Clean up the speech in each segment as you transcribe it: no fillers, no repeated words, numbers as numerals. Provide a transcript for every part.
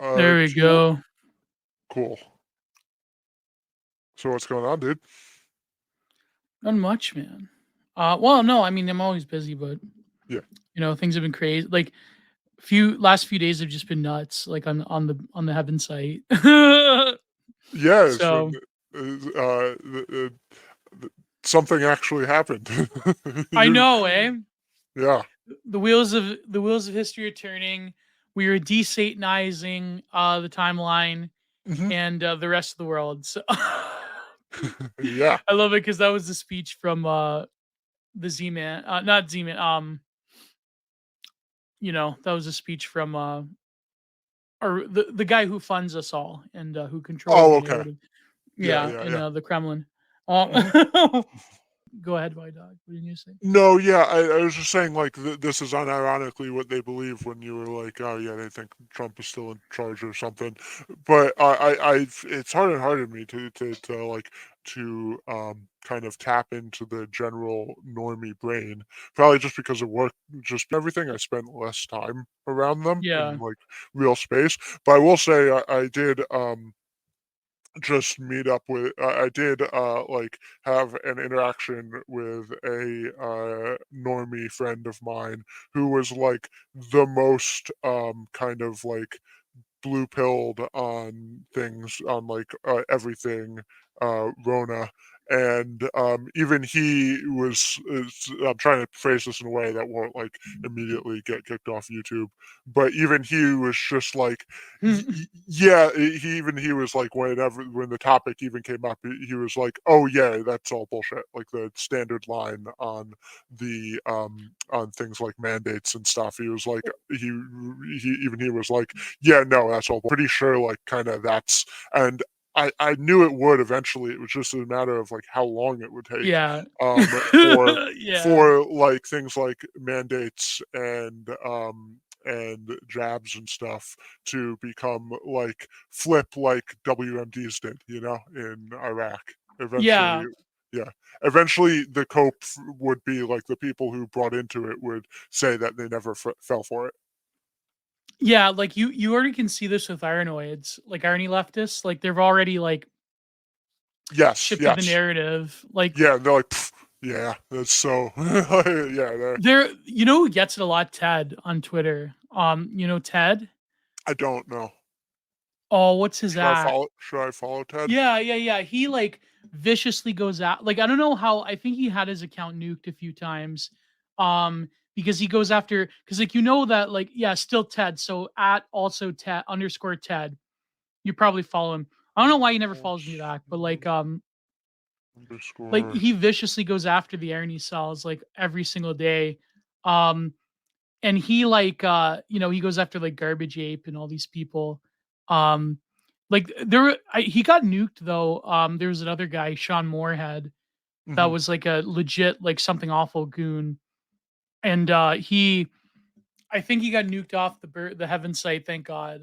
There we go. Cool. So what's going on, dude? Not much, man. Well, no, I mean I'm always busy, but Yeah. things have been crazy. Like last few days have just been nuts. Like on the heaven site. Yeah, it's been, So something actually happened. I know, eh? Yeah. The wheels of history are turning. We are desatanizing the timeline Mhm. and the rest of the world. So Yeah. I love it because that was the speech from the Z-Man, not Z-Man. That was a speech from or the guy who funds us all and who controls Oh, the okay. narrative. Yeah, Yeah, yeah, in yeah. the Kremlin. Mhm. Go ahead, Widedog. What did you say? No, yeah, I was just saying, like, this is unironically what they believe when you were like, oh, yeah, they think Trump is still in charge or something. But it's harder and harder to me to like, to kind of tap into the general normie brain, probably just because of work, just everything. I spent less time around them in, Yeah. like, real space. But I will say I did, just meet up with I did like have an interaction with a normie friend of mine who was like the most kind of like blue pilled on things, on like everything Rona. And even he was, I'm trying to phrase this in a way that won't like immediately get kicked off YouTube, but even he was just like, yeah, he was like, when the topic even came up, he was like, oh yeah, that's all bullshit. Like the standard line on things like mandates and stuff. He was like, he was like, yeah, no, that's all. Pretty sure, like, kind of that's, and I knew it would eventually. It was just a matter of like how long it would take, Yeah. for Yeah. like things like mandates and jabs and stuff to become like flip like WMDs did, in Iraq. Eventually, Yeah. yeah. Eventually, the cope would be like the people who brought into it would say that they never fell for it. Yeah, like you already can see this with ironids, like irony leftists, like they've already like Yes, shifted the yes. narrative. Like Yeah, they're like, "Pff, yeah, that's so, yeah, who gets it a lot, Ted on Twitter. Ted? I don't know. Oh, what's his at? Should I follow Ted? Yeah, yeah, yeah. He like viciously goes out. Like I don't know how. I think he had his account nuked a few times, because he goes after because like that like yeah, still Ted. So at also Ted underscore Ted. You probably follow him. I don't know why he never follows me back, but like Underscore. he viciously goes after the irony cells like every single day, um, and he like he goes after like garbage ape and all these people, um like he got nuked though. There was another guy, Sean Moorhead, that Mhm. was like a legit like something awful goon, and he I think he got nuked off the heaven site, thank god,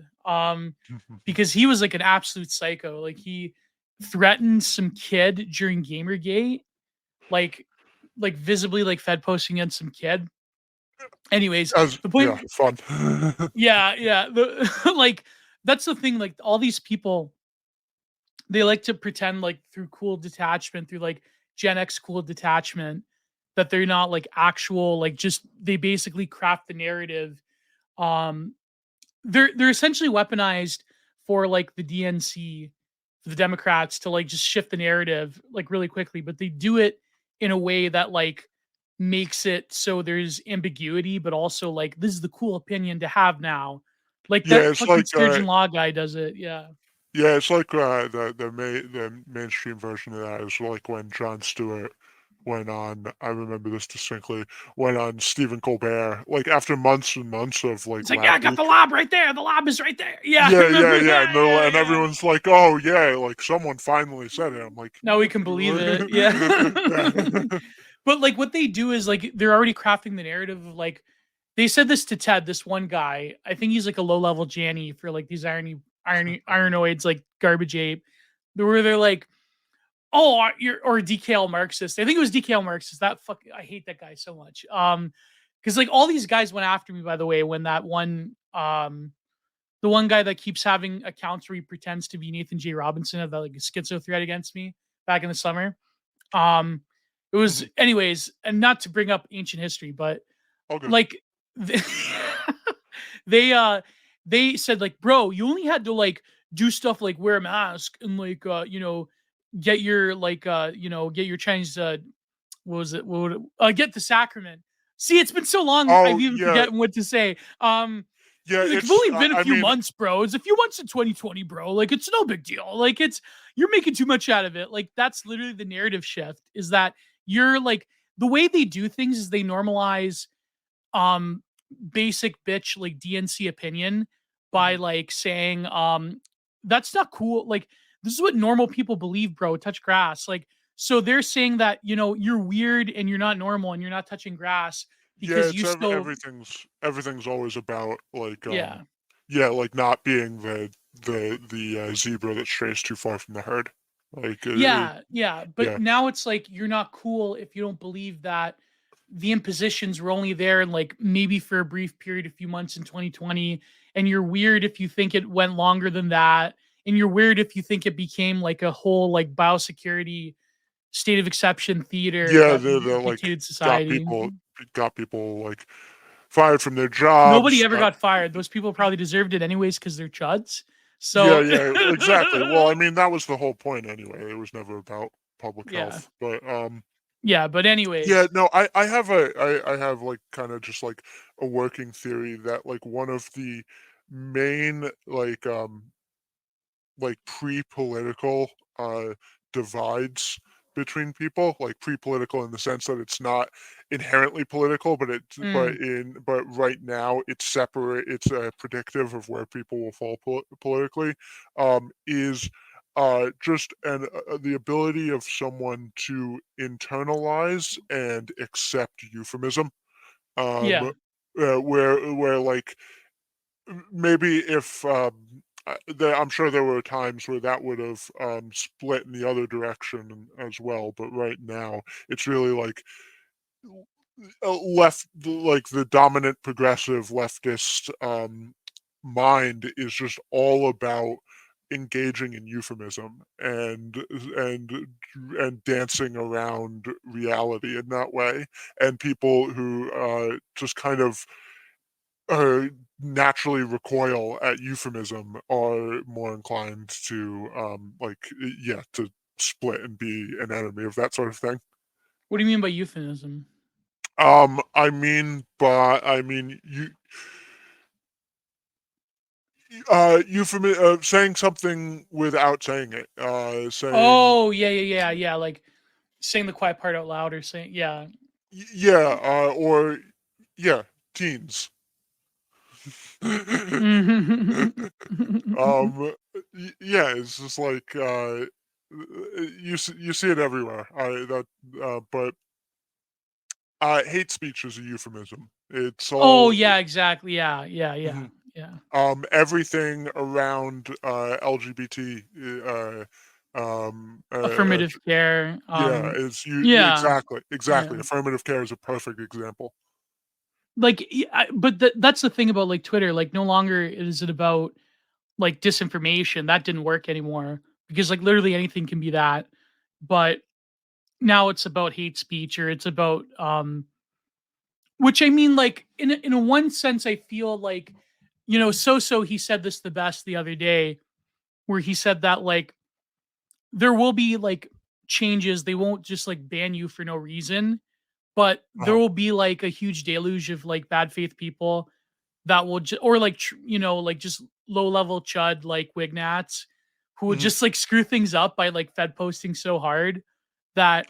because he was like an absolute psycho. Like he threatened some kid during gamergate, like visibly like fed posting against some kid. Anyways, the Yeah, point. fun. Yeah, yeah. Like that's the thing. Like all these people, they like to pretend like through cool detachment, through like Gen X cool detachment, that they're not like actual. Like just they basically craft the narrative. Um, they're essentially weaponized for like the DNC, for the Democrats to like just shift the narrative like really quickly, but they do it in a way that like makes it so there's ambiguity, but also like this is the cool opinion to have now. Like Yeah, that it's fucking like, Sturgeon Law guy does it. Yeah. yeah, it's like, the mainstream version of that is like when Jon Stewart went on, I remember this distinctly, went on Stephen Colbert, like after months and months of like It's like, yeah, lab I got the leak. lob right there. The lob is right there. Yeah, I Yeah, yeah, remember yeah, that. Yeah, and yeah. everyone's like, "Oh yeah, like someone finally said it." I'm like, Now we can believe it. Yeah. yeah. But like what they do is like they're already crafting the narrative of like they said this to Ted, this one guy. I think he's like a low level Janny for like these ironoids, like garbage ape, where they're like, oh, you're or DKL Marxist. I think it was DKL Marxist. That fuck, I hate that guy so much. Because like all these guys went after me, by the way, when that one the one guy that keeps having accounts where he pretends to be Nathan J. Robinson of that like schizo thread against me back in the summer. It was, anyways, and not to bring up ancient history, but Okay. like they they said like, bro, you only had to like do stuff like wear a mask and like get your like get your Chinese what was it? What would get the sacrament. See, it's been so long, Oh, I've even yeah. forgotten what to say. Yeah, Like, it's it's only been a I few mean, months, bro. It's a few months in 2020, bro. Like, it's no big deal. Like, you're making too much out of it. Like, that's literally the narrative shift. Is that you're like the way they do things is they normalize um basic bitch like DNC opinion by like saying that's not cool. Like, this is what normal people believe, bro. Touch grass. Like, so they're saying that you're weird and you're not normal and you're not touching grass yeah, because it's you still everything's always about like yeah. yeah, like not being the zebra that strays too far from the herd. Like Yeah, but yeah. now it's like you're not cool if you don't believe that the impositions were only there and like maybe for a brief period, a few months in 2020, and you're weird if you think it went longer than that, and you're weird if you think it became like a whole like biosecurity state of exception theater Yeah, that the like dictated got society. people got people like fired from their Nobody jobs. ever got fired. Those people probably deserved it anyways because they're chuds. Yeah, So yeah, exactly. Well, I mean, that was the whole point anyway. It was never about public yeah, health. But yeah. But yeah, anyways, no, I have like kind of just like a working theory that like one of the main like pre-political divides between people, like pre-political in the sense that it's not inherently political, but mm, but right now it's predictive of where people will fall politically, is just the ability of someone to internalize and accept euphemism, um yeah. where like maybe if I'm sure there were times where that would have split in the other direction as well, but right now it's really like left, like the dominant progressive leftist mind is just all about engaging in euphemism and and dancing around reality in that way, and people who just kind of uh, naturally recoil at euphemism are more inclined to yeah, to split and be an enemy of that sort of thing. What do you mean by euphemism? I mean saying something without saying it, saying Oh, yeah. Like saying the quiet part out loud or saying, yeah. yeah, or yeah, teens. Yeah, it's just like you see it everywhere. But hate speech is a euphemism. It's Oh, all yeah, exactly. mhm. Yeah. Everything around LGBT Affirmative care. yeah, is you Yeah, exactly. yeah. Affirmative care is a perfect example. Like, but that's the thing about like Twitter. Like, no longer is it about like disinformation. That didn't work anymore because like literally anything can be that. But now it's about hate speech or it's about which I mean, like in a one sense, I feel like so he said this the best the other day, where he said that like there will be like changes. They won't just like ban you for no reason, but there Uh-huh. will be like a huge deluge of like bad faith people that will or like like just low level chud like wignats who would Mhm. just like screw things up by like fed posting so hard that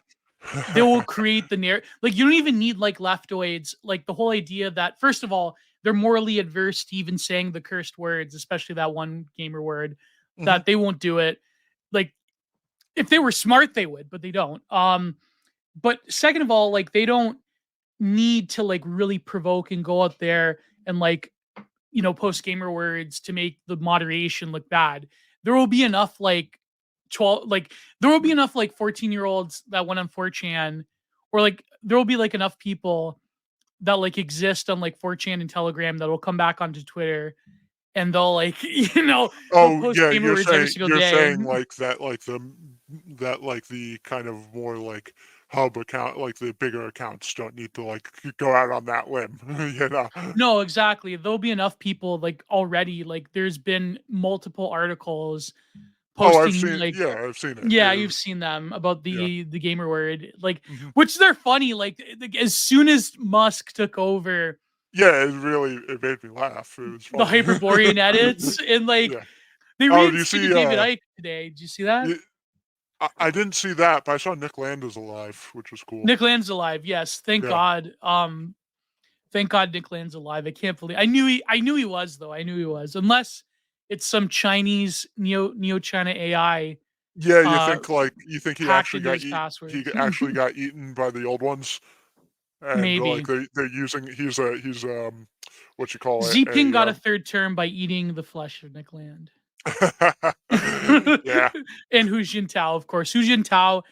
they will create the narrative. Like, you don't even need like leftoids. Like, the whole idea that first of all, they're morally adverse to even saying the cursed words, especially that one gamer word, Mhm. that they won't do it. Like, if they were smart, they would, but they don't. But second of all, like they don't need to like really provoke and go out there and like post gamer words to make the moderation look bad. There will be enough like 12 like there will be enough like 14-year-olds that went on 4chan, or like there will be like enough people that like exist on like 4chan and Telegram that will come back onto Twitter and they'll like they'll Oh post yeah, gamer words every single day. like that, like the kind of more like hub account, like the bigger accounts don't need to like go out on that limb, you know. No, exactly. There'll be enough people like already. Like there's been multiple articles Oh, I've posting seen, like yeah, I've seen it. yeah, It you've was, seen them about yeah. the gamer word, like Mhm. which they're funny. Like as soon as Musk took over Yeah, it made me laugh. It was the funny. Hyperborean edits, and like Yeah. they Oh, do you see? reinstated David Icke today. Did you see that? I didn't see that, but I saw Nick Land is alive, which was cool. Nick Land's alive. Yes, thank Yeah. God. Thank God Nick Land's alive. I can't believe I knew he was though. I knew he was. Unless it's some Chinese neo China AI Yeah, uh you think hacked into his password. he actually got eaten by the old ones, and like Maybe. they're using he's what you call it, Xi got a a third term by eating the flesh of Nick Land. yeah. And Hu Jintao, of course. Hu Jintao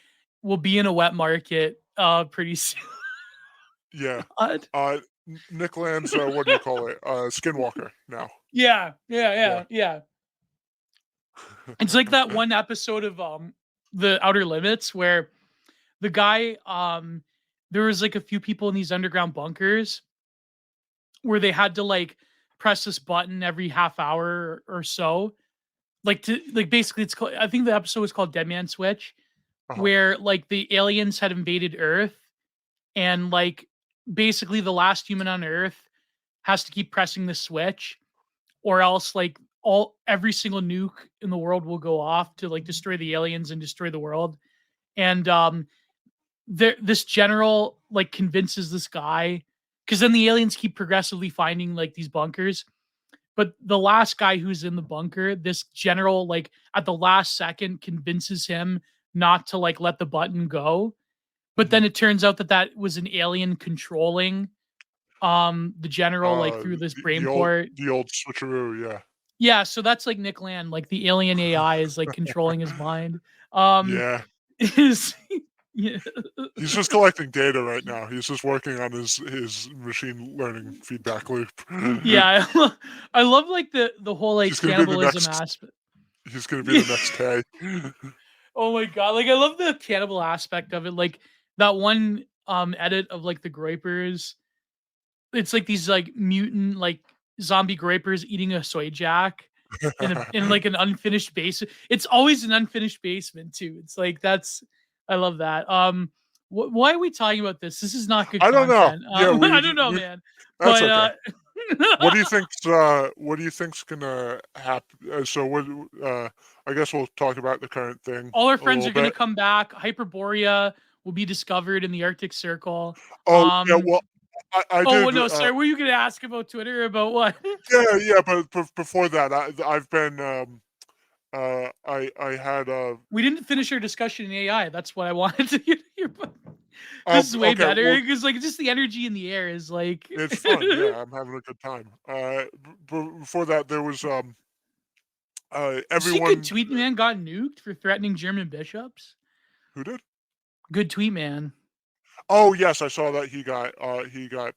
will be in a wet market pretty soon. Yeah. God. Nick Land's what do you call it? Skinwalker now. Yeah. Yeah. It's like that one episode of the Outer Limits where the guy there was like a few people in these underground bunkers where they had to like press this button every half hour or so. Like to like basically it's called, I think the episode was called Dead Man Switch, Uh-huh. where like the aliens had invaded Earth, and like basically the last human on Earth has to keep pressing the switch, or else like every single nuke in the world will go off to like destroy the aliens and destroy the world. And this general like convinces this guy, because then the aliens keep progressively finding like these bunkers. But the last guy who's in the bunker, this general, like at the last second, convinces him not to like let the button go. But then it turns out that that was an alien controlling the general like through this brain port. the old switcheroo, yeah. Yeah, so that's like Nick Land, like the alien AI is like controlling his mind. Um Yeah. is yeah. He's just collecting data right now. He's just working on his machine learning feedback loop. Yeah, I love like the whole like He's gonna be the cannibalism next aspect. he's gonna be the next K. Oh my god, like I love the cannibal aspect of it. Like that one edit of like the Groypers. It's like these like mutant like zombie Groypers eating a soy jack in like an unfinished basement. It's always an unfinished basement too. It's like that's I love that. Why are we talking about this? This is not good I don't know. content. Yeah, I don't know, we man. that's But okay. What do you think's gonna happen? So what I guess we'll talk about the current thing all our a friends little are gonna bit. come back. Hyperborea will be discovered in the Arctic Circle. Oh yeah, Um, well I oh did well, no, sorry. Were you gonna ask about Twitter about what? yeah, but before that I've been I had We didn't finish our discussion in AI. That's what I wanted to hear. This is way okay, better well because like just the energy in the air is like. it's fun. Yeah, I'm having a good time. Before that there was You see, good everyone tweet man got nuked for threatening German bishops. who did? Good tweet man. Oh yes, I saw that he got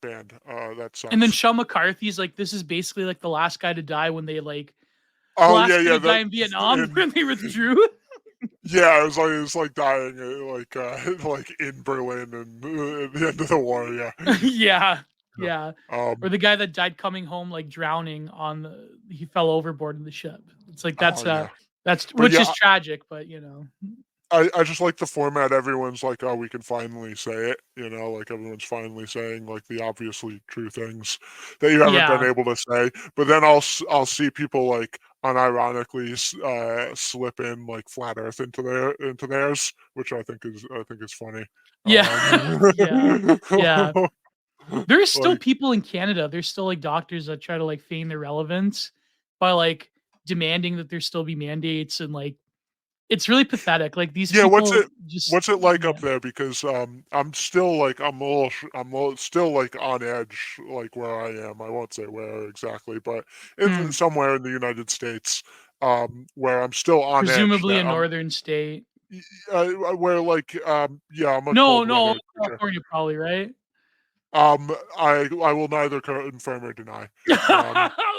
banned. That And then sucks. Sean McCarthy's like, this is basically like the last guy to die when they like the Oh last yeah, guy yeah, to die that in Vietnam and when they withdrew. yeah, it was like dying like in Berlin and at the end of the war. Yeah, Yeah. yeah. Yeah. Or the guy that died coming home like drowning on the he fell overboard in the ship. It's like Oh yeah, that's but which yeah, is tragic, but you know. I just like the format. Everyone's like, oh, we can finally say it. You know, like everyone's finally saying like the obviously true things that you haven't been Yeah. able to say. But then I'll see people like unironically slip in like flat Earth into theirs, which I think is funny. Yeah. Yeah. Yeah. Um, There's still like people in Canada, there's still like doctors that try to like feign their relevance by like demanding that there still be mandates and like it's really pathetic. Like these yeah, people just what's it like yeah. up there? Because I'm still like still like on edge like where I am. I won't say where exactly, but Hmm. somewhere in the United States, where I'm still on edge. Presumably That a northern state. where like yeah, I'm a No, cold no, weather creature. California probably, right? I will neither confirm or deny.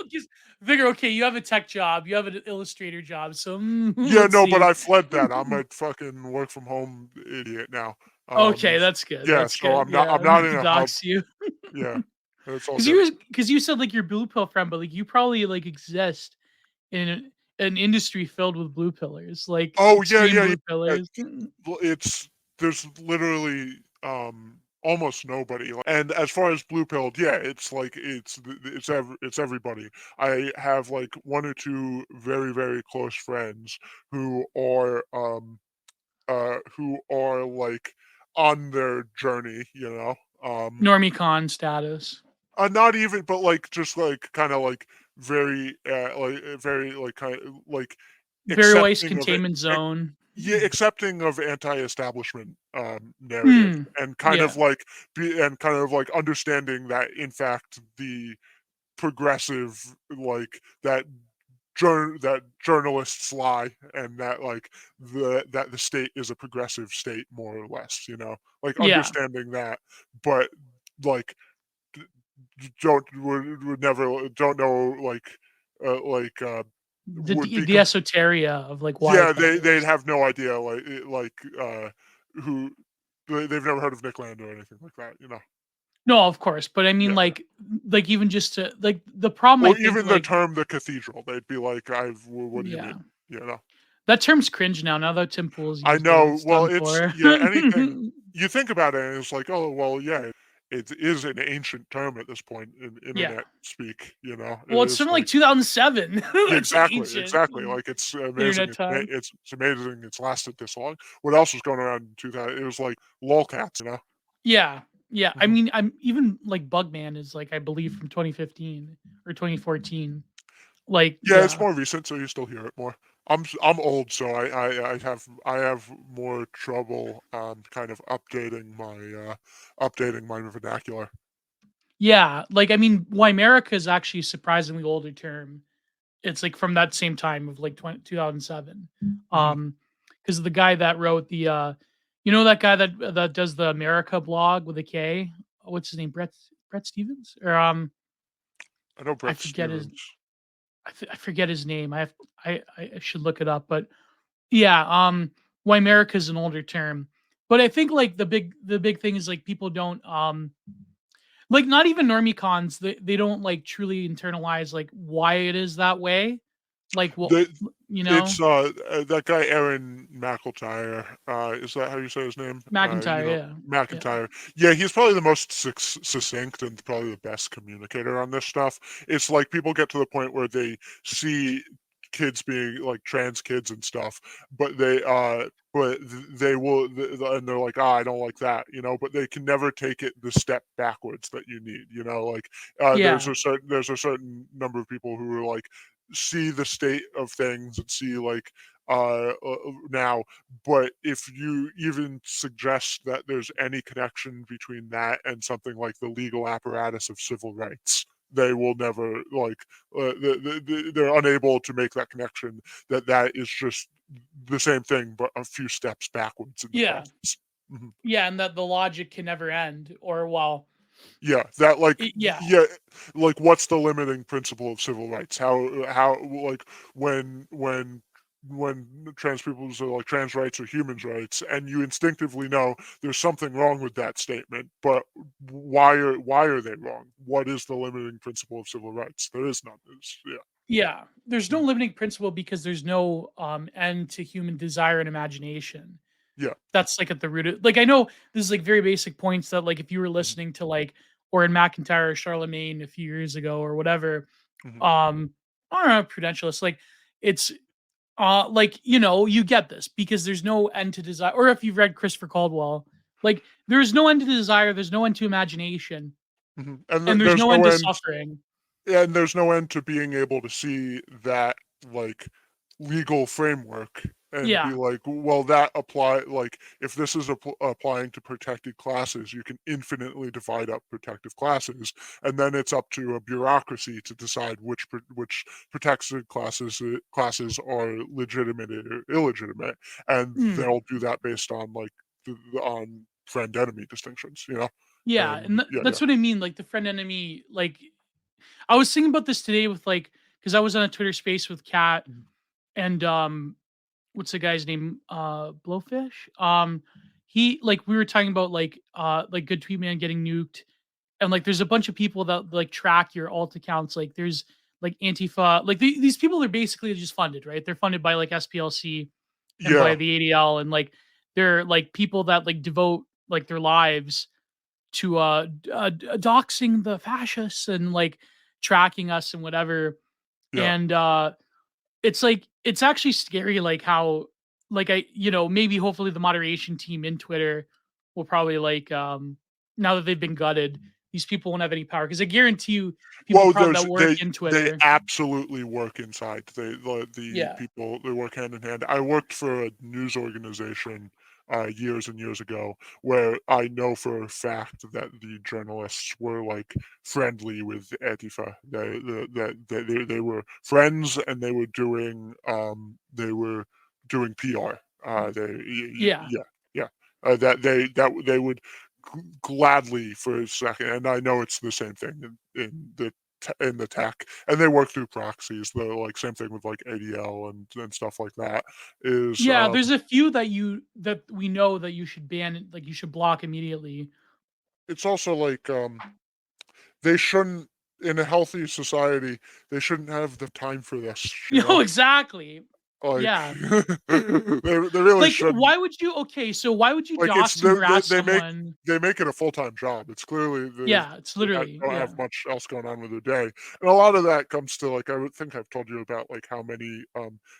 Just figure, okay, you have a tech job, you have an illustrator job, so Yeah, let's no, but see. I fled that. I'm a fucking work from home idiot now. Okay, that's good. Yeah, That's so good. I'm Yeah, not not in to a hub. dox you. Yeah, it's all Because good. you said like your blue pill friend, but like you probably like exist in an industry filled with blue pillars, like Oh yeah, extreme yeah, yeah. blue pillars. It's there's literally almost nobody. And as far as blue pilled, yeah, it's like it's everybody. I have like one or two very close friends who are like on their journey, you know. Normie con status. Not even, but like just like kind of like very like kind of like Very Weiss accepting of it. containment zone. Yeah, accepting of anti-establishment narrative, Mm, and yeah. kind of like understanding that in fact the progressive like that journalists lie, and that like the state is a progressive state more or less, you know, like Yeah. understanding that, but like would never don't know like would be The esoteria of like why yeah, that they'd is. have no idea, who they've never heard of Nick Land or anything like that, you know? No, of course, but I mean, Yeah, like even just to like the problem I or think even the like term "the cathedral," they'd be like, what do you yeah, mean?" You know? that term's cringe now. Now that Tim Pool's I used it, know, it's well, done it's for. yeah, anything you think about it, and it's like, "Oh, well, yeah, it is an ancient term at this point in Yeah. internet speak," you know? It Well, it's is from like like 2007. yeah, That's like ancient exactly, like, it's amazing internet time. it's amazing it's lasted this long. What else was going around in 2000? It was like lolcats, you know? Yeah. Yeah. I Mhm. mean, I'm even like Bugman is like I believe from 2015 or 2014. Like, Yeah, it's yeah. more recent, so you still hear it more. I'm old, so I have more trouble, kind of updating my vernacular. Yeah. Like I mean, why America is actually a surprisingly older term. It's like from that same time of like 2007. Mhm. Because the guy that wrote the you know that guy that does the America blog with a K? What's his name? Brett Stevens? Or I know I Brett forget his Stevens. I forget his name. I should look it up, but yeah, why America is an older term. But I think like the big thing is like people don't like not even normie cons, they don't like truly internalize like why it is that way. Like what The you know? It's, that guy Aaron McIntyre, is that how you say his name? You McIntyre, know, yeah. Yeah. McIntyre. Yeah, he's probably the most succinct and probably the best communicator on this stuff. It's like people get to the point where they see kids being like trans kids and stuff, but they will, and they're like, I don't like that, you know, but they can never take it the step backwards that you need, you know, like, Yeah. there's a certain number of people who are like, see the state of things and see like now, but if you even suggest that there's any connection between that and something like the legal apparatus of civil rights, they will never like they're unable to make that connection, that that is just the same thing but a few steps backwards in the Yeah. process. Mhm. Yeah, and that the logic can never end or well, Yeah, that like yeah. yeah, like what's the limiting principle of civil rights? How like when trans people say like trans rights or human rights, and you instinctively know there's something wrong with that statement, but why are they wrong? What is the limiting principle of civil rights? There is none. Yeah. Yeah. There's no Mhm. limiting principle because there's no end to human desire and imagination. Yeah. That's like at the root of like I know this is like very basic points that like if you were Mhm. listening to like or in McIntyre or Charlemagne a few years ago or whatever, Mhm. um I don't know, prudentialist, like it's like, you know, you get this because there's no end to desire. Or if you've read Christopher Caldwell, like there's no end to desire, there's no end to imagination, Mhm. And and there's there's no end no to end. suffering. Yeah, and there's no end to being able to see that like legal framework and be Yeah. like, well, that apply like if this is applying to protected classes, you can infinitely divide up protective classes, and then it's up to a bureaucracy to decide which protected classes are legitimate or illegitimate, and Mm. they'll do that based on like on friend enemy distinctions, you know. Yeah, And and yeah. that's what I mean. Like the friend enemy. Like I was thinking about this today with like because I was on a Twitter space with Kat and what's the guy's name? Blowfish. He like we were talking about like Good Tweet Man getting nuked, and like there's a bunch of people that like track your alt accounts. Like there's like Antifa, like these people are basically just funded, right? They're funded by like SPLC and by Yeah. the ADL, and like they're like people that like devote like their lives to doxing the fascists and like tracking us and whatever. Yeah. And it's like it's actually scary like how like maybe hopefully the moderation team in Twitter will probably like now that they've been gutted, these people won't have any power because I guarantee you people Well, probably there's that work in they Twitter. absolutely work inside. The Yeah. people, they work hand in hand. I worked for a news organization years and years ago where I know for a fact that the journalists were like friendly with Antifa. They were friends and they were doing PR. Yeah. Yeah, yeah. They would gladly for a second, and I know it's the same thing in the tech, and they work through proxies. The like same thing with like ADL and stuff like that. Is Yeah, there's a few that we know that you should ban, like you should block immediately. it's also like they shouldn't in a healthy society they shouldn't have the time for this. You You know know, exactly. like Yeah. they really Like shouldn't. why would you okay, so why would you Like, it's dox and harass someone? they make it a full-time job. It's clearly Yeah, it's they literally don't have yeah. much else going on with their day, and a lot of that comes to, like, I would think I've told you about, like, how many,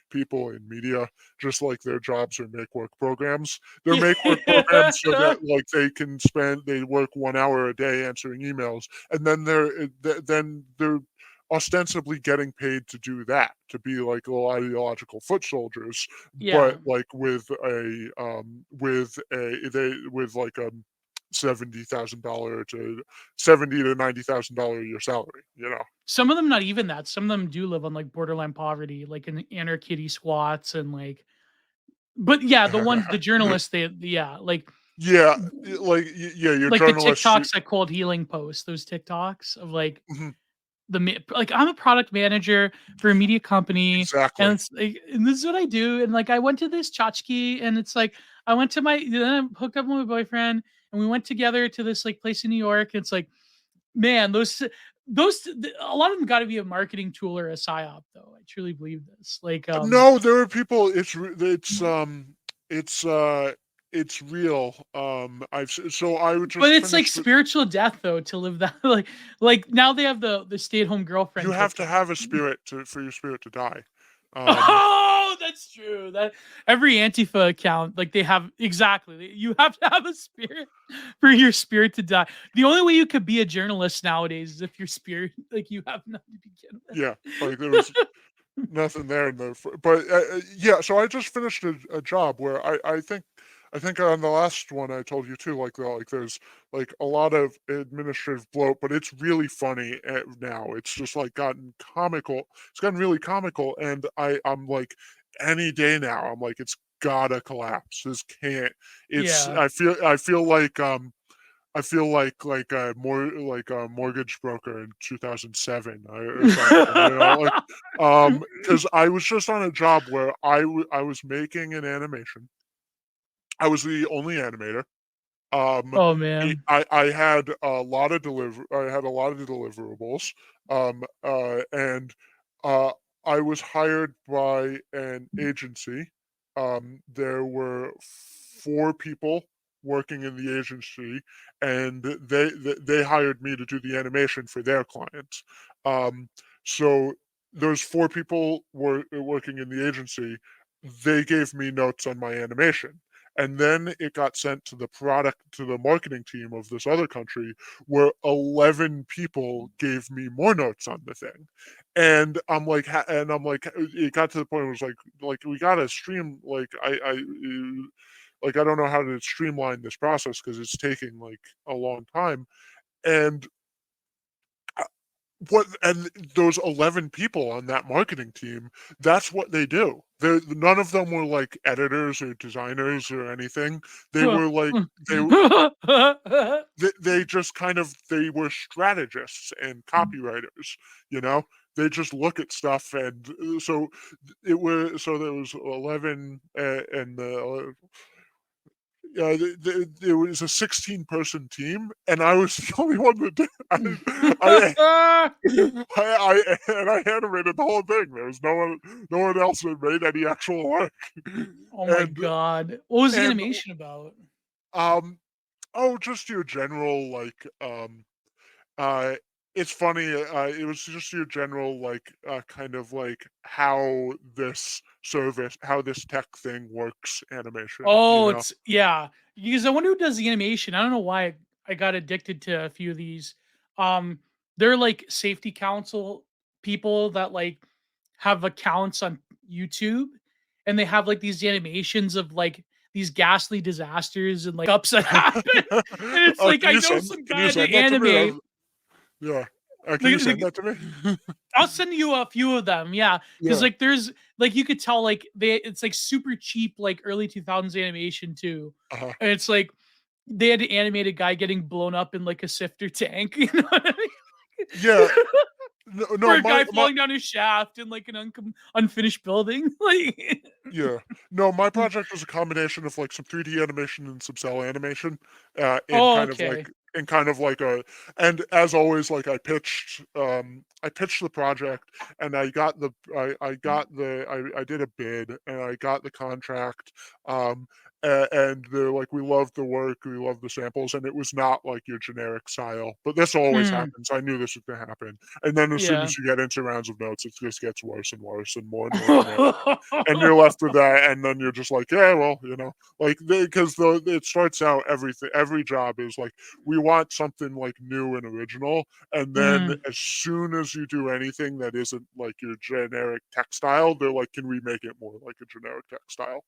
people in media, just like their jobs are make work programs. They're make work programs so Yeah. that, like, they work 1 hour a day answering emails, and then they're ostensibly getting paid to do that, to be like little ideological foot soldiers, Yeah. but like with like $70,000 to 70 to $90,000 a year salary. You know. Some of them not even that. Some of them do live on like borderline poverty, like in inner kitty squats and like but yeah, the journalists yeah, Yeah, yeah, your like the journalists. TikToks that called healing posts, those TikToks of like Mhm, like I'm a product manager for a media company and exactly. it's like and this is what I do and like I went to this tchotchke and it's like I went to my then I hooked up with my boyfriend and we went together to this like place in New York. It's like man, a lot of them got to be a marketing tool or a psyop though. I truly believe this. Like No, there are people. It's it's real. So I would but just it's like finish. spiritual death though to live that like now they have the stay-at-home You girlfriend have to TikTok. have a spirit to for your spirit to die. Um, Oh, that's true. That every Antifa account, like they have exactly. You have to have a spirit for your spirit to die. The only way you could be a journalist nowadays is if your spirit, like you have none to begin yeah, like there was nothing there in the but yeah. So I just finished a job where I think on the last one I told you too. Like there's like a lot of administrative bloat, but it's really funny now. It's just like gotten comical. It's gotten really comical, and I'm like any day now. I'm like it's gotta collapse. This can't. It's Yeah. I feel like a like a mortgage broker in 2007 or something, you know, like, because I was just on a job where I was making an animation. I was the only animator. Um, Oh man. I had a lot of I had a lot of deliverables, and uh, I was hired by an agency. There were 4 people working in the agency, and they hired me to do the animation for their clients. Um, so those 4 people were working in the agency. They gave me notes on my animation, and then it got sent to the marketing team of this other country where 11 people gave me more notes on the thing. And I'm like it got to the point where it was like we gotta stream like I don't know how to streamline this process because it's taking like a long time. And and those 11 people on that marketing team, that's what they do. None of them were like editors or designers or anything. They were like they just kind of, they were strategists and copywriters, you know. They just look at stuff, and so there was 11, and the it was a 16-person team, and I was the only one that did. I animated the whole thing. There was no one else that made any actual work. Oh my And god. What was the and animation about? oh, just your general like uh it's funny. It was just your general like kind of like how this tech thing works animation. You Oh, know. it's yeah. Because I wonder who does the animation. I don't know why I got addicted to a few of these. Um, they're like safety council people that like have accounts on YouTube, and they have like these animations of like these ghastly disasters and like ups that happen. And it's Oh, like I know some can you guy they send that to me? animate. Yeah. Can you Like, send like that to me? I'll send you a few of them, yeah, because Yeah. like there's like you could tell like it's like super cheap like early 2000s animation too, Uh-huh. and it's like they had to animate a guy getting blown up in like a sifter tank, you know what I Yeah. mean? No, Or a guy my falling down his shaft in like an unfinished building, like yeah. No, my project was a combination of like some 3D animation and some cell animation, Oh, okay. in kind of like a and as always, like I pitched the project, and I did a bid, and I got the contract, and they're like, we love the work, we love the samples, and it was not like your generic style. But this always Mm, happens. I knew this was gonna happen. And then as soon yeah. as you get into rounds of notes, it just gets worse and worse and more generic, and you're left with that, and then you're just like, yeah, well, like, because it starts out, every job is like, we want something like new and original, and then Mm, as soon as you do anything that isn't like your generic textile, they're like, can we make it more like a generic textile?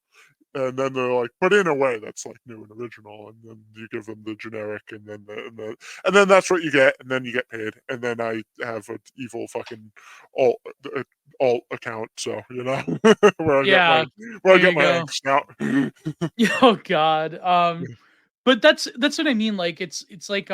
And then they're like, but in a way that's like new and original, and then you give them the generic, and then that's what you get, and then you get paid, and then I have an evil fucking alt uh, alt account, so where I get my yeah, there you go. angst out. Oh god, but that's what I mean, like, it's like,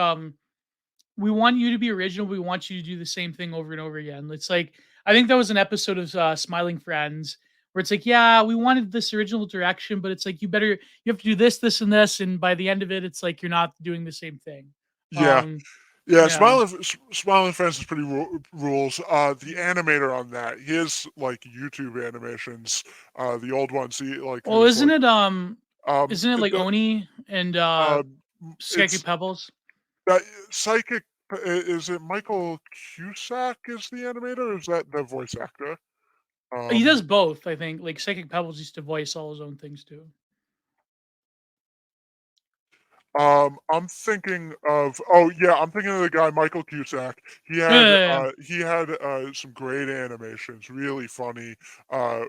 we want you to be original. We want you to do the same thing over and over again. It's like I think that was an episode of Smiling Friends where it's like, yeah, we wanted this original direction, but it's like you have to do this, this, and this, and by the end of it, it's like you're not doing the same thing. Yeah. Um, Yeah, yeah. Smiling Friends is pretty rules. The animator on that, his like YouTube animations, the old ones, he like Well, his like isn't it like the Oni and Psychic it's Pebbles? that psychic. Is it Michael Cusack is the animator? Or is that the voice actor? He Um, does both, I think. Like Psychic Pebbles used to voice all his own things too. I'm thinking of oh yeah, I'm thinking of the guy Michael Cusack. Yeah, yeah, yeah. He had some great animations, really funny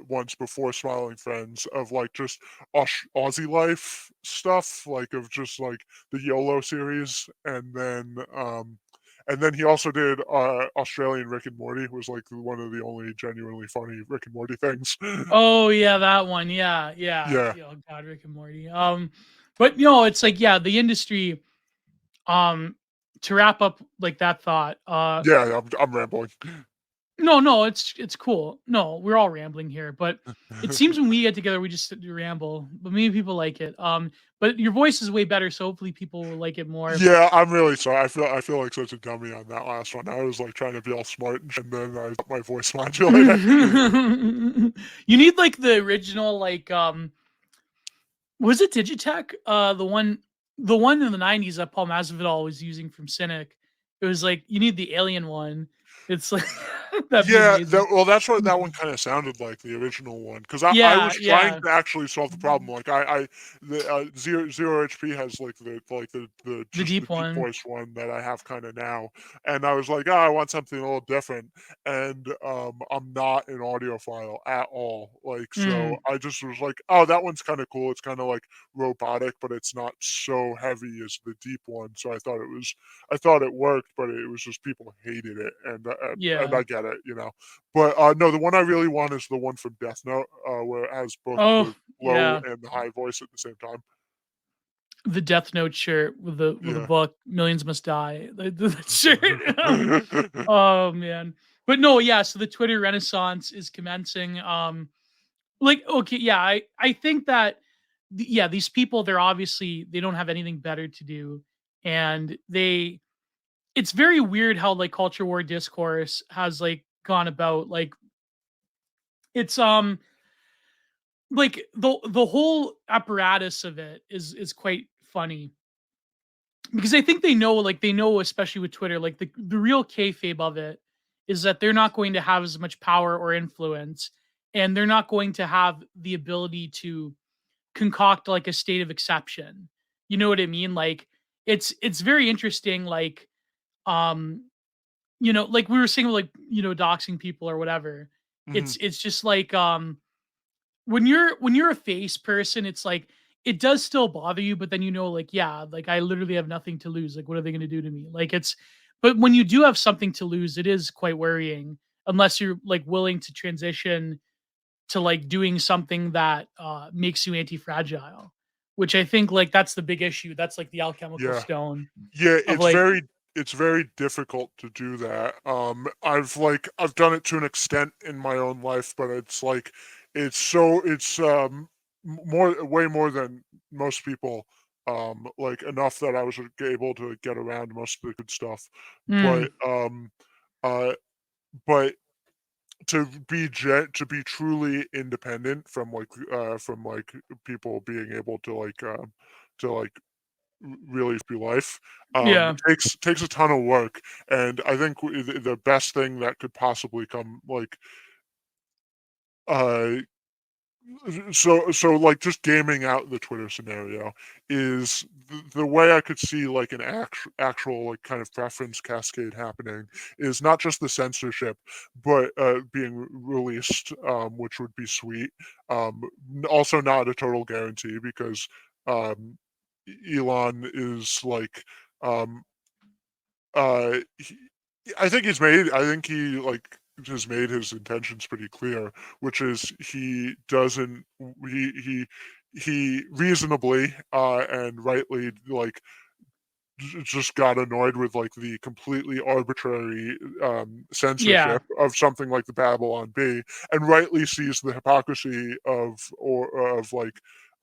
ones before Smiling Friends of like just Aussie life stuff, like of just like the YOLO series, and then he also did Australian Rick and Morty, was like one of the only genuinely funny Rick and Morty things. Oh yeah, that one. Yeah, yeah. Yeah, Oh God, Rick and Morty. But it's like yeah, the industry. Um, to wrap up like that thought. yeah, I'm rambling. No, no, it's cool. No, we're all rambling here, but it seems when we get together, we just ramble. But maybe people like it. But your voice is way better, so hopefully people will like it more. Yeah, I'm really sorry. I feel like such a dummy on that last one. I was like trying to be all smart, and then I got my voice modulator. You need like the original, like was it Digitech? The one in the '90s that Paul Masvidal was using from Cynic. It was like you need the alien one. It's like that'd be Yeah, amazing. that's what that one kind of sounded like, the original one, because I Yeah, was trying yeah. to actually solve the problem. Like the zero HP has like the The just the deep deep one. voice one that I have kind of now, and I was like, oh, I want something a little different, and I'm not an audiophile at all. Like, so Mm. I just was like, oh, that one's kind of cool. It's kind of like robotic, but it's not so heavy as the deep one. So I thought it worked, but it was just people hated it, and and Yeah. I get it, you know. But no, the one I really want is the one from Death Note, where it has both Oh, the low yeah. and the high voice at the same time. The Death Note shirt with the Yeah. book "Millions Must Die." That shirt. Oh man. But no, yeah. So the Twitter renaissance is commencing. Like okay, yeah. I think that yeah, these people they're obviously they don't have anything better to do, and they it's very weird how like culture war discourse has like gone about like it's like the whole apparatus of it is quite funny because I think they know like they know especially with Twitter like the real kayfabe of it is that they're not going to have as much power or influence and they're not going to have the ability to concoct like a state of exception. You know what I mean? Like it's very interesting like um like we were saying like doxing people or whatever. Mhm. It's just like when you're a face person, it's like it does still bother you, but then like, yeah, like I literally have nothing to lose. Like, what are they gonna do to me? Like it's but when you do have something to lose, it is quite worrying unless you're like willing to transition to like doing something that makes you anti-fragile. Which I think like that's the big issue. That's like the alchemical Yeah. stone Yeah, of like it's very difficult to do that. I've done it to an extent in my own life, but it's like it's more way more than most people. Like enough that I was able to get around most of the good stuff. But mm, uh but to be truly independent from like people being able to like really be life yeah. takes a ton of work, and I think the best thing that could possibly come like uh like just gaming out the Twitter scenario is the way I could see like an actual like kind of preference cascade happening is not just the censorship but being released, which would be sweet. Also not a total guarantee because um Elon is like um he, I think he like has made his intentions pretty clear, which is he he reasonably and rightly like just got annoyed with like the completely arbitrary Yeah. censorship of something like the Babylon Bee, and rightly sees the hypocrisy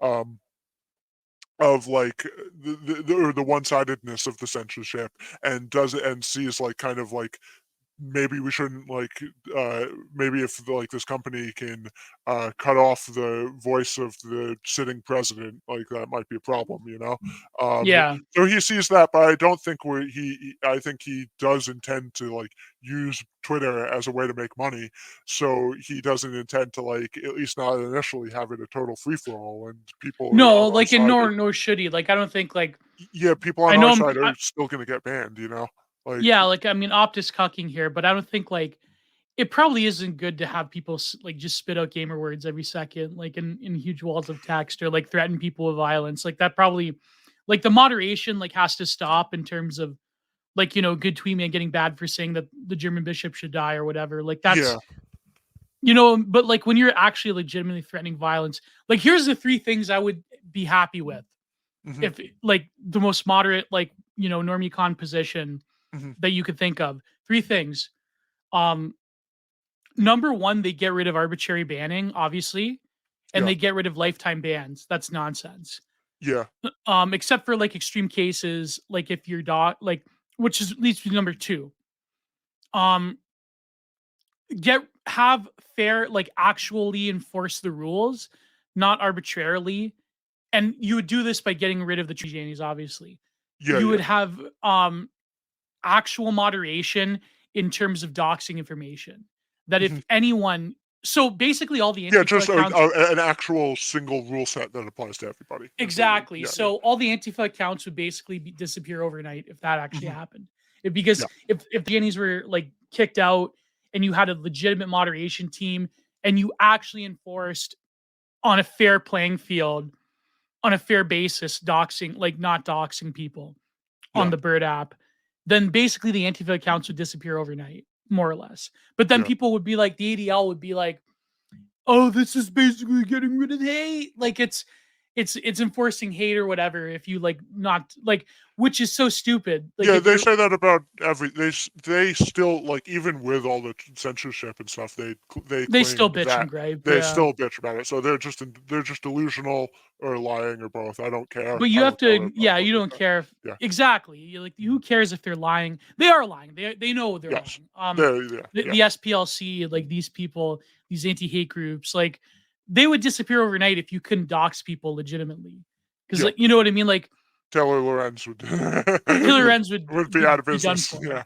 um of like the one-sidedness of the censorship, and does it and sees like kind of like maybe we shouldn't like maybe if like this company can cut off the voice of the sitting president, like that might be a problem, you know. Yeah. So he sees that, but I don't think I think he does intend to like use Twitter as a way to make money, so he doesn't intend to like at least not initially have it a total free-for-all and people No, on our like and side are nor should he. Like I don't think like yeah, people on I our know side are still gonna get banned, you know. Like yeah, like I mean Optus cucking here, but I don't think like it probably isn't good to have people like just spit out gamer words every second, like in huge walls of text or like threaten people with violence. Like that probably like the moderation like has to stop in terms of like good tweet man getting bad for saying that the German bishop should die or whatever. Like that's yeah. but like when you're actually legitimately threatening violence, like here's the three things I would be happy with Mhm, if like the most moderate like normie con position mhm. that you could think of. Three things. Um, Number one, they get rid of arbitrary banning, obviously, and Yeah, they get rid of lifetime bans. That's nonsense. yeah. Except for like extreme cases, like if your dog, like which is leads to number two. Um, get have fair, like actually enforce the rules, not arbitrarily. And you would do this by getting rid of the Trojanies, obviously. Yeah, You yeah. would have actual moderation in terms of doxing information. That if Mhm. anyone, so basically all the Yeah, Antifa just accounts, an actual single rule set that applies to everybody is what you exactly. yeah, yeah. So all the Antifa accounts would basically disappear overnight if that actually Mhm. happened. Because Yeah, if the Annies were like kicked out and you had a legitimate moderation team and you actually enforced on a fair playing field, on a fair basis, doxing, like not doxing people on yeah. the Bird app, then basically the Antifa accounts would disappear overnight. more or less. But then Yeah. people would be like, the ADL would be like, oh, this is basically getting rid of hate. Like it's enforcing hate or whatever. If you like not like, which is so stupid. Like Yeah, if they you're say that about they still, like, even with all the censorship and stuff, they they claim still bitch that and gripe, they yeah. still bitch about it. So they're just delusional or lying or both. I don't care. But you I have don't care to, about yeah, you what don't they say. care if Yeah. exactly. You like who cares if they're lying? They are lying. They know they're Yes. lying. Yeah. The SPLC, like these people, these anti-hate groups, like they would disappear overnight if you couldn't dox people legitimately. Because Yeah. like you know what I mean? Like Taylor Lorenz would Taylor Renz would be out of be done business. for. Yeah.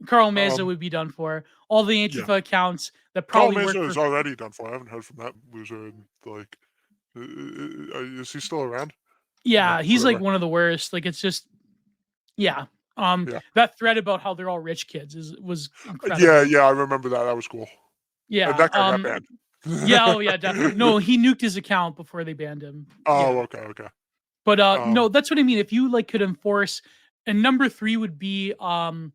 Carl Meza Um. would be done for. All the Yeah. Antifa accounts that Carl probably work Mesa for is already done for. I haven't heard from that loser in, like, is he still around? yeah, he's like Whatever. one of the worst. Like it's just yeah. Yeah. That thread about how they're all rich kids was Yeah. incredible. Yeah. I remember that. That was cool. And Yeah. that guy got banned. Yeah, oh yeah, definitely. No, he nuked his account before they banned him. Oh, Yeah. okay, okay. But no, Um, that's what I mean. If you like could enforce and number 3 would be okay,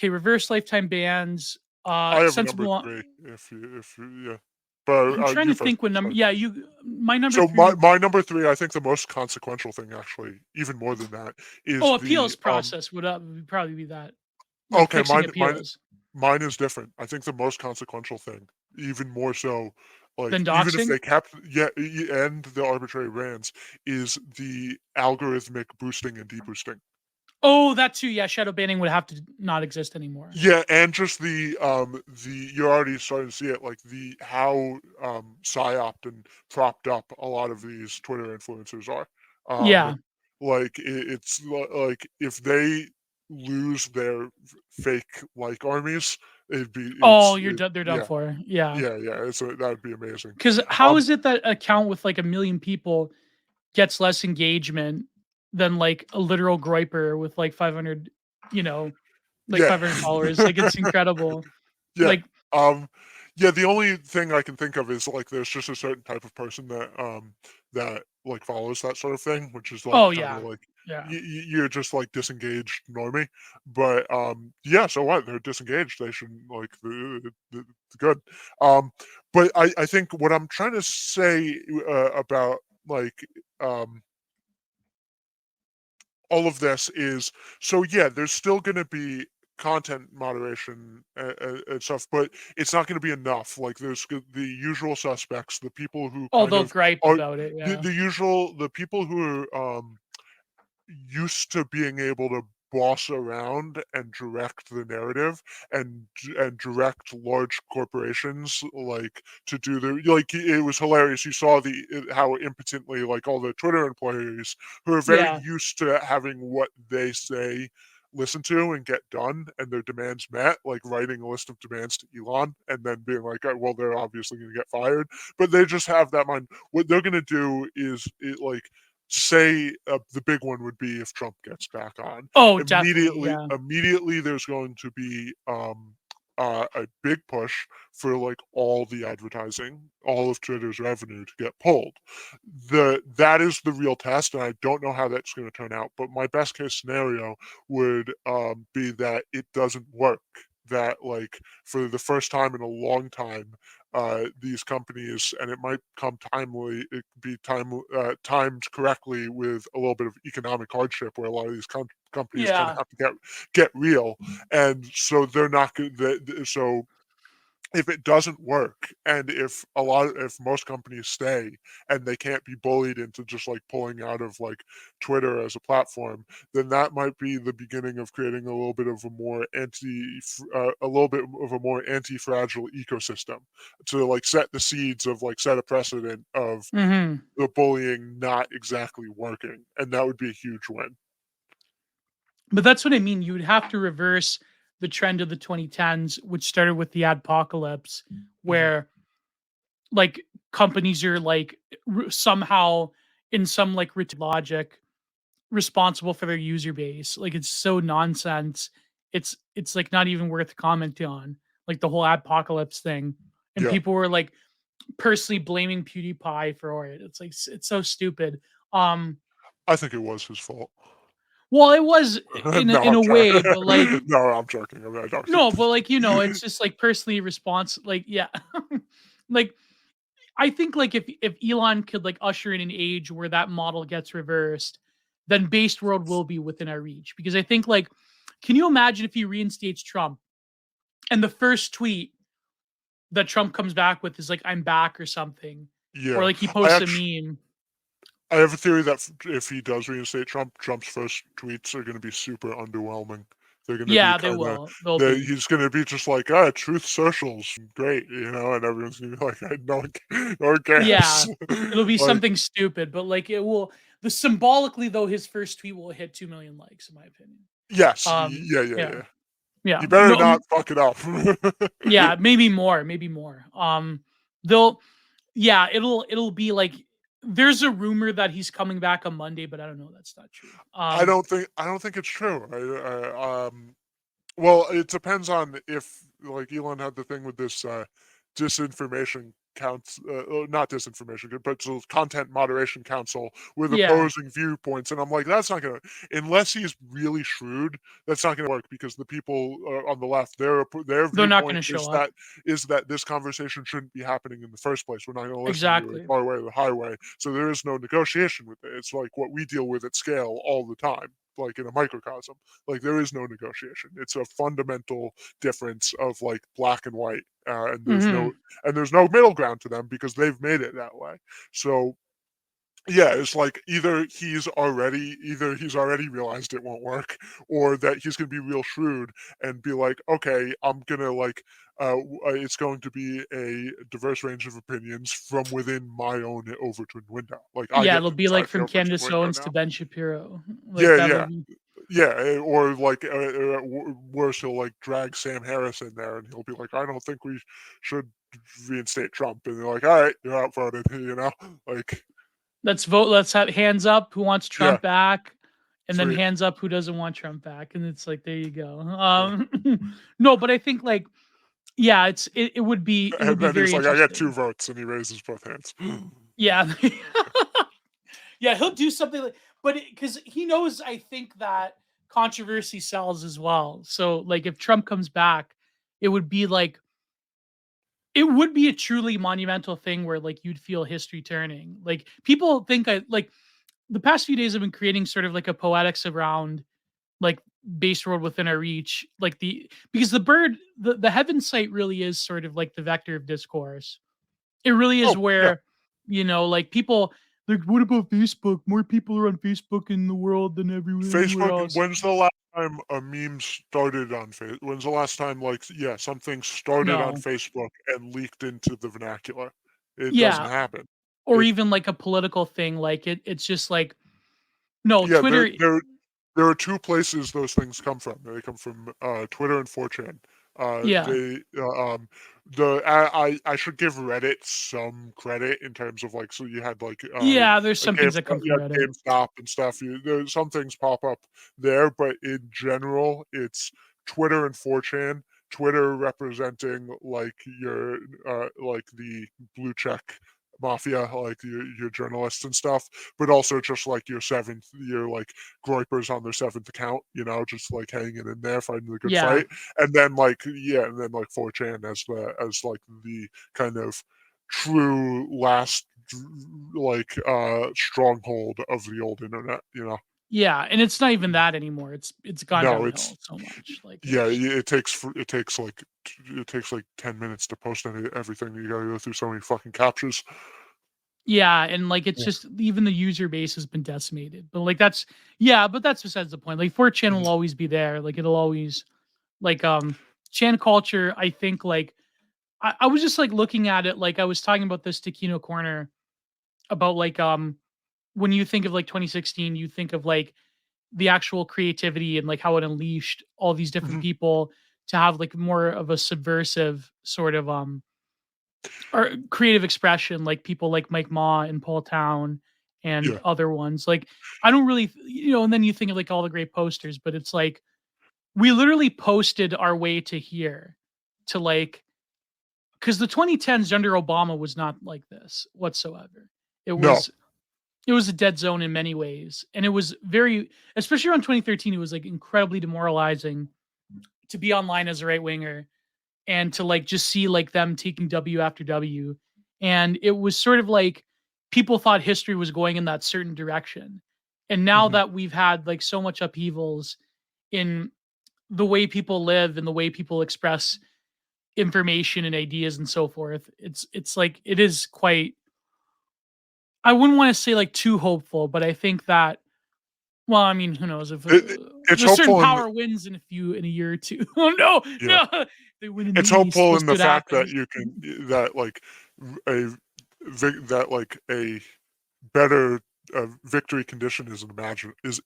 reverse lifetime bans, I have a number sensible 3 if you yeah. But, I'm trying you to first, think what number sorry. yeah, you my number So 3 would my number 3, I think the most consequential thing, actually, even more than that, is oh, the, appeals process would probably be that. Like okay, fixing appeals mine is different. I think the most consequential thing, even more so, like, than even if doxing. they kept and the arbitrary bans, is the algorithmic boosting and deboosting. Oh, that too. Yeah, shadow banning would have to not exist anymore. Yeah, and just the you're already starting to see it, like the how psyoped and propped up a lot of these Twitter influencers are. Um, Yeah. like like if they lose their fake like armies, Oh, they're done yeah, for. Yeah. yeah, that would be amazing. Because how Um, is it that account with like a million people gets less engagement than like a literal groiper with like 500, you know, like yeah. 500 followers? Like it's incredible. Yeah. Like, Um, yeah, the only thing I can think of is, like, there's just a certain type of person that, like, follows that sort of thing, which is, like, oh kinda yeah, like yeah. you're just, like, disengaged normie, but, yeah, so what? They're disengaged, they shouldn't, like, it's good. Um, but I think what I'm trying to say, about, like, um all of this is, so yeah, there's still going to be content moderation and stuff, but it's not going to be enough. Like, the usual suspects, the people who Oh, kind they'll of gripe are about it. Yeah. the people who are used to being able to boss around and direct the narrative and direct large corporations, like, to do the, like, it was hilarious. You saw how impotently, like, all the Twitter employees who are very Yeah. used to having what they say listened to and get done and their demands met, like writing a list of demands to Elon and then being like, "Oh, well, they're obviously going to get fired," but they just have that mind. What they're going to do is, like, say, the big one would be if Trump gets back on. Oh, definitely. Yeah. Immediately, there's going to be a big push for, like, all the advertising, all of Twitter's revenue to get pulled. That is the real test, and I don't know how that's going to turn out. But my best case scenario would be that it doesn't work. That, like, for the first time in a long time, these companies, and it might come timely, it could be timed correctly with a little bit of economic hardship, where a lot of these companies kind of Yeah. have to get real, and so they're not going. So if it doesn't work, and if most companies stay and they can't be bullied into just, like, pulling out of, like, Twitter as a platform, then that might be the beginning of creating a little bit of a little bit of a more anti-fragile ecosystem to, like, set the seeds of, like, set a precedent of Hmm. the bullying not exactly working, and that would be a huge win. But that's what I mean. You would have to reverse the trend of the 2010s, which started with the adpocalypse, Mhm. where like companies are like somehow in some like rich logic responsible for their user base. Like it's so nonsense. It's like not even worth commenting on. Like the whole apocalypse thing, and Yeah, people were like personally blaming PewDiePie for it. It's like it's so stupid. Um, I think it was his fault. Well, it was in No, a I'm way, but like no, I'm joking. I don't. no, but like it's just like personally response. Like yeah, like I think like if Elon could like usher in an age where that model gets reversed, then based world will be within our reach. Because I think like, can you imagine if he reinstates Trump and the first tweet that Trump comes back with is like "I'm back" or something, or Yeah, like he I posts a actually meme. I have a theory that if he does reinstate Trump, Trump's first tweets are going to be super underwhelming. They're going to be Yeah, they kind of will. They'll be. he's going to be just like, truth socials, great, and everyone's going to be like, no one Yeah, cares. it'll be Like, something stupid, but like it will. The symbolically though, his first tweet will hit 2 million likes, in my opinion. yes, Yeah, yeah. yeah, You better no, not fuck it up. yeah, maybe more, maybe more. They'll, yeah, it'll be like there's a rumor that he's coming back on Monday, but I don't know. That's not true. I don't think it's true. Well, it depends on if like Elon had the thing with this disinformation counts, not disinformation, but so content moderation council with Yeah, opposing viewpoints, and I'm like, that's not gonna, unless he's really shrewd, that's not gonna work because the people on the left, their they're not viewpoint going to show up. is that this conversation shouldn't be happening in the first place. We're not gonna listen to you Exactly. our way or the highway, so there is no negotiation with it. It's like what we deal with at scale all the time, like in a microcosm. Like there is no negotiation. It's a fundamental difference of like black and white, Hmm. and there's no middle ground to them because they've made it that way. So yeah, it's like either he's already realized it won't work, or that he's gonna be real shrewd and be like, okay, I'm gonna like it's going to be a diverse range of opinions from within my own Overton window. Like I Yeah, get it'll to be like decide the from Overton Candace window Owens to now. Ben Shapiro. Like Yeah, that'll yeah. be. Yeah, or like worse, he'll like drag Sam Harris in there, and he'll be like, "I don't think we should reinstate Trump," and they're like, "All right, you're outvoted," like Let's vote. Let's have hands up who wants yeah, Trump back, and then sweet, hands up who doesn't want Trump back. And it's like there you go. yeah. No, but I think like yeah, it would And be then he's very like, "I got two interesting. votes," and he raises both hands. Yeah, yeah, he'll do something like, but because he knows, I think that controversy sells as well. So like if Trump comes back, it would be like it would be a truly monumental thing where like you'd feel history turning. Like people think I like the past few days I've been creating sort of like a poetics around like base world within our reach, like the because the bird, the heaven site really is sort of like the vector of discourse. It really is Oh yeah, where, like people like, what about Facebook? More people are on Facebook in the world than anywhere Facebook. else. When's the last time a meme started on Facebook? When's the last time like something started on No. Facebook and leaked into the vernacular? It doesn't Yeah. happen. Or It even like a political thing. Like it's just like no, Yeah, Twitter. there are 2 places those things come from. They come from, Twitter and 4chan. Yeah. They, I should give Reddit some credit in terms of, like, so you had, like, Yeah, there's a some things that come you from had Reddit. GameStop and stuff. There's some things pop up there, but in general, it's Twitter and 4chan. Twitter representing, like, like, the blue check mafia, like, your journalists and stuff, but also just like your like groypers on their 7th account, just like hanging in there, fighting the good Yeah. fight. And then like, and then like 4chan as like the kind of true last like stronghold of the old internet. Yeah. And it's not even that anymore. It's gone No, downhill it's so much. Like yeah, it's it takes like 10 minutes to post everything. You gotta go through so many fucking captures. yeah, and like it's Yeah. just even the user base has been decimated. But like that's yeah, but that's besides the point. Like 4chan will Mhm. always be there. Like it'll always like Chan culture, I think like I was just like looking at it, like I was talking about this to Kino Corner about like when you think of like 2016, you think of like the actual creativity and like how it unleashed all these different Mhm. people to have like more of a subversive sort of or creative expression, like people like Mike Ma and Paul Town and Yeah. other ones. Like I don't really, and then you think of like all the great posters, but it's like we literally posted our way to here to like because the 2010s under Obama was not like this whatsoever. It No. was it was a dead zone in many ways, and it was very, especially around 2013, it was like incredibly demoralizing to be online as a right winger and to like just see like them taking W after W. And it was sort of like people thought history was going in that certain direction. And now Mhm. that we've had like so much upheavals in the way people live and the way people express information and ideas and so forth, it's like it is quite, I wouldn't want to say like too hopeful, but I think that, well, I mean, who knows if It's a certain hopeful in power wins in a year or two. Oh no, yeah. no, they win in the It's East. hopeful We'll in see the what fact that happens. you can that, like, a that, like, a better, victory condition is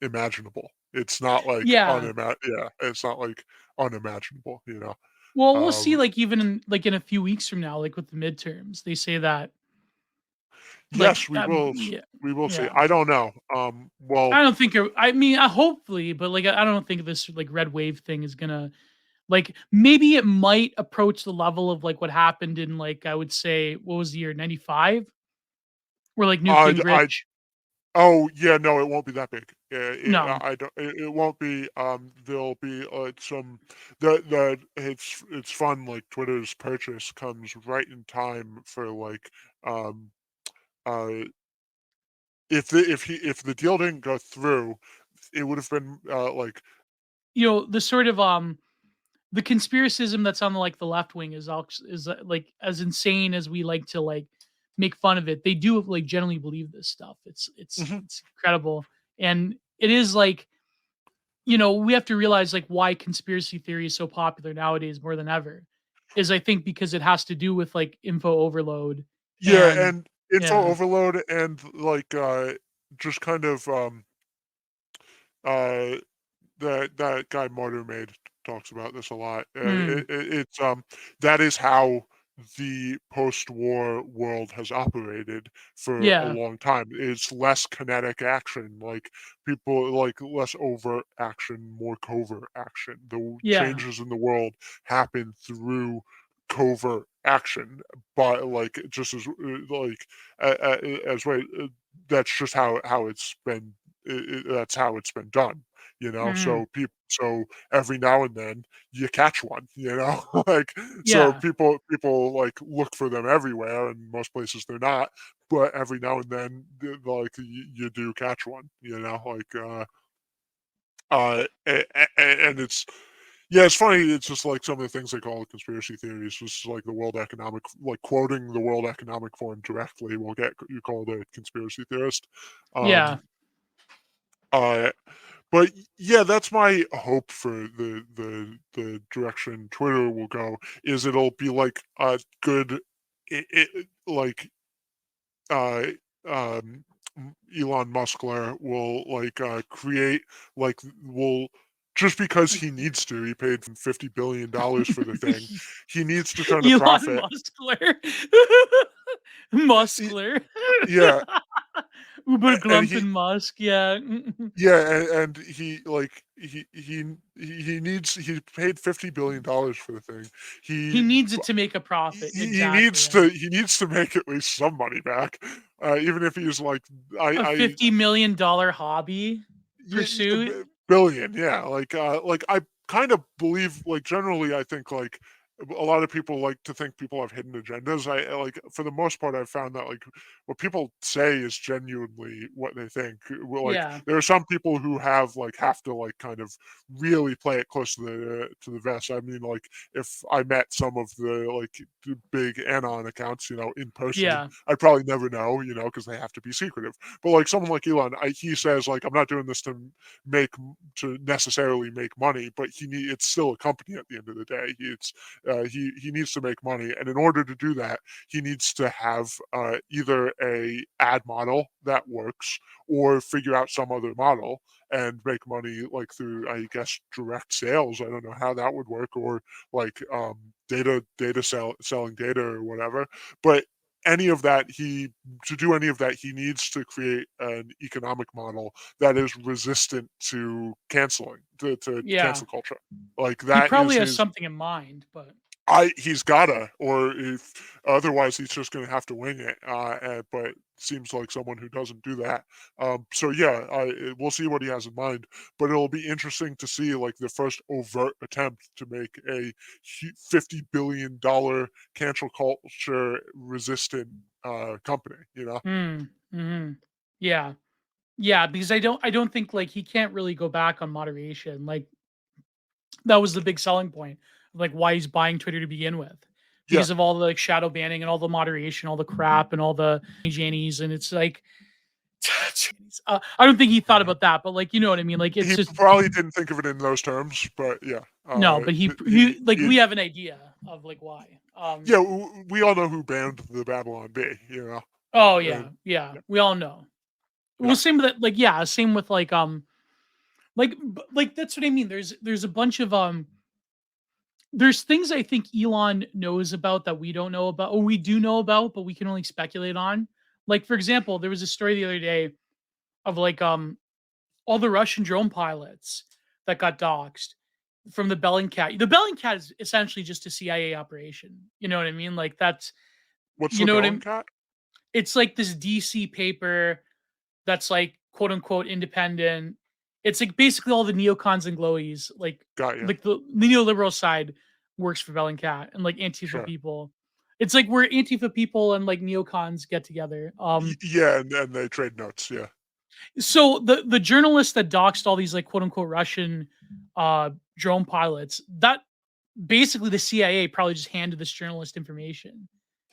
imaginable. It's not, like, Yeah. yeah, it's not, like, unimaginable, you know? Well, we'll see. Um, Like even in a few weeks from now, like with the midterms, they say that like yes, yeah, we will see. yeah. I don't know. Well, I don't think. I mean, hopefully, but like I don't think this like red wave thing is gonna like, maybe it might approach the level of like what happened in like I would say what was the year 95 where like Newt I Gingrich. oh, yeah, no, it won't be that big. No. I don't it won't be, there'll be, some it's fun, like, Twitter's purchase comes right in time for, like, um, uh, if the deal didn't go through, it would have been, like The sort of the conspiracism that's on the like the left wing is all is like as insane as we like to like make fun of it. They do like generally believe this stuff. Mhm. It's incredible, and it is like, we have to realize like why conspiracy theory is so popular nowadays more than ever. Is I think because it has to do with like info overload Yeah, and and info yeah, overload and, like, just kind of, uh that guy Martyr Made talks about this a lot. mm, It's that is how the post-war world has operated for a yeah, long time. It's less kinetic action, like people like less overt action, more covert action. The yeah, changes in the world happen through covert action, but like just as like as way that's just how it's been. That's how it's been done, you know. mm, So every now and then you catch one, you know. Like, so yeah, people like look for them everywhere, and most places they're not, but every now and then like you do catch one, you know. Like and it's yeah, it's funny. It's just like some of the things they call conspiracy theories, just like the World Economic, like quoting the World Economic Forum directly will get you called a conspiracy theorist. yeah, um uh But yeah, that's my hope for the direction Twitter will go, is it'll be like a good like uh um Elon Muskler will like create like will just because he needs to, he paid $50 billion for the thing. He needs to turn a Elon profit. Muskler, Y- Muskler, Yeah, and Uberglumpen he Musk, yeah. yeah, and he like he needs he paid $50 billion for the thing. He He needs it to make a profit, he exactly, yeah. he needs to make at least some money back, even if he's like A $50 million hobby pursuit. billion, yeah. Like I kind of believe, like generally, I think like a lot of people like to think people have hidden agendas. Like for the most part, I've found that like what people say is genuinely what they think. Well, like Yeah, there are some people who have to like kind of really play it close to the vest. I mean, like if I met some of the big anon accounts, you know, in person, yeah, I'd probably never know, you know, because they have to be secretive. But like someone like Elon, he says like I'm not doing this make to necessarily make money, but it's still a company at the end of the day. He needs to make money, and in order to do that, he needs to have either a ad model that works or figure out some other model and make money like through, I guess, direct sales. I don't know how that would work, or like selling data or whatever. But any of that he to do any of that, he needs to create an economic model that is resistant to canceling, to yeah. cancel culture. Like He that is probably has his something in mind, but He's gotta, or if otherwise he's just gonna have to wing it. But seems like someone who doesn't do that. So yeah, we'll see what he has in mind. But it'll be interesting to see like the first overt attempt to make a $50 billion cancel culture resistant company. You know? Mm, mhm. Yeah. Yeah, because I don't think, like, he can't really go back on moderation, like, that was the big selling point, like, why he's buying Twitter to begin with, Yeah. because of all the, like, shadow banning and all the moderation, all the crap and all the Jannies, and it's like, I don't think he thought about that, but, like, you know what I mean, like, it's He just probably didn't think of it in those terms, but yeah. no, but he like, we have an idea of, like, why, Yeah, we all know who banned the Babylon Bee. You know? oh, And, yeah, yeah, yeah. we all know. Yeah. Well, same with that, like, yeah, same with, like, that's what I mean, there's a bunch of, there's things I think Elon knows about that we don't know about, or we do know about, but we can only speculate on. Like, for example, there was a story the other day of, like, all the Russian drone pilots that got doxxed from the Bellingcat. The Bellingcat is essentially just a CIA operation. You know what I mean? Like, that's, What's you the know what I mean? Bellingcat? It's like this DC paper that's, like, quote unquote independent. It's like basically all the neocons and glowies, Got you. like the neoliberal side works for Bellingcat and, like, Antifa Sure. people. It's like where Antifa people and, like, neocons get together. Yeah, and they trade notes. Yeah. So the journalist that doxed all these, like, quote unquote Russian drone pilots, that basically the CIA probably just handed this journalist information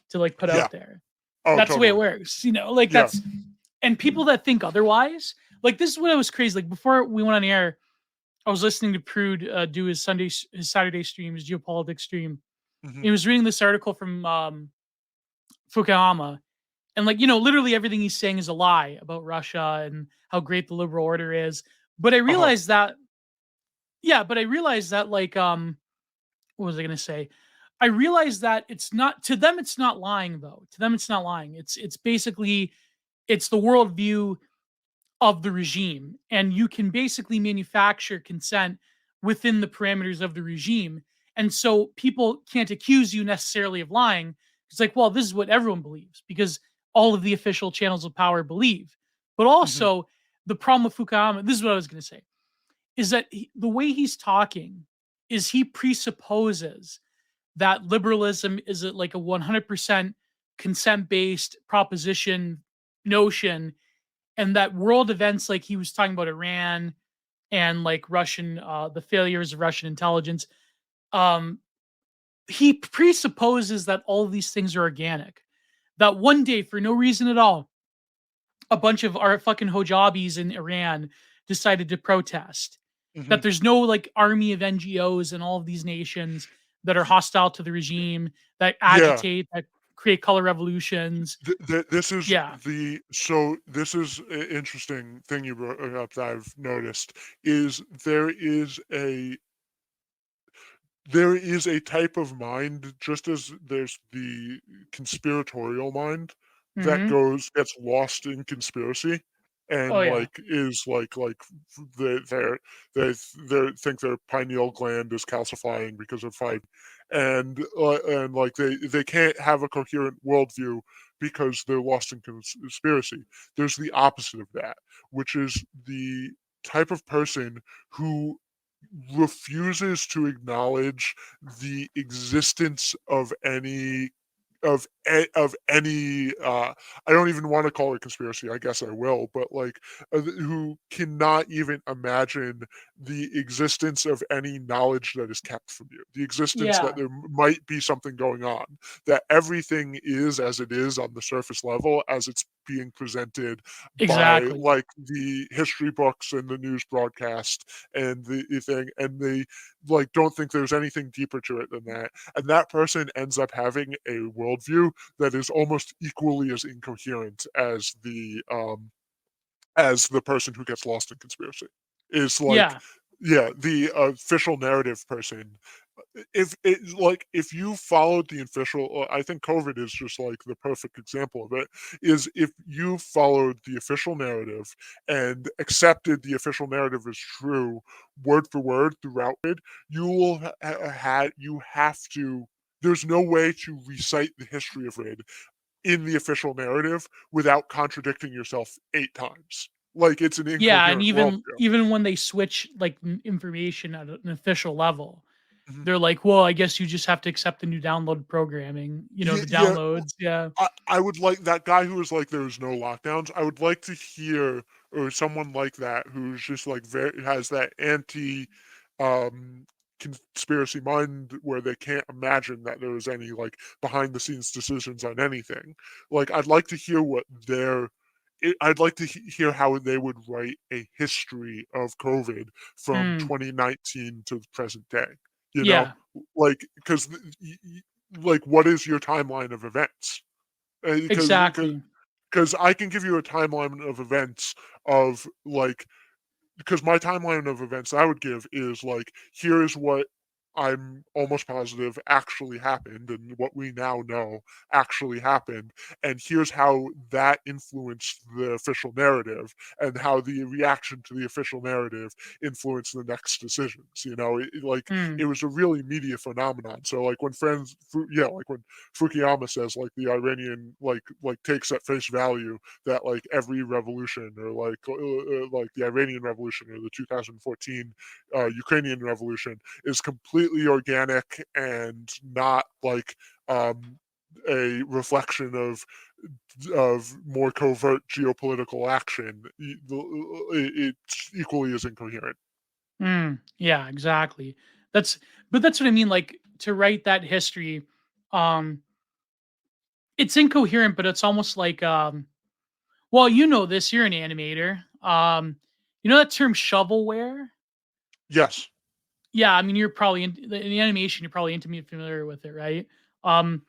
to, like, put Yeah. out there. Oh, That's the way it totally. works, you know, like, Yeah. that's, and people that think otherwise, like, this is what I was crazy. Like, before we went on air, I was listening to Prude do his Saturday stream, his geopolitics stream. Hmm. He was reading this article from Fukuyama, and, like, you know, literally everything he's saying is a lie about Russia and how great the liberal order is. But I Uh-huh. realized that, yeah, but I realized that, like, what was I gonna say? I realized that it's not, to them, it's not lying though. To them, it's not lying. It's basically, it's the worldview of the regime, and you can basically manufacture consent within the parameters of the regime. And so people can't accuse you necessarily of lying. It's like, well, this is what everyone believes because all of the official channels of power believe. But Hmm. also, the problem with Fukuyama, this is what I was going to say, is that the way he's talking is he presupposes that liberalism is like a 100% consent based proposition notion, and that world events, like he was talking about Iran and, like, Russian, the failures of Russian intelligence, um, he presupposes that all of these things are organic. That one day, for no reason at all, a bunch of our fucking hojabis in Iran decided to protest. Hmm. That there's no, like, army of NGOs in all of these nations that are hostile to the regime, that Yeah. agitate, that create color revolutions. This is Yeah. this is an interesting thing you brought up that I've noticed is there is a type of mind, just as there's the conspiratorial mind that Hmm. gets lost in conspiracy Oh, and yeah. is they they're, they think their pineal gland is calcifying because of fight, and like they can't have a coherent worldview because they're lost in conspiracy. There's the opposite of that, which is the type of person who refuses to acknowledge the existence of any I don't even want to call it conspiracy. I guess I will, but who cannot even imagine the existence of any knowledge that is kept from you, the existence that Yeah. there might be something going on, that everything is as it is on the surface level as it's being presented by Exactly. the history books and the news broadcast and the thing, and they don't think there's anything deeper to it than that, and that person ends up having a worldview that is almost equally as incoherent as the person who gets lost in conspiracy. Is Yeah. yeah, the official narrative person. If you followed the official, I think COVID is just like the perfect example of it. Is if you followed the official narrative and accepted the official narrative as true, word for word throughout it, you will you have to. there's no way to recite the history of raid in the official narrative without contradicting yourself 8 times. Like, it's an Yeah, and incoherent even worldview. even when they switch like information at an official level, Mhm. they're like, "Well, I guess you just have to accept the new download programming." The Yeah, downloads. Yeah. I would like that guy who was like, "There's no lockdowns." I would like to hear, or someone like that who's just like very has that um conspiracy mind where they can't imagine that there was any like behind the scenes decisions on anything. Like, I'd like to hear what their I'd like to hear how they would write a history of COVID from Mm, 2019 to the present day. You know, yeah. like, because like, what is your timeline of events? Exactly. Because I can give you a timeline of events of like because my timeline of events I would give is like, here's what I'm almost positive actually happened and what we now know actually happened. And here's how that influenced the official narrative and how the reaction to the official narrative influenced the next decisions. Like, Mm, it was a really media phenomenon. So like when like when Fukuyama says like the Iranian like takes at face value that like every revolution or like the Iranian Revolution or the 2014 Ukrainian Revolution is completely organic and not like a reflection of more covert geopolitical action. It's equally as incoherent. yeah, exactly. That's what I mean. Like to write that history, um, it's incoherent, but it's almost like well, you know this, you're an animator. You know that term shovelware? Yes. Yeah, I mean you're probably in the animation, you're probably intimately familiar with it, right? Um,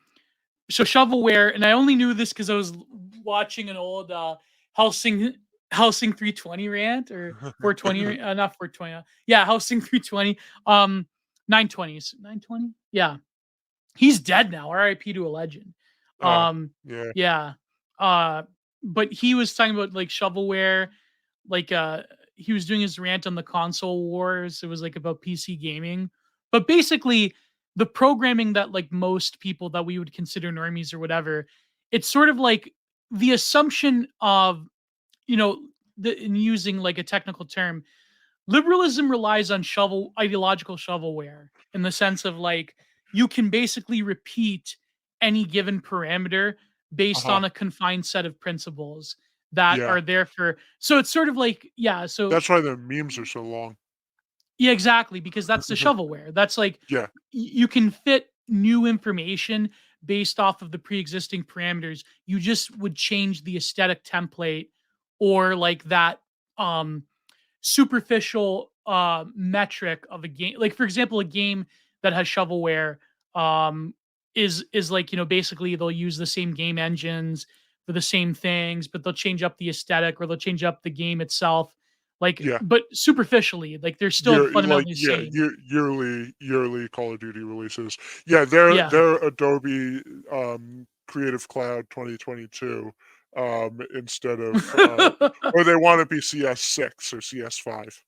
so shovelware, and I only knew this because I was watching an old Helsing Helsing 320 rant or 420, not 420. Yeah, Helsing 320, 920s, 920. Yeah, he's dead now. R.I.P. to a legend. Oh, Um, yeah. yeah, uh, but he was talking about like shovelware, like he was doing his rant on the console wars. It was like about PC gaming, but basically the programming that like most people that we would consider normies or whatever, it's sort of like the assumption of you know in using like a technical term, liberalism relies on ideological shovelware in the sense of like you can basically repeat any given parameter based Uh-huh. on a confined set of principles that Yeah. are there for so it's sort of like yeah so That's why the memes are so long. yeah exactly because that's the shovelware that's like Yeah. you can fit new information based off of the pre-existing parameters you just would change the aesthetic template or like that um superficial metric of a game. Like for example, a game that has shovelware is like, basically they'll use the same game engines for the same things, but they'll change up the aesthetic or they'll change up the game itself. Like, Yeah. but superficially, like they're still fundamentally the same. Yearly Call of Duty releases. Yeah, they're Yeah. Adobe Creative Cloud 2022 instead of or they want to be CS6 or CS5.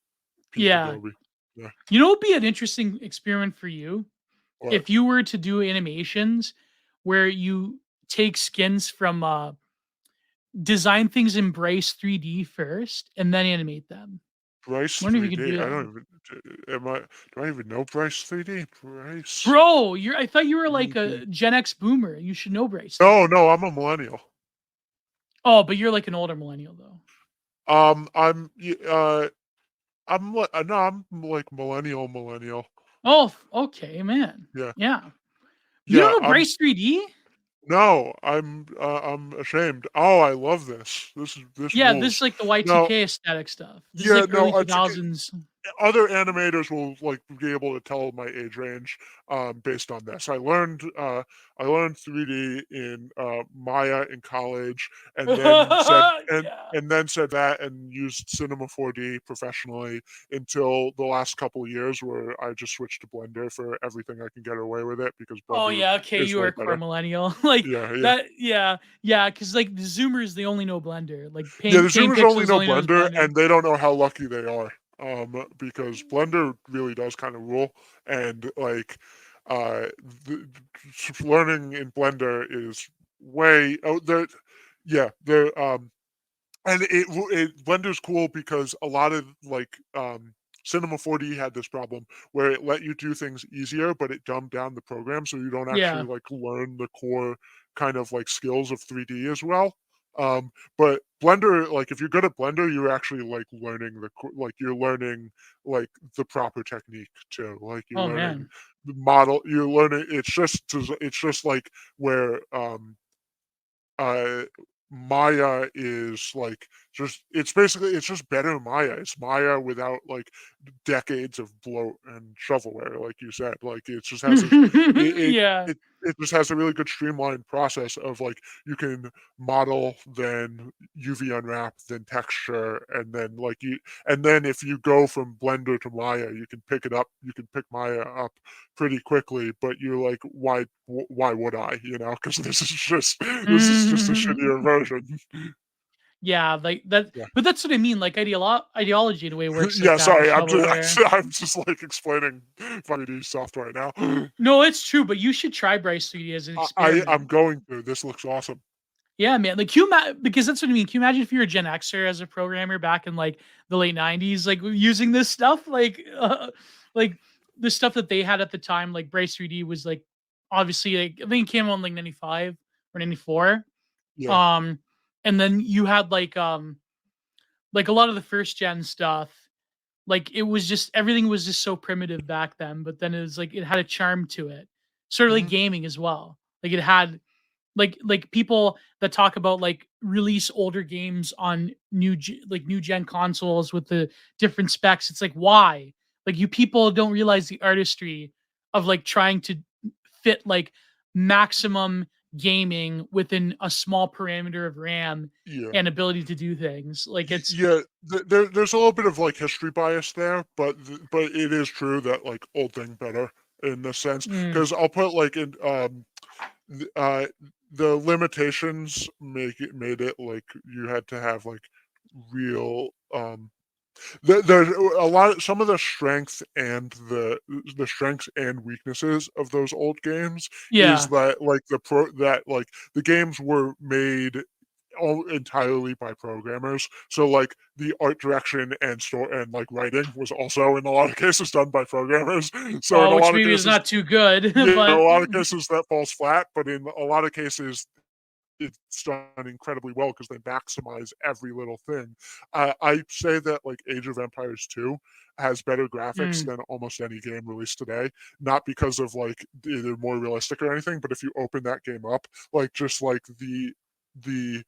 Peak Yeah. Adobe. Yeah. What would be an interesting experiment for you What? if you were to do animations where you take skins from design things in Bryce 3D first and then animate them. Bryce I wonder if you could 3D. do I that. don't even am I do I even know Bryce 3D? Bryce Bro, I thought you were like 3D. a Gen X boomer. You should know Bryce No, 3D. no, I'm a millennial. Oh, but you're like an older millennial though. Um, I'm y- uh no, I'm like millennial. Oh, okay, man. Yeah. Yeah. You Yeah, don't know I'm Bryce 3D? no, I'm ashamed. Oh, I love this. This Yeah, this is rules. like the No, Y2K aesthetic stuff. This is yeah, like no, early 2000s. other animators will like be able to tell my age range based on this. I learned 3D in Maya in college, and then said Yeah. and then said that and used Cinema 4D professionally until the last couple of years where I just switched to Blender for everything I can get away with it because Oh Blender yeah, okay, is you are way a core better. millennial. Like Yeah, yeah. that, yeah, yeah. Because like the Zoomers, they only know Blender. Like Yeah, the Paint Zoomers only Pixels know only knows Blender, Blender. and they don't know how lucky they are. Because Blender really does kind of rule, and like, uh, the, learning in Blender is way and Blender's cool because a lot of Cinema 4D had this problem where it let you do things easier, but it dumbed down the program so you don't actually Yeah. learn the core kind of skills of 3D as well. But Blender, if you're good at Blender, you're actually learning you're learning the proper technique too. You're Oh learning man. the model. You're learning. It's just where uh Maya is it's just better Maya. It's Maya without decades of bloat and shovelware, like you said. It just has this Yeah. it just has a really good streamlined process of you can model, then UV unwrap, then texture, and then if you go from Blender to Maya, you can pick Maya up pretty quickly, but you're like, why would I? Because this is just a shittier version. Yeah, like that, Yeah. but that's what I mean. Like ideology in a way works like Yeah, that with sorry, shovelware. I'm just explaining 5D software now. No, it's true, but you should try Bryce 3D as an I'm experiment. going to. This looks awesome. Yeah, man. Like, because that's what I mean. Can you imagine if you're a Gen Xer as a programmer back in like the late '90s, like using this stuff, like the stuff that they had at the time, like Bryce 3D was like obviously like I think it came out in like '95 or '94. Yeah. Um, and then you had like a lot of the first gen stuff. Like it was just everything was just so primitive back then, but then it was like it had a charm to it, sort of like Mhm. gaming as well. Like it had like people that talk about like release older games on new gen consoles with the different specs. It's like why? Like you people don't realize the artistry of like trying to fit like maximum gaming within a small parameter of RAM Yeah. and ability to do things. Like it's Yeah, there's a little bit of history bias there, but it is true that old thing better in this sense. mm, Because I'll put in th- uh the limitations made it you had to have real there's a lot some of the strengths and the strengths and weaknesses of those old games is yeah. that the games were made all entirely by programmers. So the art direction and store and writing was also in a lot of cases done by programmers. So in Oh, a which lot of maybe is cases, not too good, yeah, in a but lot of cases that falls flat, but in a lot of cases it's done incredibly well because they maximize every little thing. I say that Age of Empires 2 has better graphics mm, than almost any game released today. Not because of they're more realistic or anything, but if you open that game up, just the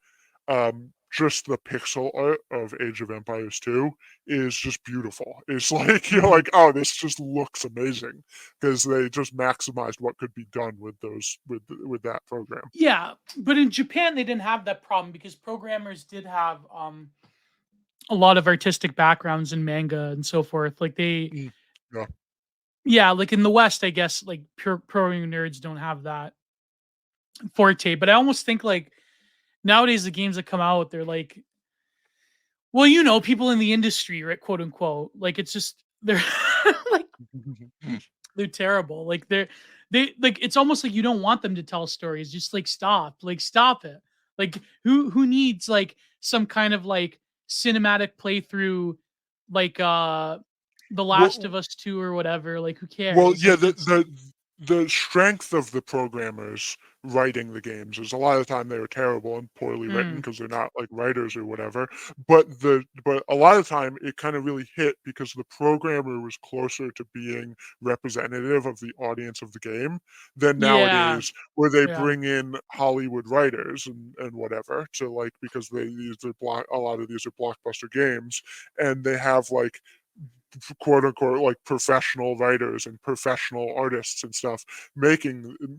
just the pixel art of Age of Empires 2 is just beautiful. It's you're mm. oh, this just looks amazing because they just maximized what could be done with those with that program. Yeah, but in Japan they didn't have that problem because programmers did have a lot of artistic backgrounds in manga and so forth. Like they Mm. Yeah. yeah, like in the West, I guess like pure programming nerds don't have that forte. But I almost think like nowadays the games that come out, they're like, well, people in the industry, right, quote unquote. Like it's just they're like they're terrible. Like they like it's almost like you don't want them to tell stories. Just like stop it. Like who needs like some kind of like cinematic playthrough like The Last Well, of Us 2 or whatever. Like who well, cares? yeah, Like it's the strength of the programmers writing the games is a lot of the time they were terrible and poorly written mm, because they're not writers or whatever. But a lot of the time it kind of really hit because the programmer was closer to being representative of the audience of the game than yeah. nowadays where they Yeah. bring in Hollywood writers and whatever to because a lot of these are blockbuster games and they have quote unquote professional writers and professional artists and stuff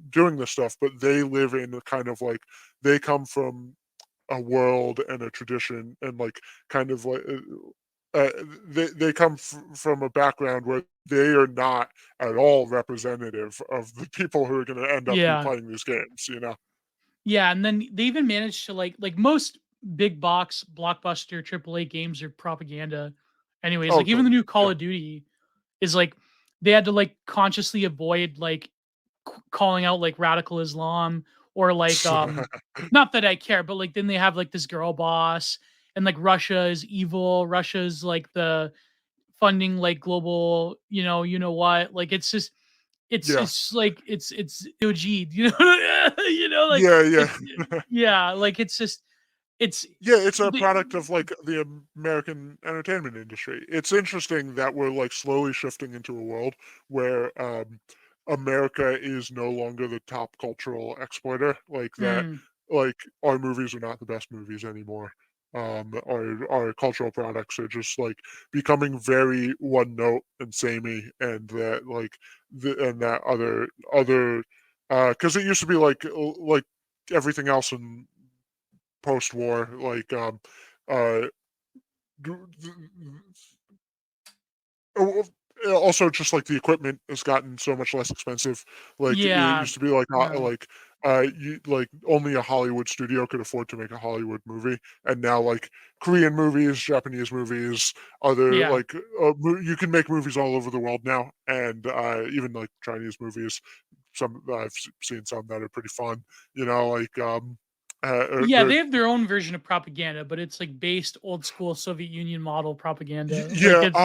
doing this stuff, but they live in a kind of they come from a world and a tradition and kind of uh, they come from a background where they are not at all representative of the people who are going to end up be Yeah. playing these games. Yeah, and then they even managed to like most big box blockbuster AAA games are propaganda. Anyways, Oh, like even the totally. new Call Yeah. of Duty is like they had to like consciously avoid like calling out like radical Islam, or like not that I care, but like then they have like this girl boss, and like Russia is evil. Russia's like the funding like global, you know what? Like it's just Yeah. it's like it's OG, you know, like Yeah, yeah. it's yeah, like it's just it's Yeah, it's a the product of, like, the American entertainment industry. It's interesting that we're, like, slowly shifting into a world where, America is no longer the top cultural exporter, like, that mm, like, our movies are not the best movies anymore. Our cultural products are just, like, becoming very one note and samey, and that, like, and that other, because it used to be like everything else in post-war, like uh, oh, also just like the equipment has gotten so much less expensive. Like it yeah, used to be like yeah. you like only a Hollywood studio could afford to make a Hollywood movie, and now like Korean movies, Japanese movies, other Yeah. like you can make movies all over the world now, and even like Chinese movies. Some seen some that are pretty fun. You know, like Yeah, they're they have their own version of propaganda, but it's like based old school Soviet Union model propaganda. Like Yeah, it's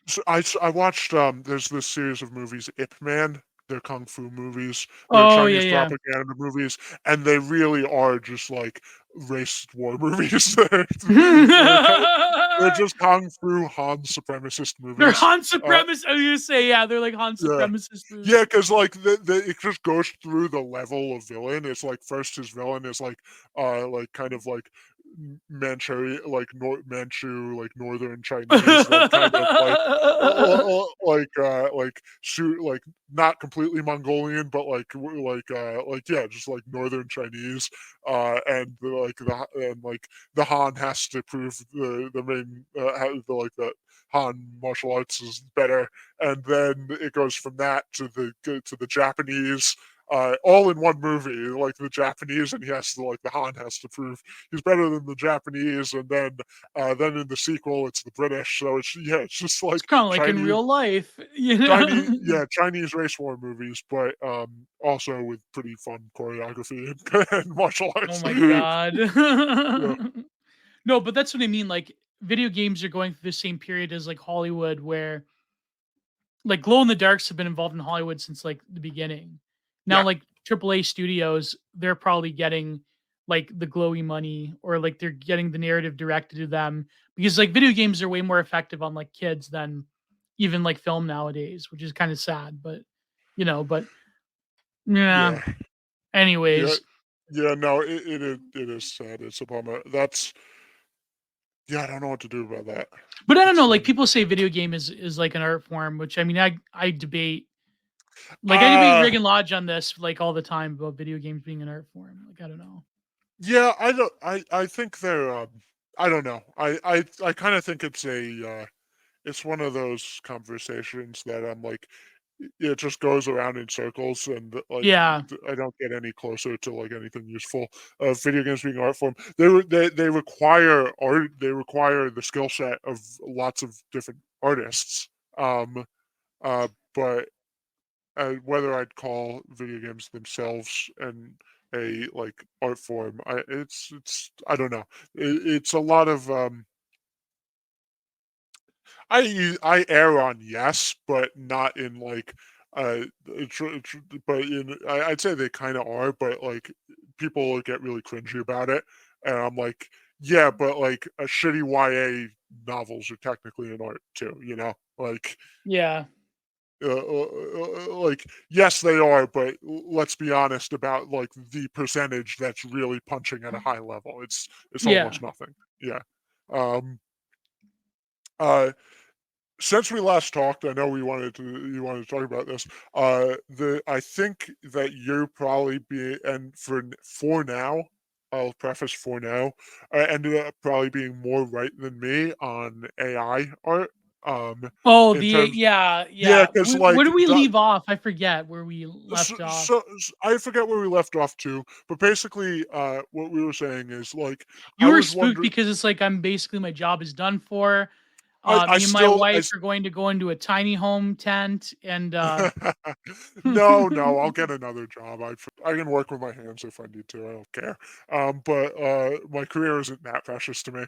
so I watched, there's this series of movies, Ip Man. They're kung fu movies. They're oh yeah, Chinese yeah. propaganda movies, and they really are just like racist war movies. They're just kung fu Han supremacist They're movies. Han Uh, supremacists. I was gonna say, yeah, they're like Han yeah. supremacist Yeah, movies. because like it just goes through the level of villain. It's like first his villain is like kind of like Manchu, like Manchu, like northern Chinese, like kind of like shoot like not completely Mongolian, but like yeah, just like northern Chinese. And like the Han has to prove the main the Han martial arts is better, and then it goes from that to the Japanese, all in one movie. Like the Japanese, and he has to like the Han has to prove he's better than the Japanese, and then in the sequel it's the British. So it's yeah, it's just It's like kind of like in Chinese. real life, you Chinese, know. yeah, Chinese race war movies, but also with pretty fun choreography and martial Oh arts. my god. Yeah, No, but that's what I mean. Like video games are going through the same period as like Hollywood, where like glow in the darks have been involved in Hollywood since like the beginning. Now yeah, like AAA studios, they're probably getting like the glowy money, or like they're getting the narrative directed to them, because like video games are way more effective on like kids than even like film nowadays, which is kind of sad, but but yeah. yeah, yeah, Anyways, yeah. No, it is sad. It's a bummer. That's Yeah, I don't know what to do about that. but I don't know, It's like people say video game is like an art form, which I mean I debate. Like I debate uh Reagan Lodge on this like all the time about video games being an art form. Like I don't know. yeah, I don't I think they're I don't know. I kind of think it's one of those conversations that I'm like it just goes around in circles, and like Yeah. I don't get any closer to like anything useful of video games being art form. They require art. They require the skill set of lots of different artists. Um but whether I'd call video games themselves and a like art form, it's I don't know. It's a lot of I err on yes, but not in like but I'd say they kind of are, but like people get really cringy about it, and I'm like, yeah, but like a shitty YA novels are technically an art too, you know, Yeah. like yes they are, but let's be honest about like the percentage that's really punching at a high level. It's Yeah. almost nothing. Yeah. um uh since we last talked, I know you wanted to talk about this. The I think that you're probably be and for now, I'll preface for now, I ended up probably being more right than me on AI art. Oh, In the terms, yeah, yeah, yeah. because Where like do we leave off? I forget where we so, left off. I forget where we left off too, but basically, what we were saying is like You I were was spooked wondering. because it's like I'm basically my job is done for. I Me and my still wife are going to go into a tiny home tent and No, no, I'll get another job. I can work with my hands if I need to. I don't care. But my career isn't that precious to me.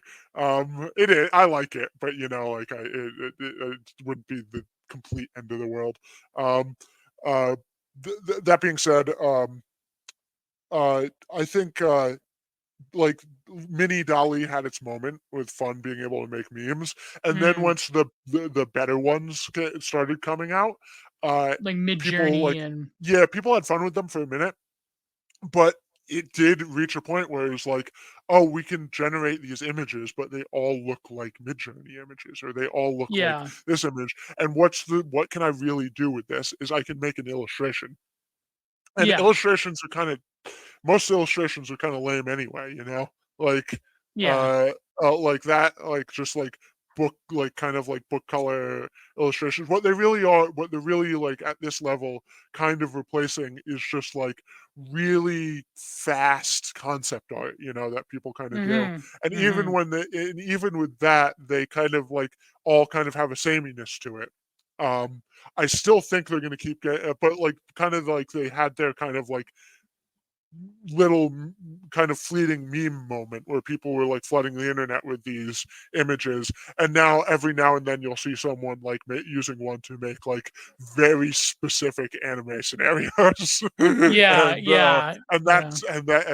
It is. I like it, but like it wouldn't be the complete end of the world. Um, uh, that being said, I think like mini Dolly had its moment with fun being able to make memes, and then mm, once the better ones started coming out, uh, like people Midjourney and yeah, people had fun with them for a minute, but it did reach a point where it was like, oh, we can generate these images, but they all look like Midjourney images, or they all look like yeah, this image. And what can I really do with this? Is I can make an illustration, and yeah, illustrations are kind of most illustrations are kind of lame anyway, like yeah. uh, like that, like just like book, like kind of like book color illustrations. What they really are, what they're really like at this level, kind of replacing is just like really fast concept art, that people kind of do. Mhm. And Mhm. even with that, they kind of like all kind of have a sameness to it. Um, I still think they're going to keep getting, but like kind of like they had their kind of like little kind of fleeting meme moment where people were like flooding the internet with these images, and now every now and then you'll see someone like using one to make like very specific anime scenarios. Yeah, and yeah, and yeah.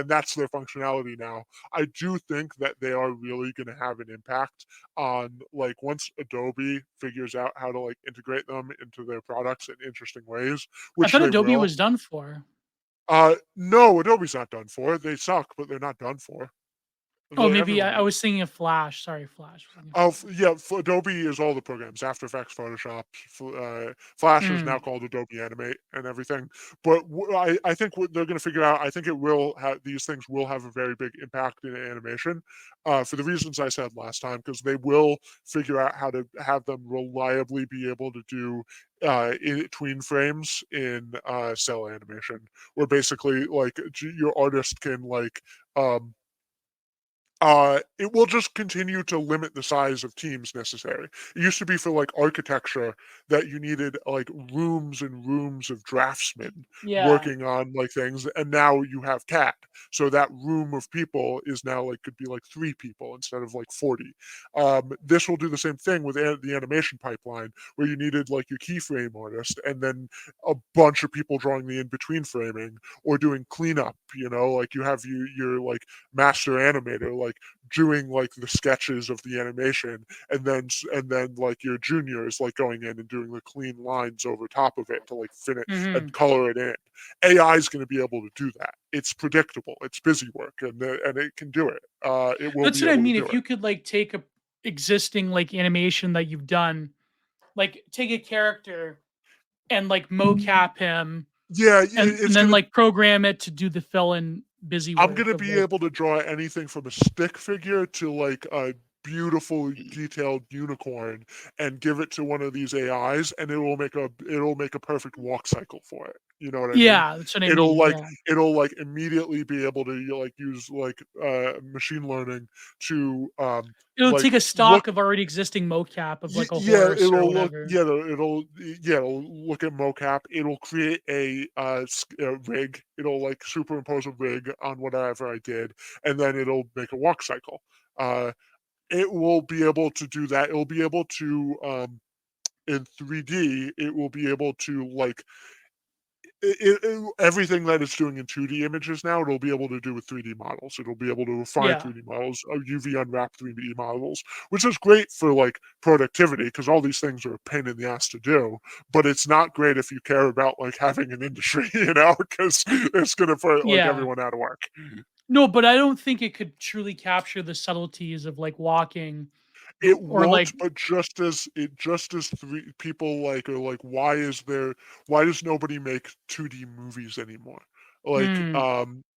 that's their functionality now. I do think that they are really going to have an impact on, like, once Adobe figures out how to like integrate them into their products in interesting ways, I which thought they Adobe will. was done for. No, Adobe's not done for. They suck, but they're not done for. Oh, They maybe I everybody. was thinking of Flash. Sorry, Flash. I was thinking of Oh, Flash. yeah, Adobe is all the programs, After Effects, Photoshop, Flash is now Mm. called Adobe Animate and everything. But I think what they're going to figure out, I think it will have these things will have a very big impact in animation, for the reasons I said last time, because they will figure out how to have them reliably be able to do in between frames in cell animation, where basically like your artist can like um it will just continue to limit the size of teams necessary. It used to be for like architecture that you needed like rooms and rooms of draftsmen Yeah. working on like things, and now you have CAD. So that room of people is now like could be like 3 people instead of like 40. This will do the same thing with the animation pipeline, where you needed like your keyframe artist and then a bunch of people drawing the in between framing or doing cleanup. Like you have your like master animator like doing like the sketches of the animation, and then like your juniors like going in and doing the clean lines over top of it to like finish and Mhm. color it in. AI is going to be able to do that. It's predictable. It's busy work, and it can do it. It will That's be what I able to mean. do If it. you could like take a existing like animation that you've done, like take a character and like mocap him Yeah, and it's then gonna. like program it to do the fill in busy I'm work gonna of be like able to draw anything from a stick figure to like a beautiful detailed unicorn and give it to one of these AIs, and it'll make a perfect walk cycle for it. You know what I mean? yeah, that's what I It'll mean. like Yeah. it'll like immediately be able to like use like machine learning to It'll like take a look. stock of already existing mocap of like a Yeah, horse or whatever. it'll look at mocap. It'll create a rig. It'll like superimpose a rig on whatever I did, and then it'll make a walk cycle. Uh, it will be able to do that. It'll be able to in 3D. It will be able to like everything that it's doing in 2D images now, it'll be able to do with 3D models. It'll be able to refine Yeah. 3D models, UV unwrap 3D models, which is great for like productivity because all these things are a pain in the ass to do. But it's not great if you care about like having an industry, because it's going to put like Yeah. everyone out of work. No, but I don't think it could truly capture the subtleties of like walking It or won't, like but just as three people like are like, why does nobody make 2D movies anymore? mm,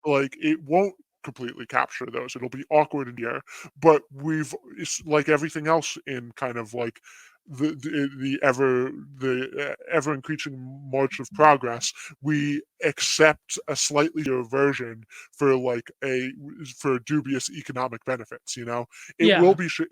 Like it won't completely capture those. It'll be awkward in the air, but it's like everything else in kind of like the ever increasing march of progress, we accept a slightly better version for for dubious economic benefits. It will Yeah. be sure,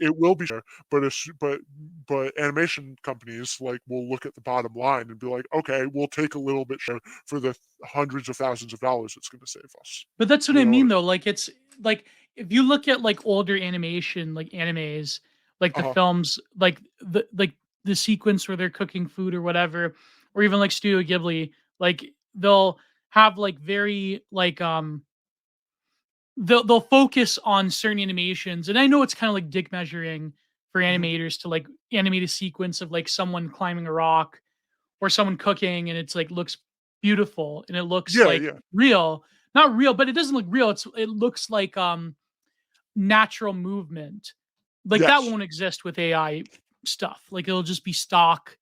but animation companies will look at the bottom line and be like, okay, we'll take a little bit share for the hundreds of thousands of dollars it's going to save us. But that's what You I know? mean though. Like it's like if you look at like older animation, like animes, like the Uh-huh. films, like the sequence where they're cooking food or whatever, or even like Studio Ghibli, like they'll have like very like they'll focus on certain animations. And I know it's kind of like dick measuring for Mhm. animators to like animate a sequence of like someone climbing a rock or someone cooking and it's like looks beautiful and it looks Yeah, like yeah. real. Not real, but it doesn't look real. It looks like natural movement. Like that Yes. won't exist with AI stuff. Like it'll just be stock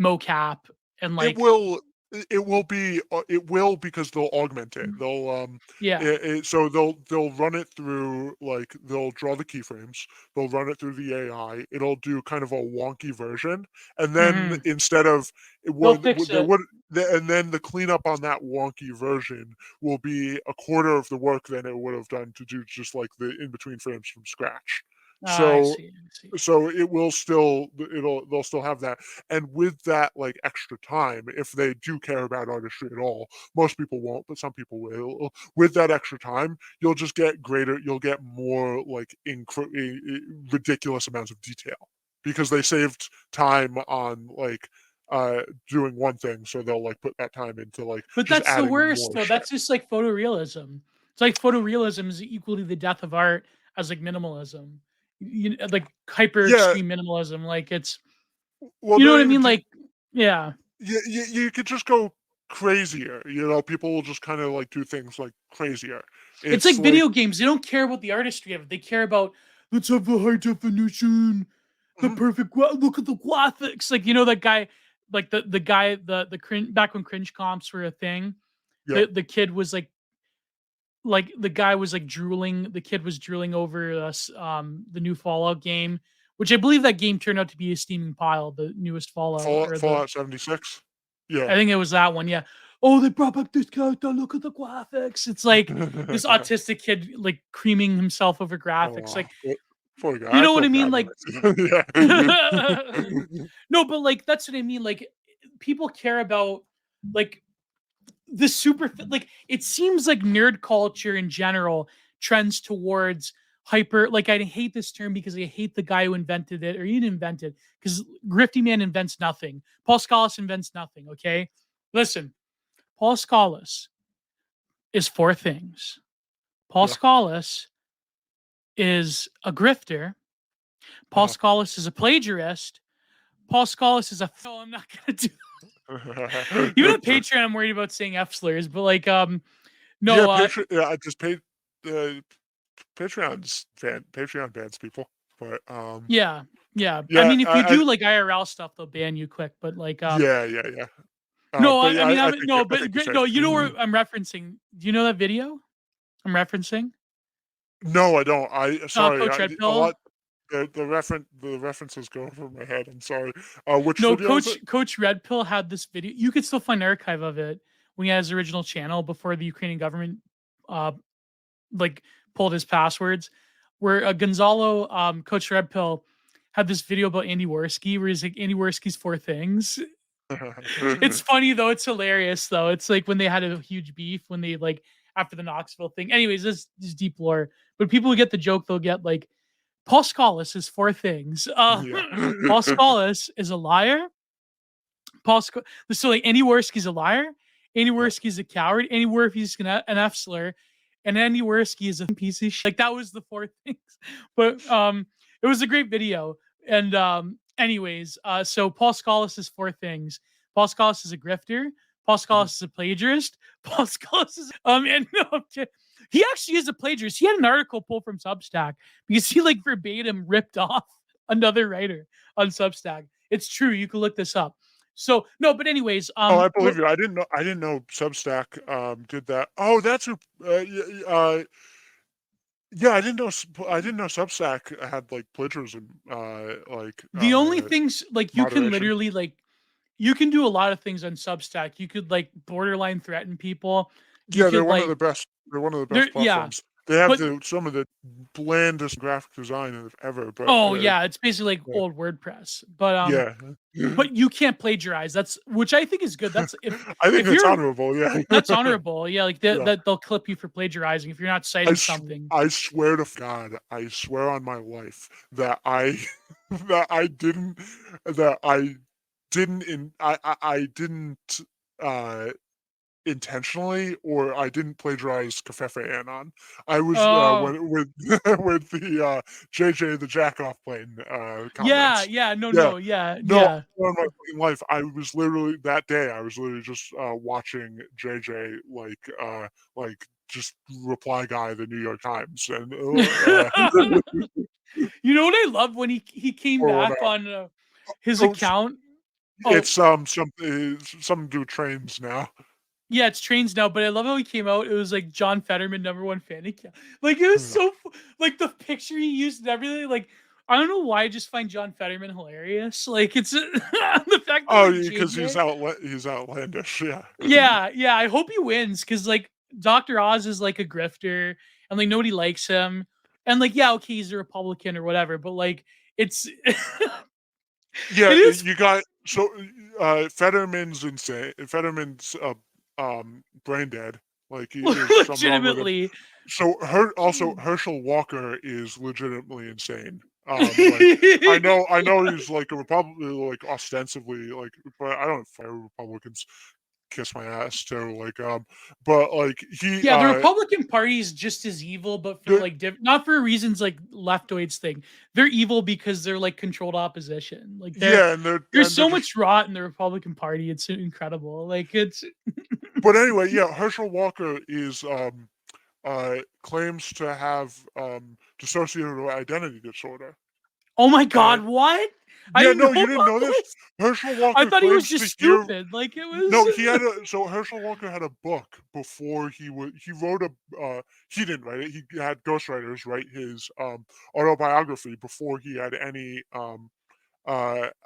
mocap and It like will it will because they'll augment it. yeah. So they'll run it through they'll draw the keyframes, they'll run it through the AI. It'll do kind of a wonky version, and then Mhm. instead of it They'll would fix there it. would and then the cleanup on that wonky version will be a quarter of the work than it would have done to do just like the in between frames from scratch. Ah, I So see. I see. it will they'll still have that, and with that extra time, if they do care about artistry at all, most people won't, but some people will. With that extra time, you'll get more ridiculous amounts of detail because they saved time on doing one thing, so they'll put that time into But just that's the adding worst more though. shit. That's just like photorealism. It's like photorealism is equally the death of art as like minimalism. Like hyper Yeah, extreme minimalism. Like it's well, you know what not I even mean? Like yeah. you could just go crazier. People will just kind of do things crazier. It's It's like like video games. They don't care about the artistry of it. They care about let's have the high definition, the mhm, perfect look at the graphics. Like that guy, like the guy the cringe back when cringe comps were a thing. yeah, The kid was like the guy was like drooling. The kid was drooling over us the new Fallout game, which I believe that game turned out to be a steaming pile. The newest Fallout or the Fallout 76. Yeah. I think it was that one. Yeah. Oh, they brought back this character. Look at the graphics. It's like this autistic kid like creaming himself over graphics. Oh, Like, poor guy. you I know what I felt mean? bad when Like, I see him. Yeah. no, but like that's what I mean. Like, people care about like the like it seems like nerd culture in general trends towards hyper like I hate this term because I hate the guy who invented it or he didn't invent it because Grifty Man invents nothing. Paul Scholes invents nothing. Okay, listen, Paul Scholes is four things. Paul Yeah. Scholes is a grifter. Paul Uh-huh. Scholes is a plagiarist. Paul Scholes is a. No, I'm not gonna do. Even on Patreon, I'm worried about saying F slurs, but like, Yeah, no, I just paid Patreon bans people. But yeah, yeah. I yeah, mean, if you do like IRL stuff, they'll ban you quick. But like, yeah, yeah, yeah. no, But I yeah, mean, I I'm think no, I but think you're no, safe. you know where I'm referencing. Do you know that video I'm referencing? No, I don't. Sorry. Coach Red A Pill. lot. The references go over my head. I'm sorry. Which No, video is it? Coach Red Pill had this video. You could still find an archive of it when he had his original channel before the Ukrainian government, uh, like pulled his passwords. Where Gonzalo, Coach Red Pill, had this video about Andy Worski, where he's like Andy Worski's four things. It's funny though. It's hilarious though. It's like when they had a huge beef when they like after the Knoxville thing. Anyways, this is deep lore. But people who get the joke, they'll get like Paul Scholes is four things. Yeah. Paul Scholes is a liar. So like Andy Worski's a liar. Andy Yeah. Worski's a coward. Andy Worski's an F slur, and Andy Worski is a piece of shit. Like that was the four things. But it was a great video. And anyways, so Paul Scholes is four things. Paul Scholes is a grifter. Paul Mhm. Scholes is a plagiarist. Paul Scholes is and no, he actually is a plagiarist. He had an article pulled from Substack because he like verbatim ripped off another writer on Substack. It's true. You can look this up. So no, but anyways, Oh, I believe you. I didn't know Substack did that. Oh, that's who. Yeah, I didn't know. I didn't know Substack had like plagiarism, like The only things like you can moderation. literally like you can do a lot of things on Substack. You could like borderline threaten people. You Yeah, they're could one of like the best. They're one of the there best yeah. platforms. They have But some of the blandest graphic design ever. But oh yeah, it's basically like old WordPress. yeah, But you can't plagiarize. That's which I think is good. That's I think if that's you're honorable. Yeah, that's honorable. Yeah, like yeah. that they'll clip you for plagiarizing if you're not citing something. I swear to God, I swear on my life that I that I didn't that I didn't uh intentionally, or I didn't plagiarize Covfefe Anon. I was Oh. when with with the JJ the Jackoff plane Yeah, comments. yeah, no, Yeah, no, yeah, no, yeah. on my fucking life, I was literally that day. I was literally just watching JJ like just reply guy the New York Times and You know what I love when he came or back whatever. on his Oh, account? Oh, it's something to do with trains now. yeah, it's trains now, but I love how he came out. It was like John Fetterman #1 fan account. Like it was so like the picture he used and everything. Like I don't know why I just find John Fetterman hilarious. Like it's the fact that Oh, like because JJ. he's outlandish. Yeah. Yeah, yeah. I hope he wins because like Dr. Oz is like a grifter and like nobody likes him. And like, yeah, okay, he's a Republican or whatever, but like it's it Yeah, is you got so Fetterman's insane. Fetterman's brain dead. Like there's something wrong with him. legitimately. So also Herschel Walker is legitimately insane. Like I know he's like a Republican, like ostensibly, like, but I don't fire Republicans. Kiss my ass too. Like but like he Yeah, the Republican Party is just as evil, but for the, like not for reasons like leftoids thing. They're evil because they're like controlled opposition. Like yeah, there's and they're so just. much rot in the Republican Party. It's incredible. Like it's But anyway, yeah, Herschel Walker is claims to have dissociative identity disorder. oh my And god, what? I yeah, didn't no, know you didn't about know this. this. Herschel I Walker thought he was claims just to hear. stupid. Like it No, he was had a. So Herschel Walker had a book before he wrote a. He didn't write it. He had ghostwriters write his autobiography before he had any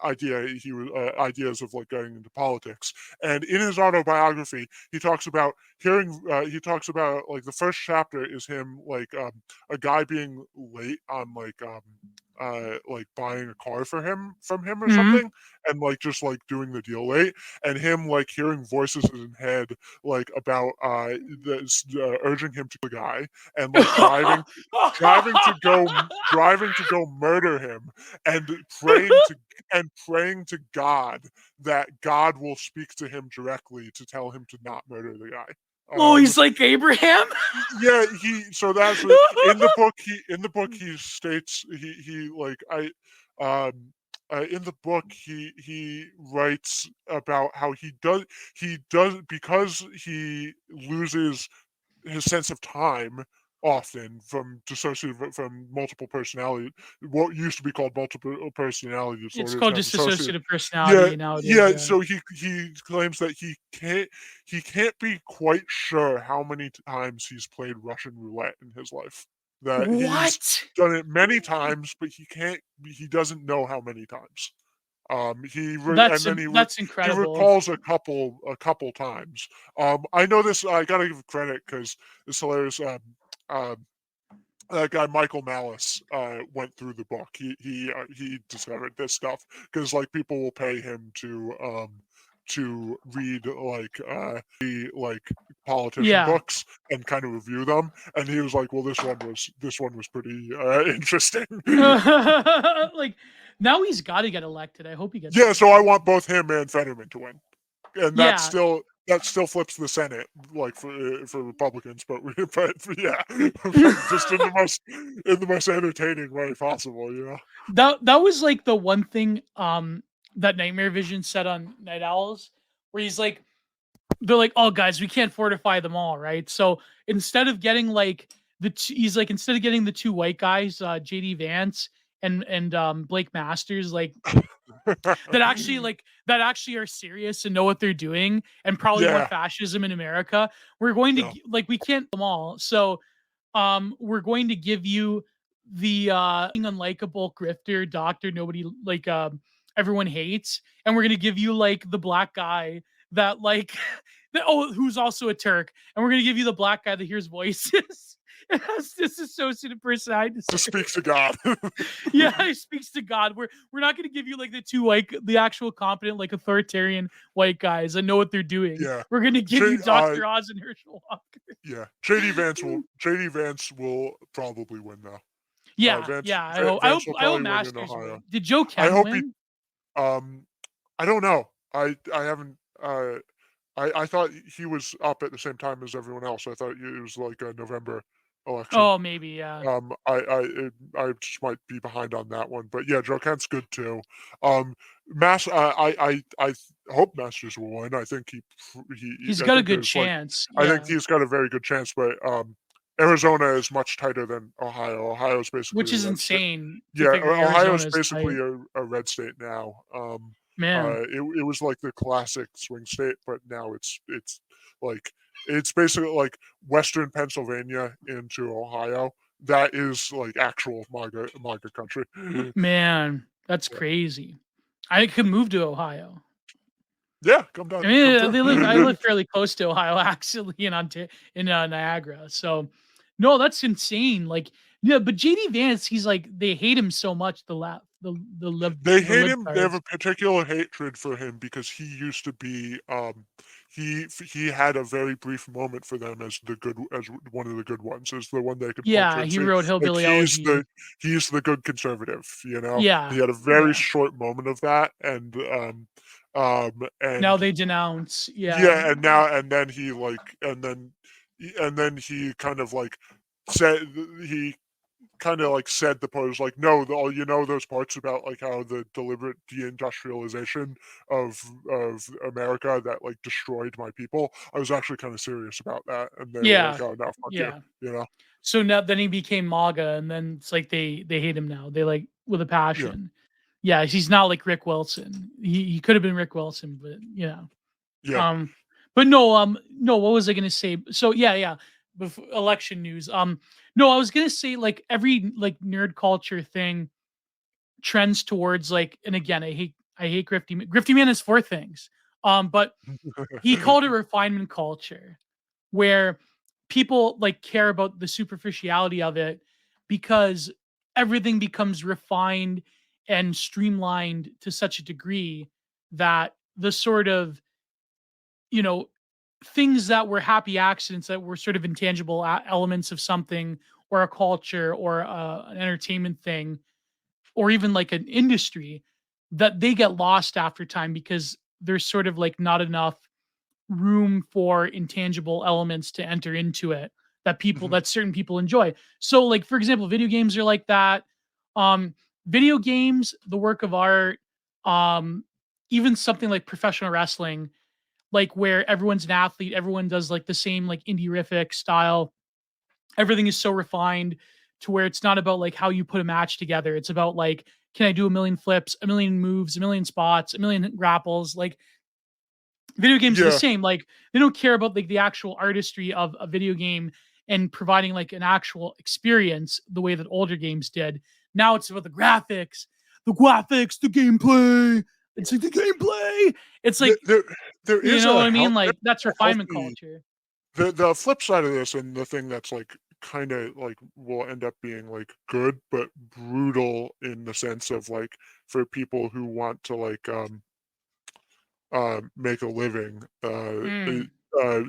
ideas of like getting into politics. And in his autobiography he talks about hearing he talks about like the first chapter is him like a guy being late on like buying a car for him from him or Mhm. something, and like just like doing the deal late, and him like hearing voices in his head like about urging him to kill the guy, and like driving to go murder him, and praying to God that God will speak to him directly to tell him to not murder the guy. Oh, he's like Abraham. Yeah, he so that's in the book he states he like I in the book he writes about how he does because he loses his sense of time often from dissociative from multiple personality, what used to be called multiple personality It's disorder is called now dissociative. dissociative Yeah, personality nowadays. yeah. Yeah. So he claims that he can't be quite sure how many times he's played Russian roulette in his life. That he's What? done it many times, but he doesn't know how many times. And then That's he incredible. recalls a couple times. I know this. I gotta give credit because it's hilarious. Uh, that guy Michael Malice went through the book. He discovered this stuff because like people will pay him to read like politician Yeah. books and kind of review them, and he was like, well, this one was pretty interesting. Like now he's got to get elected. I hope he gets Yeah, so I elected. want both him and Fetterman to win, and Yeah. that still flips the Senate, like for Republicans, but yeah, just in the most entertaining way possible, you know. That was like the one thing that Nightmare Vision said on Night Owls, where he's like, they're like, "Oh, guys, we can't fortify them all, right?" So instead of getting like he's like, instead of getting the two white guys, JD Vance and Blake Masters, like that actually are serious and know what they're doing and probably want Yeah, fascism in America, we're going to yeah. like we can't them all. So we're going to give you the unlikable grifter doctor nobody like everyone hates, and we're gonna give you like the black guy that like who's also a Turk, and we're gonna give you the black guy that hears voices. It has disassociative personality To disorder. speak to God. Yeah, he speaks to God. We're not going to give you like the two like the actual competent like authoritarian white guys that know what they're doing. Yeah. We're going to give you Dr. Oz and Herschel Walker. Yeah. JD Vance will probably win though. Yeah, Vance yeah. Vance will I hope probably win in Masters Ohio. win. Did Joe I Kent hope he win? I don't know. I haven't I thought he was up at the same time as everyone else. I thought it was like a November election. Oh, maybe, yeah. I just might be behind on that one, but yeah, Joe Kent's good too. I hope Masters will win. I think He's I got a think good there's, like, chance. I Yeah. think he's got a very good chance, but Arizona is much tighter than Ohio. Ohio's basically Which a is red state. insane to Yeah, figure Ohio's Arizona's basically tight. a red state now. Man. It was like the classic swing state, but now it's like it's basically like Western Pennsylvania into Ohio. That is like actual MAGA country. Man, that's Yeah. crazy. I could move to Ohio. Yeah, come down. I mean, come they live. I through. live fairly close to Ohio, actually, in Niagara. So, no, that's insane. Like, yeah, but JD Vance, he's like they hate him so much. They the hate him. They have libtards. a particular hatred for him because he used to be. He had a very brief moment for them as one of the good ones, as the one they could point Yeah, he into. wrote Like Hillbilly Elegy. he's the good conservative. You know, he Yeah, had a very yeah. short moment of that, Now and they denounce. Yeah, yeah, and now and then he like and then he kind of like said he kind of like said the post like no all those parts about like how the deliberate deindustrialization of America that like destroyed my people. I was actually kind of serious about that, and they were yeah, like, oh no, fuck you, yeah. you know. So now then he became MAGA, and then it's like they hate him now. They like with a Yeah, passion. Yeah, he's not like Rick Wilson. He could have been Rick Wilson, but you know. yeah. But no, what was I gonna say? So yeah. Election news. No, I was gonna say like every like nerd culture thing trends towards like, and again, I hate Grifty Man. Grifty Man is four things. But he called it refinement culture, where people like care about the superficiality of it because everything becomes refined and streamlined to such a degree that the sort of you know things that were happy accidents that were sort of intangible elements of something or a culture or an entertainment thing or even like an industry that they get lost after time because there's sort of like not enough room for intangible elements to enter into it Mhm. that certain people enjoy. So like for example, video games are like that. Video games, the work of art, um, even something like professional wrestling, like where everyone's an athlete, everyone does like the same like indie style. Everything is so refined to where it's not about like how you put a match together. It's about like, can I do a million flips, a million moves, a million spots, a million grapples? Like video games are the Yeah, same. Like they don't care about like the actual artistry of a video game and providing like an actual experience the way that older games did. Now it's about the gameplay. It's like the gameplay. It's there, like, there, there you is know a what I mean? there Like that's is a refinement healthy. culture. The flip side of this, and the thing that's like kind of like will end up being like good but brutal in the sense of like for people who want to like make a living Mm, uh,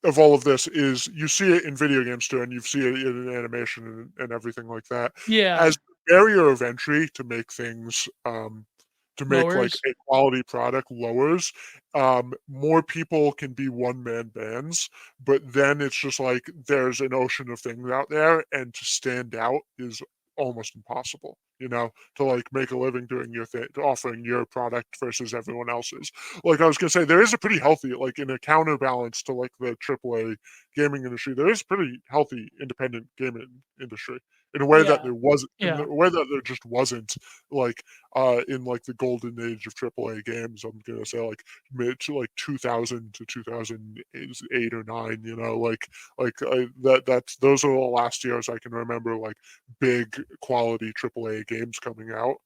of all of this is you see it in video games too, and you see it in animation and everything like that. yeah. As the barrier of entry to make things to make like Lowers. a quality product lowers, more people can be one man bands, but then it's just like there's an ocean of things out there, and to stand out is almost impossible, to like make a living doing your thing, offering your product versus everyone else's. Like I was gonna say, there is a pretty healthy, like in a counterbalance to like the AAA gaming industry, there is pretty healthy independent gaming industry. in a way that Yeah. there wasn't, in Yeah. a way that there just wasn't, like in like the golden age of AAA games. I'm gonna say like mid to like 2000 to 2008 or nine. That's those are the last years I can remember like big quality AAA games coming out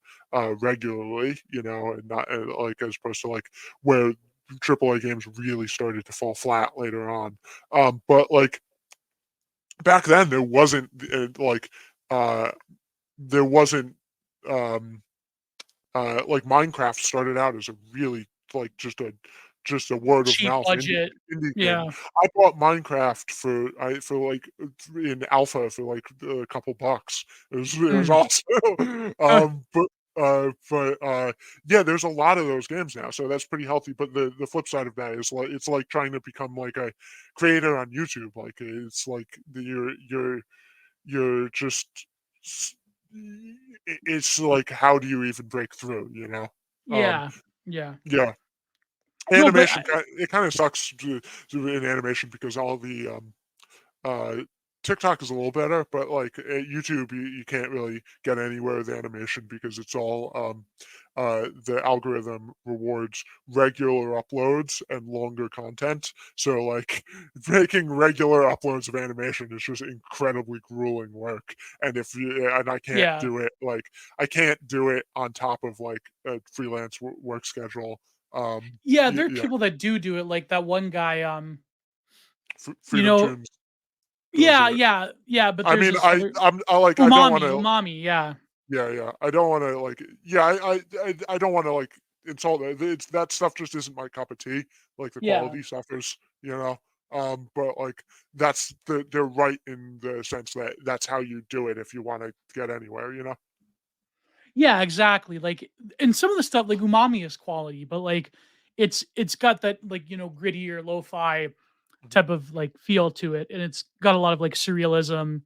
regularly. And not like as opposed to like where AAA games really started to fall flat later on. But like back then, uh, there wasn't um, like Minecraft started out as a really like just a word of Cheap mouth budget. indie game. Yeah. I bought Minecraft for like in alpha for like a couple bucks. It was Mm. awesome. But yeah, there's a lot of those games now, so that's pretty healthy. But the flip side of that is like it's like trying to become like a creator on YouTube. Like it's like you're just it's like how do you even break through? Um, Yeah. Yeah. yeah, No, but animation. It kind of sucks in animation because all the uh, TikTok is a little better, but like at YouTube, you can't really get anywhere with animation because it's all the algorithm rewards regular uploads and longer content. So like making regular uploads of animation is just incredibly grueling work. And I can't yeah. do it like I can't do it on top of like a freelance work schedule. Yeah, there are Yeah, people that do it, like that one guy, you Freedom know Tunes does yeah, it. yeah, yeah, but I there's mean, this other I don't Umami, wanna Umami, yeah. yeah, yeah. I don't wanna, like yeah, I don't wanna, like, insult it. It's that stuff just isn't my cup of tea, like, the Yeah. quality suffers, you know? But, like, they're right in the sense that that's how you do it if you wanna get anywhere, you know? Yeah, exactly, like and some of the stuff like Umami is quality, but, like, it's got that, like, grittier lo-fi Mhm. type of, like, feel to it, and it's got a lot of, like, surrealism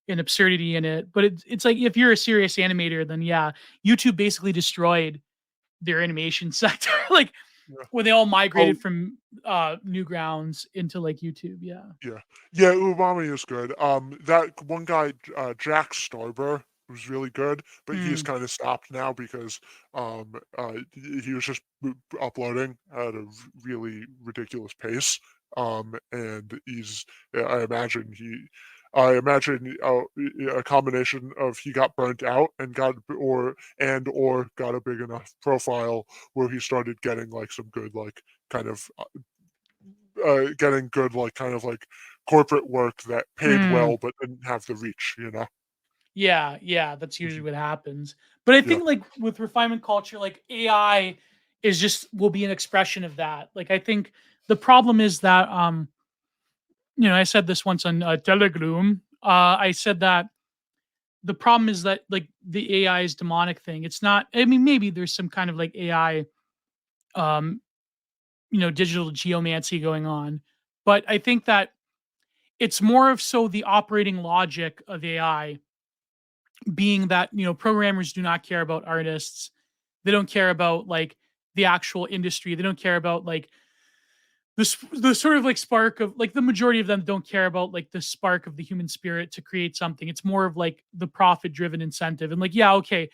and absurdity in it, but it's like, if you're a serious animator, then yeah, YouTube basically destroyed their animation sector, like, Yeah. where they all Oh, migrated from, Newgrounds into, like, YouTube, yeah. yeah. Yeah, umami is good. That one guy, Jack Starber, was really good, but he's Mm. kinda stopped now because, he was just uploading at a really ridiculous pace, and I imagine, a combination of he got burnt out and or got a big enough profile where he started getting, like, some good, like, kind of getting good, like kind of like corporate work that paid Mm. well but didn't have the reach. Yeah, yeah, that's usually Mhm. what happens. But I Yeah. think like with refinement culture, like AI is just will be an expression of that. Like I think the problem is that I said this once on Telegloom. I said that the problem is that like the AI is demonic thing. It's not. I mean, maybe there's some kind of like AI, um, digital geomancy going on, but I think that it's more of so the operating logic of AI being that programmers do not care about artists, they don't care about like the actual industry, they don't care about like the sort of like spark of like the majority of them don't care about like the spark of the human spirit to create something. It's more of like the profit driven incentive. And like yeah, okay,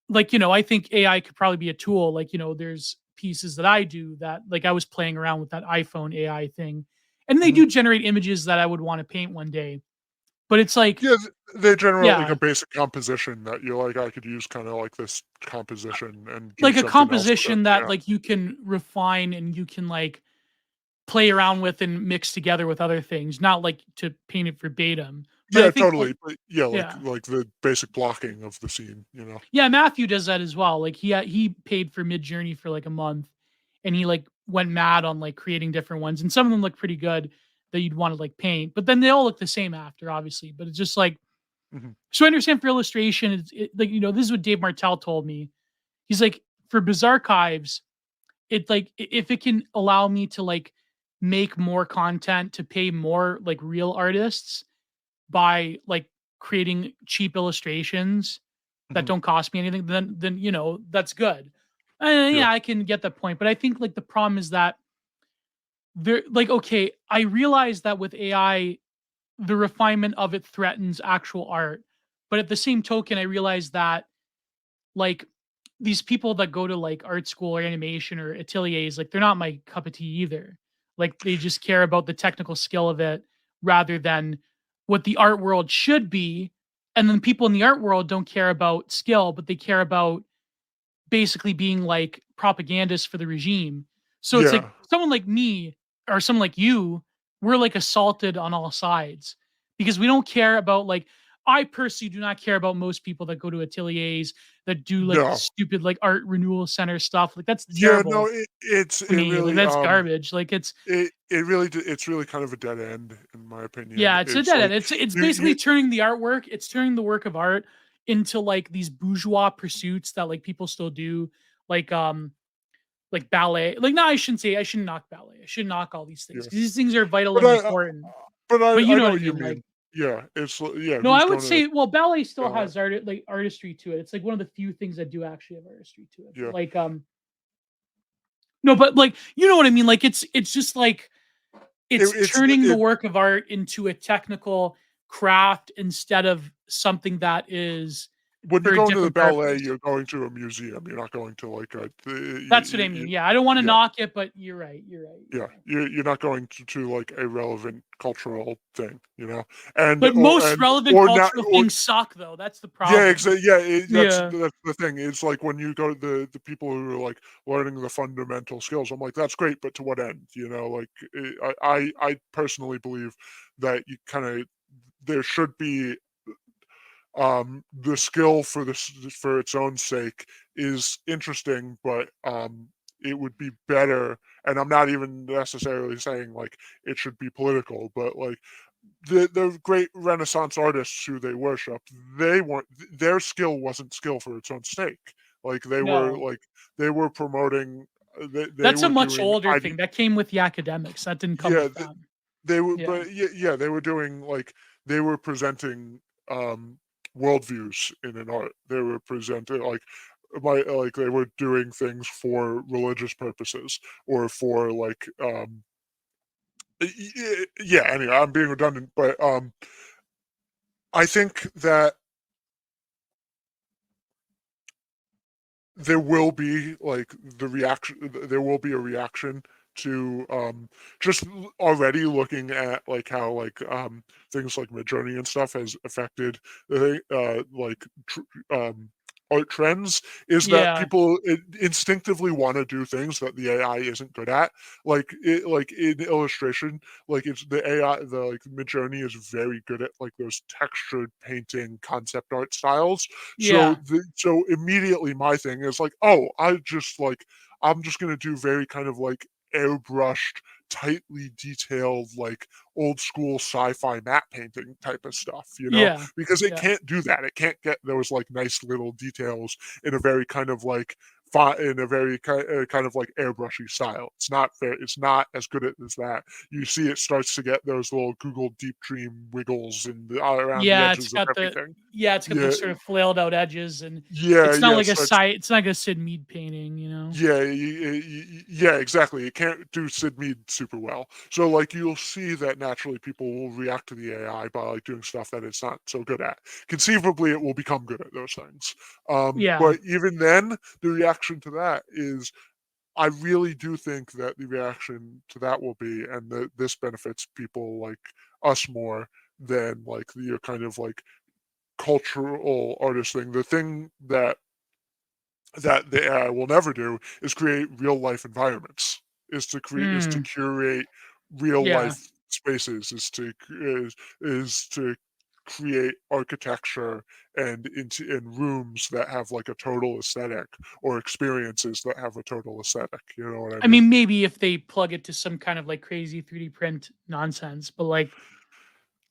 like I think AI could probably be a tool. Like there's pieces that I do that like I was playing around with that iPhone AI thing, and they Mhm. do generate images that I would want to paint one day, but it's like Yeah, they generate like yeah, a basic composition that you're like, I could use kind of like this composition and do like a something else with it. composition that Yeah. like you can refine and you can like play around with and mix together with other things, not like to paint it verbatim. But I Yeah, think like totally. But yeah, yeah. like the basic blocking of the scene. Yeah, Matthew does that as well. Like he paid for Mid Journey for like a month and he like went mad on like creating different ones and some of them look pretty good that you'd want to like paint, but then they all look the same after obviously. But it's just like Mhm. so I understand for illustration, like this is what Dave Martell told me. He's like for Bizarre Archives, it like if it can allow me to like make more content to pay more like real artists by like creating cheap illustrations that Mhm. don't cost me anything, then that's good. And Yeah. yeah, I can get that point, but I think like the problem is that there like okay, I realize that with AI, the refinement of it threatens actual art, But at the same token, I realized that like these people that go to like art school or animation or ateliers, like they're not my cup of tea either. Like they just care about the technical skill of it rather than what the art world should be. And then people in the art world don't care about skill, but they care about basically being like propagandists for the regime. So it's like Yeah. someone like me or someone like you, we're like assaulted on all sides because we don't care about like I personally do not care about most people that go to ateliers that do like the No. stupid like art renewal center stuff. Like that's Yeah, no, terrible to it me. Like really, that's garbage. Like it's really kind of a dead end in my opinion. yeah, it's a It's dead like end. It's you basically turning the artwork, it's turning the work of art into like these bourgeois pursuits that like people still do. Like like ballet. Like, no, I shouldn't knock ballet. I should knock all these things yeah. because these things are vital But and important. But you I know know what I what you mean? Like, mean. Yeah, yeah, no, I who's would going to say, well, ballet still ballet? has like artistry to it. It's like one of the few things that do actually have artistry to it. But Yeah. like, no, but like, you know what I mean? Like, it's just like it's turning the It work of art into a technical craft instead of something that is when you for a go into the different ballet, purpose. you're going to a museum. You're not going to like a That's what I mean. Yeah, I don't want to yeah. knock it, but you're right. You're right. Yeah, Yeah. you're not going to like a relevant cultural thing, you know, and But most relevant or not cultural or things suck, though. That's the yeah, problem. exactly. Yeah, Yeah. that's the thing. It's like when you go to the people who are like learning the fundamental skills. I'm like, that's great, but to what end? You know, like I personally believe that you kind of there should be the skill for this for its own sake is interesting, but it would be better. And I'm not even necessarily saying like it should be political, but like the great Renaissance artists who they worship, they weren't their skill wasn't skill for its own sake. No, Like they were promoting. They that's a were much doing older thing. That came with the academics. That didn't come yeah, with them. they were, Yeah. but yeah, they were doing like they were presenting worldviews in an art. They were presenting like they were doing things for religious purposes or for like yeah. Anyway, I'm being redundant, but I think that there will be like the reaction. There will be a reaction to just already looking at like how like things like Midjourney and stuff has affected like art trends is that Yeah. people instinctively want to do things that the AI isn't good at. Like in illustration, like it's the AI, the like Midjourney is very good at like those textured painting concept art styles. So Yeah. so immediately my thing is like, oh, I'm just gonna do very kind of like airbrushed, tightly detailed, like old school sci-fi matte painting type of stuff, you know, Yeah. because it Yeah. can't do that. It can't get those like nice little details in a very kind of like in a very kind of like airbrushy style. It's not fair. It's not as good as that. You see, it starts to get those little Google Deep Dream wiggles around the Yeah. It's edges of got the everything. yeah, it's got Yeah, those sort of flailed out edges, and yeah, it's not yeah. It like a starts site. It's not like a Sid Mead painting, you know. yeah, yeah, exactly. It can't do Sid Mead super well. So like you'll see that naturally people will react to the AI by like doing stuff that it's not so good at. Conceivably, it will become good at those things. Yeah. But even then, the reaction to that is I really do think that the reaction to that will be, and that this benefits people like us more than like the kind of like cultural artist thing. The thing that the AI will never do is create real life environments. Is to Mm. curate real Yeah. life spaces. Is to create architecture and into in rooms that have like a total aesthetic or experiences that have a total aesthetic. You know what I I mean? mean, maybe if they plug it to some kind of like crazy 3D print nonsense, but like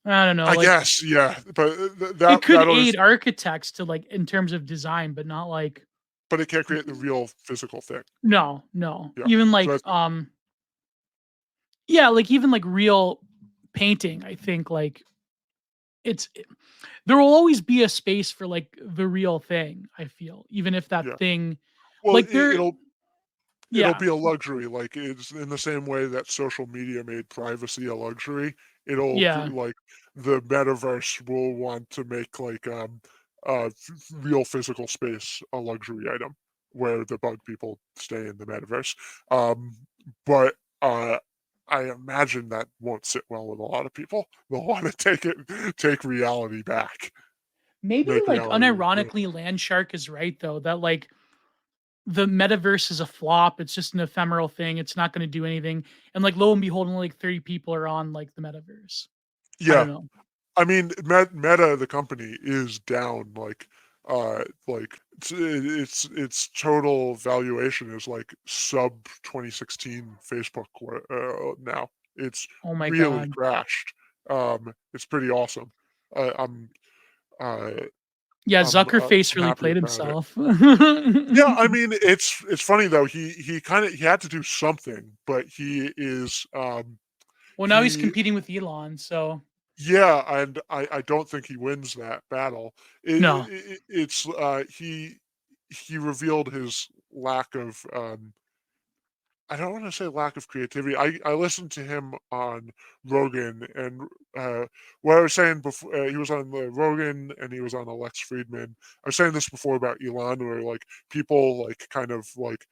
I don't know, I like guess, yeah, but it could that aid always, architects to like in terms of design, but not like but it can't create the real physical thing. no, no. Yeah, Even so like that's yeah, like even like real painting, I think like it's there will always be a space for like the real thing, I feel, even if that yeah. thing Well, like there it'll yeah. be a luxury, like, it's in the same way that social media made privacy a luxury, it'll Yeah. like, the metaverse will want to make like real physical space a luxury item where the bug people stay in the metaverse. But I imagine that won't sit well with a lot of people. They'll want to take reality back. Maybe Make like reality real. unironically, Landshark is right though, that like the metaverse is a flop. It's just an ephemeral thing. It's not going to do anything. And like lo and behold, only like 30 people are on like the metaverse. I Yeah, don't know. I mean, Meta, the company, is down like its total valuation is like sub 2016 Facebook now. It's Oh my really god. crashed. It's pretty awesome. Uh, I'm uh, Yeah, I'm Zuckerface really happy played about it. himself. Yeah, I mean, it's funny though. He had to do something, but he is Well, now he's he competing with Elon, so yeah, and I don't think he wins that battle. no. It's he revealed his lack of I don't want to say lack of creativity. I listened to him on Rogan, and what I was saying before, he was on the Rogan and he was on Alex Friedman. I was saying this before about Elon, where like people like kind of like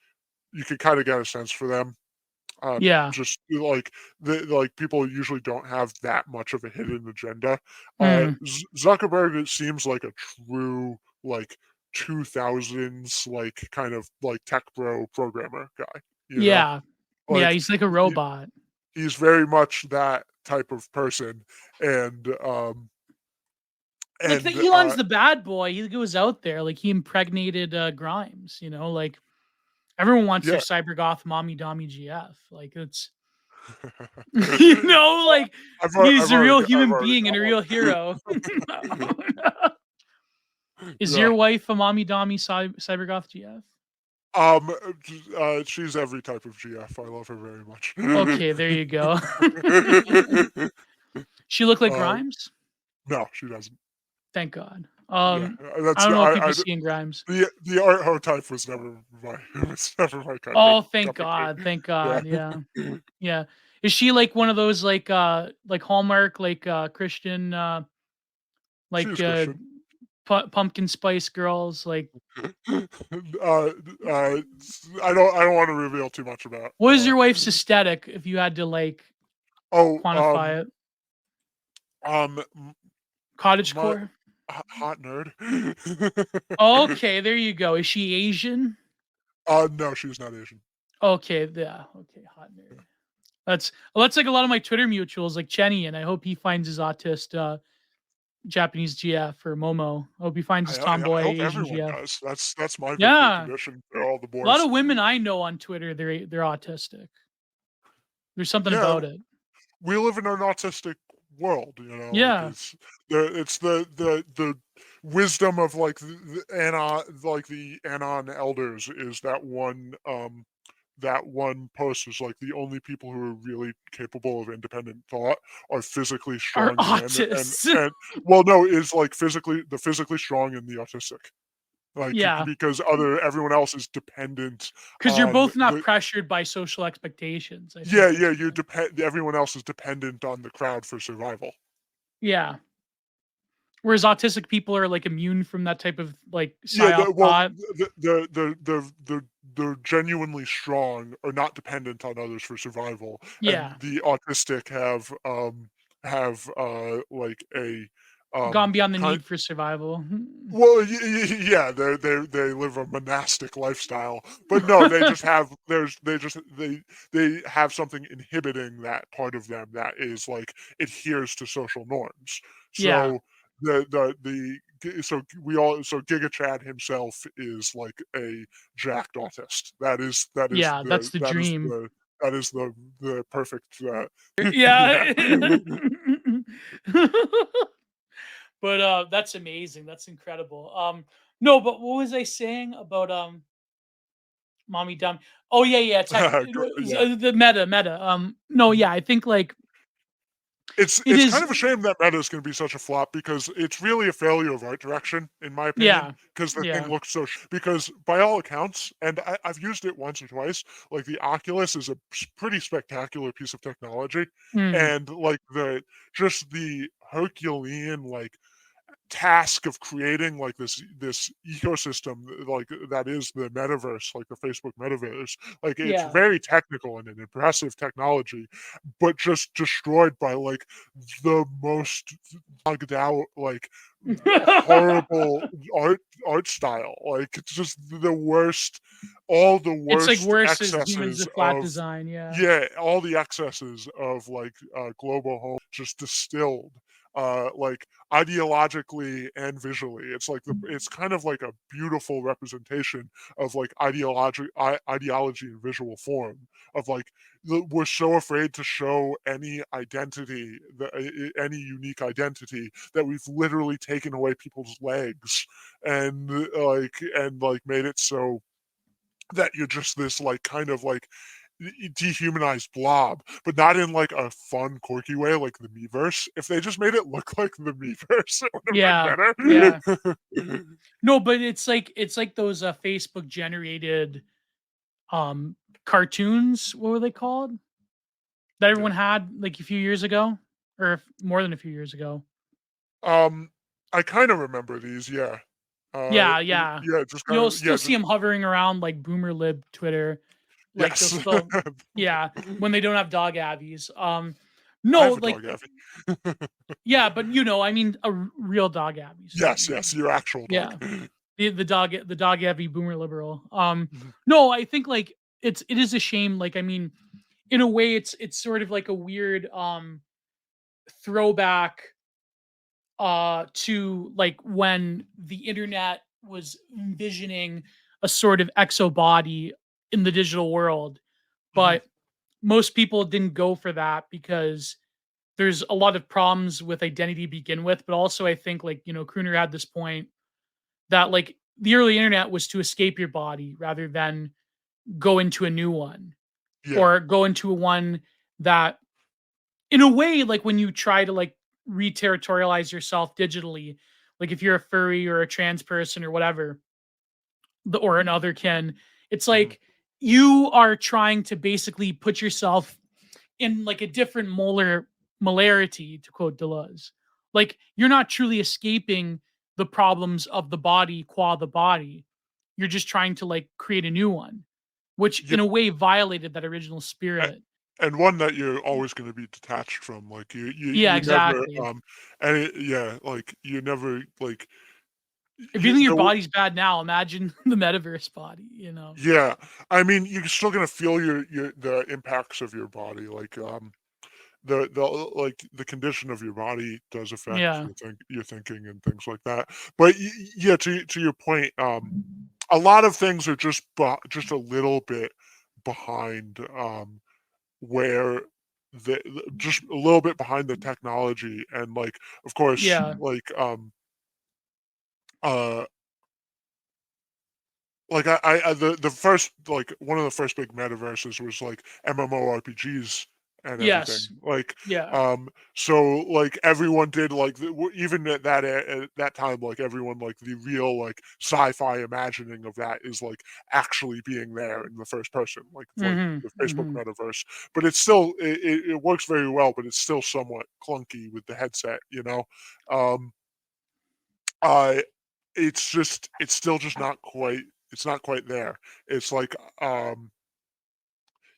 you could kind of get a sense for them. Yeah. Just like like people usually don't have that much of a hidden agenda. Mm. Zuckerberg, it seems like a true like 2000s like kind of like tech bro programmer guy. You know, Yeah. Yeah, like he's like a he, robot. he's very much that type of person, and Like the and Elon's the bad boy. He goes out there, like he impregnated Grimes, like everyone wants their yeah. cybergoth mommy dommy GF. Like it's Well, like he's a real I've human already being and got a real hero. one. Is Yeah. your wife a mommy dommy cybergoth GF? She's every type of GF. I love her very much. Okay, there you go. She looked like uh, Grimes? no, she doesn't. Thank God. Yeah, I that's don't know if I people see in Grimes. the art ho type was never my was never my Oh, thank cup of tea. God. Thank Yeah, God. Yeah. Yeah. Is she like one of those like Hallmark Christian like she's Christian. pumpkin spice girls like I don't want to reveal too much about. what is your wife's aesthetic if you had to like Oh, quantify it? um, my Cottagecore? hot nerd. Okay, there you go. Is she Asian? No, she's not Asian. Okay, yeah. Okay, hot nerd. That's like a lot of my Twitter mutuals, like Chenny, and I hope he finds his autist Japanese GF or Momo. I hope he finds his I tomboy hope Asian everyone GF. does. That's my victory Yeah, condition for all the a lot boys. of women I know on Twitter, they're autistic. There's something Yeah, about it. we live in an autistic world, like Yeah, it's the wisdom of like the Anon elders is that one post is like the only people who are really capable of independent thought are physically are strong men autists. and well no is like physically strong and the autistic like Yeah, because everyone else is dependent because you're on both not the pressured by social expectations. I yeah think yeah that's you depend everyone else is dependent on the crowd for survival. yeah. Whereas autistic people are like immune from that type of like Yeah, psyop thought. the genuinely strong are not dependent on others for survival, and Yeah, the autistic have like a gone beyond the kind need for survival. well yeah they live a monastic lifestyle, but no they just have they have something inhibiting that part of them that is like adheres to social norms. Yeah, So so we all so Giga Chad himself is like a jacked autist. yeah, that's the dream. That is the perfect yeah. Yeah. But that's amazing. That's incredible. No, but what was I saying about mommy dumb? Oh yeah, yeah, Yeah. the meta. No, yeah, I think like it It's kind is. of a shame that Meta is going to be such a flop because it's really a failure of art direction, in my opinion. Yeah, Because the thing yeah. looks so. Because by all accounts, and I've used it once or twice, like the Oculus is a pretty spectacular piece of technology, Mm, and like the just the Herculean like task of creating like this ecosystem like that is the metaverse, like the Facebook metaverse. Like it's Yeah. very technical and an impressive technology, but just destroyed by like the most bugged out, like horrible art style. Like it's just the worst, all the It's like worst worse as humans excesses of flat of design, yeah. yeah, all the excesses of like global home just distilled like ideologically and visually. It's like it's kind of like a beautiful representation of like ideology in visual form of like we're so afraid to show any identity, any unique identity, that we've literally taken away people's legs and like made it so that you're just this like kind of like dehumanized blob, but not in like a fun, quirky way like the Meverse. If they just made it look like the Meverse, it would Yeah. have Yeah. been better. No, but it's like those Facebook generated cartoons. What were they called? That Yeah. everyone had like a few years ago, or more than a few years ago. Um, I kind of remember these. Yeah. Uh, Yeah, yeah. yeah. Just kind You'll of. still Yeah. see Just them hovering around like boomer lib Twitter. Like they'll yes. still, yeah, when they don't have dog abbeys. I No, have a like dog, Effie. yeah, but I mean real dog abby. So Yes. Yes. Your actual dog. yeah, the dog abby boomer liberal. Mhm. No, I think like it is a shame. Like I mean, in a way, it's sort of like a weird throwback to like when the internet was envisioning a sort of exo body in the digital world, Mhm. but most people didn't go for that because there's a lot of problems with identity to begin with. But also I think like Kruner had this point that like the early internet was to escape your body rather than go into a new one, Yeah. or go into a one that, in a way, like when you try to like re-territorialize yourself digitally, like if you're a furry or a trans person or whatever, or an otherkin, it's Mhm. like you are trying to basically put yourself in like a different molarity, to quote Deleuze. Like you're not truly escaping the problems of the body qua the body. You're just trying to like create a new one, which Yeah. in a way violated that original spirit. And one that you're always going to be detached from, like Yeah, you never exactly. and yeah, like you never like If you think your the body's bad now, imagine the metaverse body. yeah, I mean you're still going to feel your the impacts of your body, like the like the condition of your body does affect Yeah. your thinking and things like that. But yeah, to your point, a lot of things are just a little bit behind where just a little bit behind the technology, and like of course Yeah. uh like the first, like one of the first big metaverses was like MMORPGs and everything, Yes. like Yeah. so like everyone did like even at that time, like everyone, like the real like sci-fi imagining of that is like actually being there in the first person, like Mhm. the Facebook Mhm. metaverse. But it's still it works very well, but it's still somewhat clunky with the headset, um uh it's still just not quite, it's not quite there. It's like, yeah,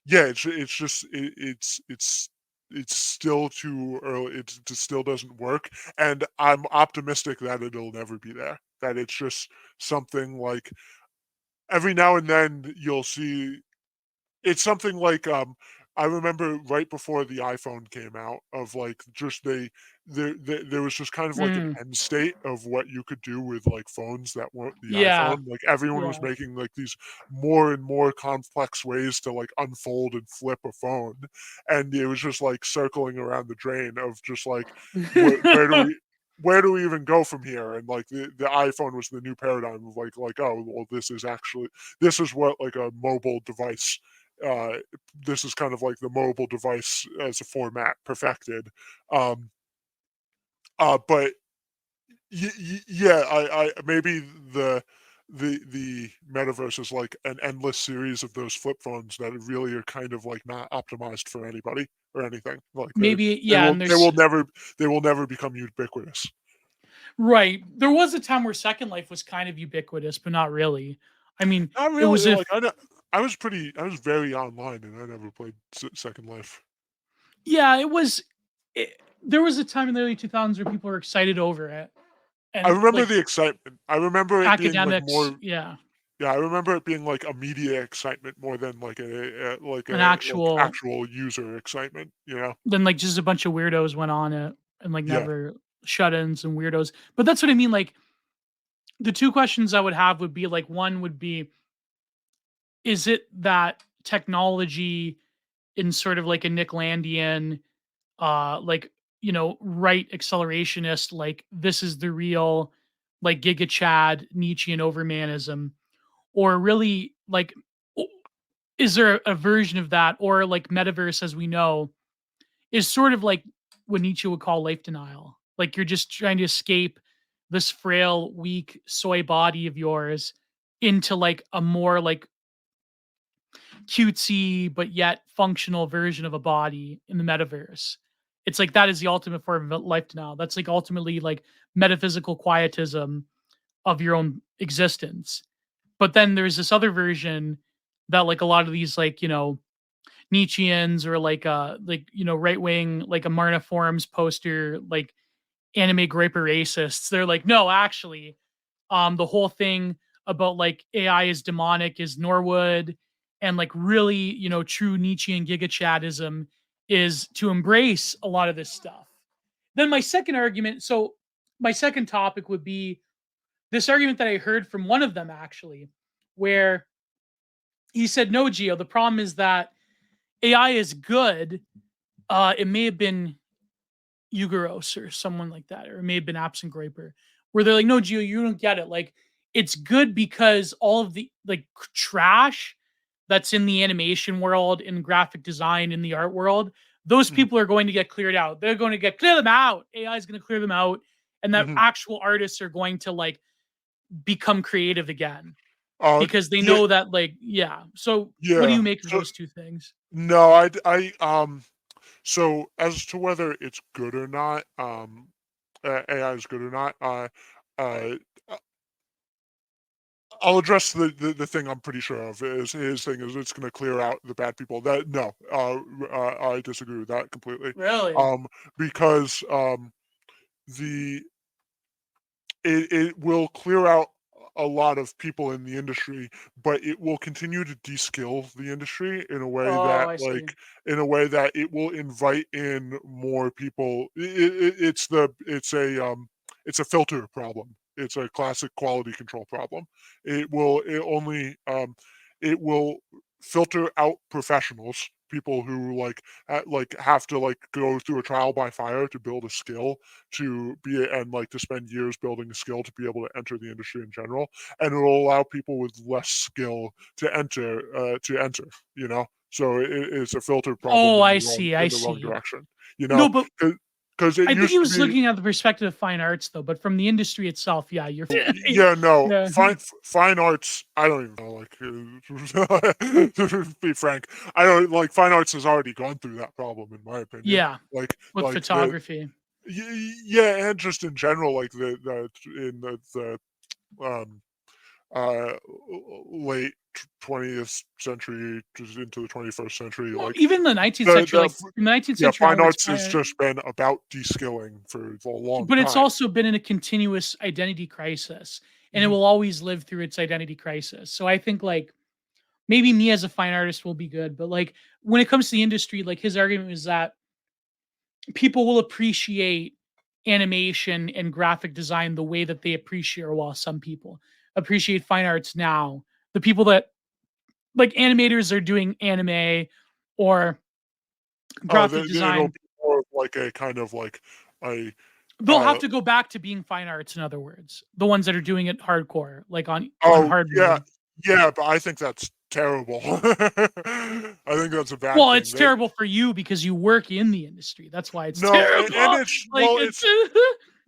it's just it's still too early. It just still doesn't work, and I'm optimistic that it'll never be there. That it's just something like every now and then you'll see it's something like, I remember right before the iPhone came out, of like just there was just kind of like an Mm. end state of what you could do with like phones that weren't the Yeah. iPhone. Like everyone was Yeah. making like these more and more complex ways to like unfold and flip a phone, and it was just like circling around the drain of just like where do we, where do we even go from here? And like the iPhone was the new paradigm of like, oh well, this is actually, this is what like a mobile device, uh, this is kind of like the mobile device as a format perfected. Um, but yeah, I maybe the the metaverse is like an endless series of those flip phones that really are kind of like not optimized for anybody or anything. Like Maybe, they yeah, will and they there's will never they will never become ubiquitous. right. There was a time where Second Life was kind of ubiquitous, but not really. I mean, Not it really. was if Like I was very online, and I never played Second Life. yeah, it was there was a time in the early 2000s where people were excited over it. I And remember like the excitement. I remember it being like academics, more. yeah, Yeah, I remember it being like a media excitement more than like an like actual actual user excitement. You know? then like just a bunch of weirdos went on it and like Yeah. never shut-ins and weirdos. But that's what I mean. Like the two questions I would have would be like one would be, is it that technology in sort of like a Nick Landian like right accelerationist, like this is the real like giga chad Nietzschean overmanism, or really like o- is there a version of that, or like metaverse as we know is sort of like what Nietzsche would call life denial, like you're just trying to escape this frail weak soy body of yours into like a more like cutesy but yet functional version of a body in the metaverse. It's like that is the ultimate form of life denial. That's like ultimately like metaphysical quietism of your own existence. But then there's this other version that like a lot of these like, Nietzscheans or like right wing like Amarna forums poster like anime graper racists. They're like, no, actually, the whole thing about like AI is demonic is Norwood, and like really, true Nietzschean gigachadism is to embrace a lot of this stuff. Then my second argument, so my second topic would be this argument that I heard from one of them actually, where he said, no, Geo, the problem is that AI is good. It may have been Ugaros or someone like that, or it may have been Absent Graper, where they're like, no, Gio, you don't get it. Like, it's good because all of the like trash that's in the animation world, in graphic design, in the art world, those Mhm. people are going to get cleared out. They're going to get clear them out. AI is going to clear them out, and that Mhm. actual artists are going to like become creative again Uh, because they yeah, know that like yeah. So, what do yeah. you make of So those two things? no, so as to whether it's good or not, AI is good or not, uh, I'll address the thing I'm pretty sure of is his thing is it's going to clear out the bad people. That no, I disagree with that completely. Really? Um, because the it will clear out a lot of people in the industry, but it will continue to de-skill the industry Oh, I see. in a way that it will invite in more people. It's a filter problem. It's a classic quality control problem. It will filter out professionals, people who like have to like go through a trial by fire to build a skill to be and like to spend years building a skill to be able to enter the industry in general, and it will allow people with less skill to enter, you know. So it's a filter problem Oh, in I the wrong see. I see. direction, you know, No, but because it I think used he to was be. looking at the perspective of fine arts, though. But from the industry itself, yeah, you're Yeah, no, yeah, fine arts, I don't even know, like, to be frank, I don't like fine arts has already gone through that problem in my opinion. yeah, with Like the photography. yeah, and just in general, like the in um uh late 20th century just into the 21st century, Well, like even the 19th the century, the like from the 19th yeah, century fine onwards, arts has just been about de-skilling for a long but it's time. also been in a continuous identity crisis, and it Mhm. will always live through its identity crisis. So I think like maybe me as a fine artist will be good, but like when it comes to the industry, like his argument is that people will appreciate animation and graphic design the way that they appreciate, or while some people appreciate fine arts now. The people that like animators are doing anime or Oh, graphic it'll design, be more of like a kind of like a they'll have uh to go back to being fine arts, in other words. The ones that are doing it hardcore, like on oh, hard yeah, mode. yeah, but I think that's terrible. I think that's a bad Well, thing. it's terrible for you because you work in the industry. That's why it's No, and terrible. it's Like well, it's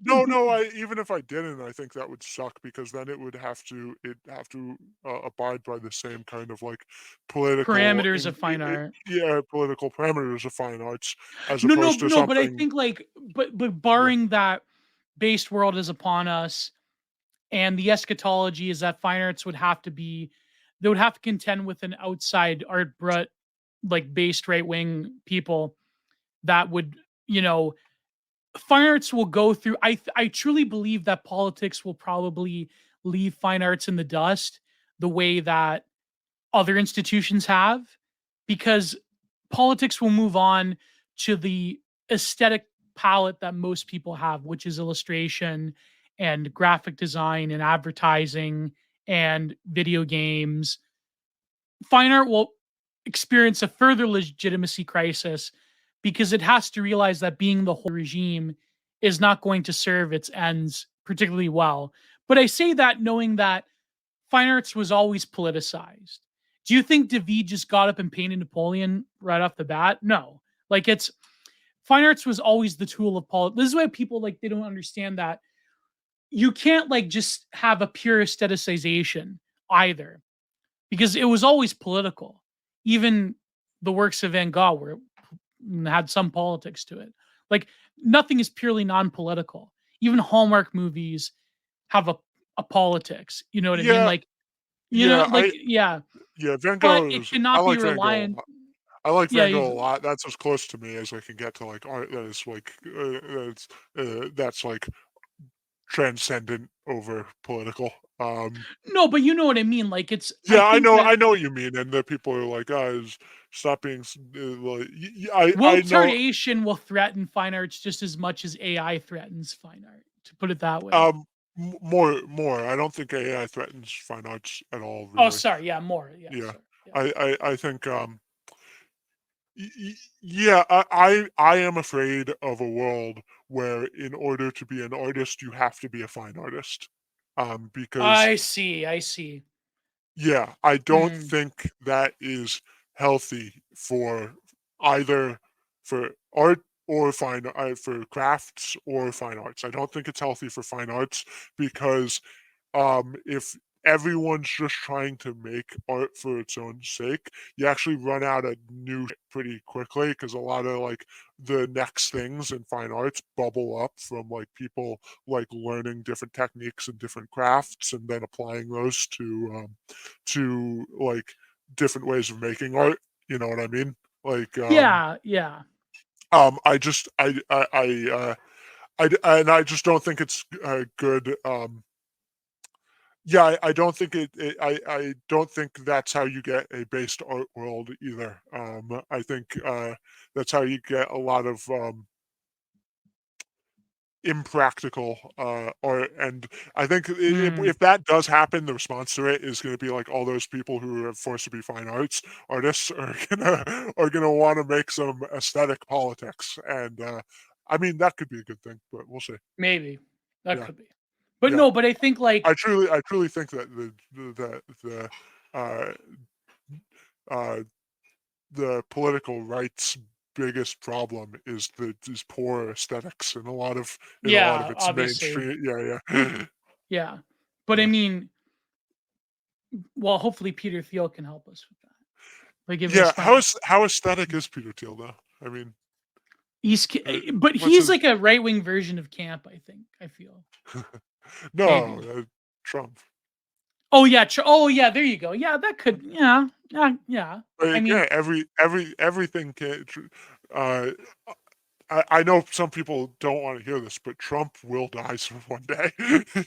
No. Even if I didn't, I think that would suck because then it'd have to abide by the same kind of like political, Parameters of fine art. political parameters of fine arts as No, no, opposed to no. But I something. think like, but Yeah, barring that based world is upon us, and the eschatology is that fine arts would have to be, they would have to contend with an outside art brut, like based right wing people that would, you know, fine arts will go through. I truly believe that politics will probably leave fine arts in the dust the way that other institutions have, because politics will move on to the aesthetic palette that most people have, which is illustration and graphic design and advertising and video games. Fine art will experience a further legitimacy crisis because it has to realize that being the whole regime is not going to serve its ends particularly well. But I say that knowing that fine arts was always politicized. Do you think David just got up and painted Napoleon right off the bat? No. Like, it's fine arts was always the tool of politics. This is why people like, they don't understand that you can't like just have a pure aestheticization either, because it was always political. Even the works of Van Gogh were had some politics to it. Like, nothing is purely non-political. Even Hallmark movies have a politics. You know what I mean? yeah, Like, yeah. yeah. Van But Gogh it is. I cannot be like Van Gogh a reliant. lot. I like Yeah, Van Gogh a lot. That's as close to me as I can get to like art that is like that's like transcendent over political. no, but you know what I mean. Like, it's, I Yeah, think that I know what you mean, and the people are like, "Guys, stop being like." I world know. tardation will threaten fine arts just as much as AI threatens fine art. To put it that way. More. I don't think AI threatens fine arts at all. Oh, Really. sorry. Yeah, more. Yeah, Yeah, sorry. Yeah. I think yeah, I am afraid of a world where in order to be an artist, you have to be a fine artist. Because I see. I see. yeah, I don't Mm, think that is healthy for either for art or for crafts or fine arts. I don't think it's healthy for fine arts because if everyone's just trying to make art for its own sake, you actually run out of new shit pretty quickly because a lot of like the next things in fine arts bubble up from like people like learning different techniques and different crafts and then applying those to like different ways of making art. You know what I mean? Like yeah. Yeah. I just and I just don't think it's good. Yeah, I don't think I don't think that's how you get a based art world either. I think that's how you get a lot of impractical art, and I think Mm. if that does happen, the response to it is going to be like all those people who are forced to be fine arts artists are gonna want to make some aesthetic politics, and I mean that could be a good thing, but we'll see. Maybe that Yeah, could be. But yeah. no. But I think like I truly think that uh, uh, the political right's biggest problem is poor aesthetics in a lot of yeah. its Obviously. mainstream. Yeah, yeah, Yeah. But I yeah, mean, well, hopefully Peter Thiel can help us with that by giving us yeah. fine art. How aesthetic is Peter Thiel though? I mean, But what's he's his? like a right wing version of camp. I think. I feel No, maybe. Trump. Oh yeah. Oh yeah. There you go. Yeah, that could. Yeah. Yeah. Yeah. I Like, mean, yeah, everything can. Uh, I know some people don't want to hear this, but Trump will die one day.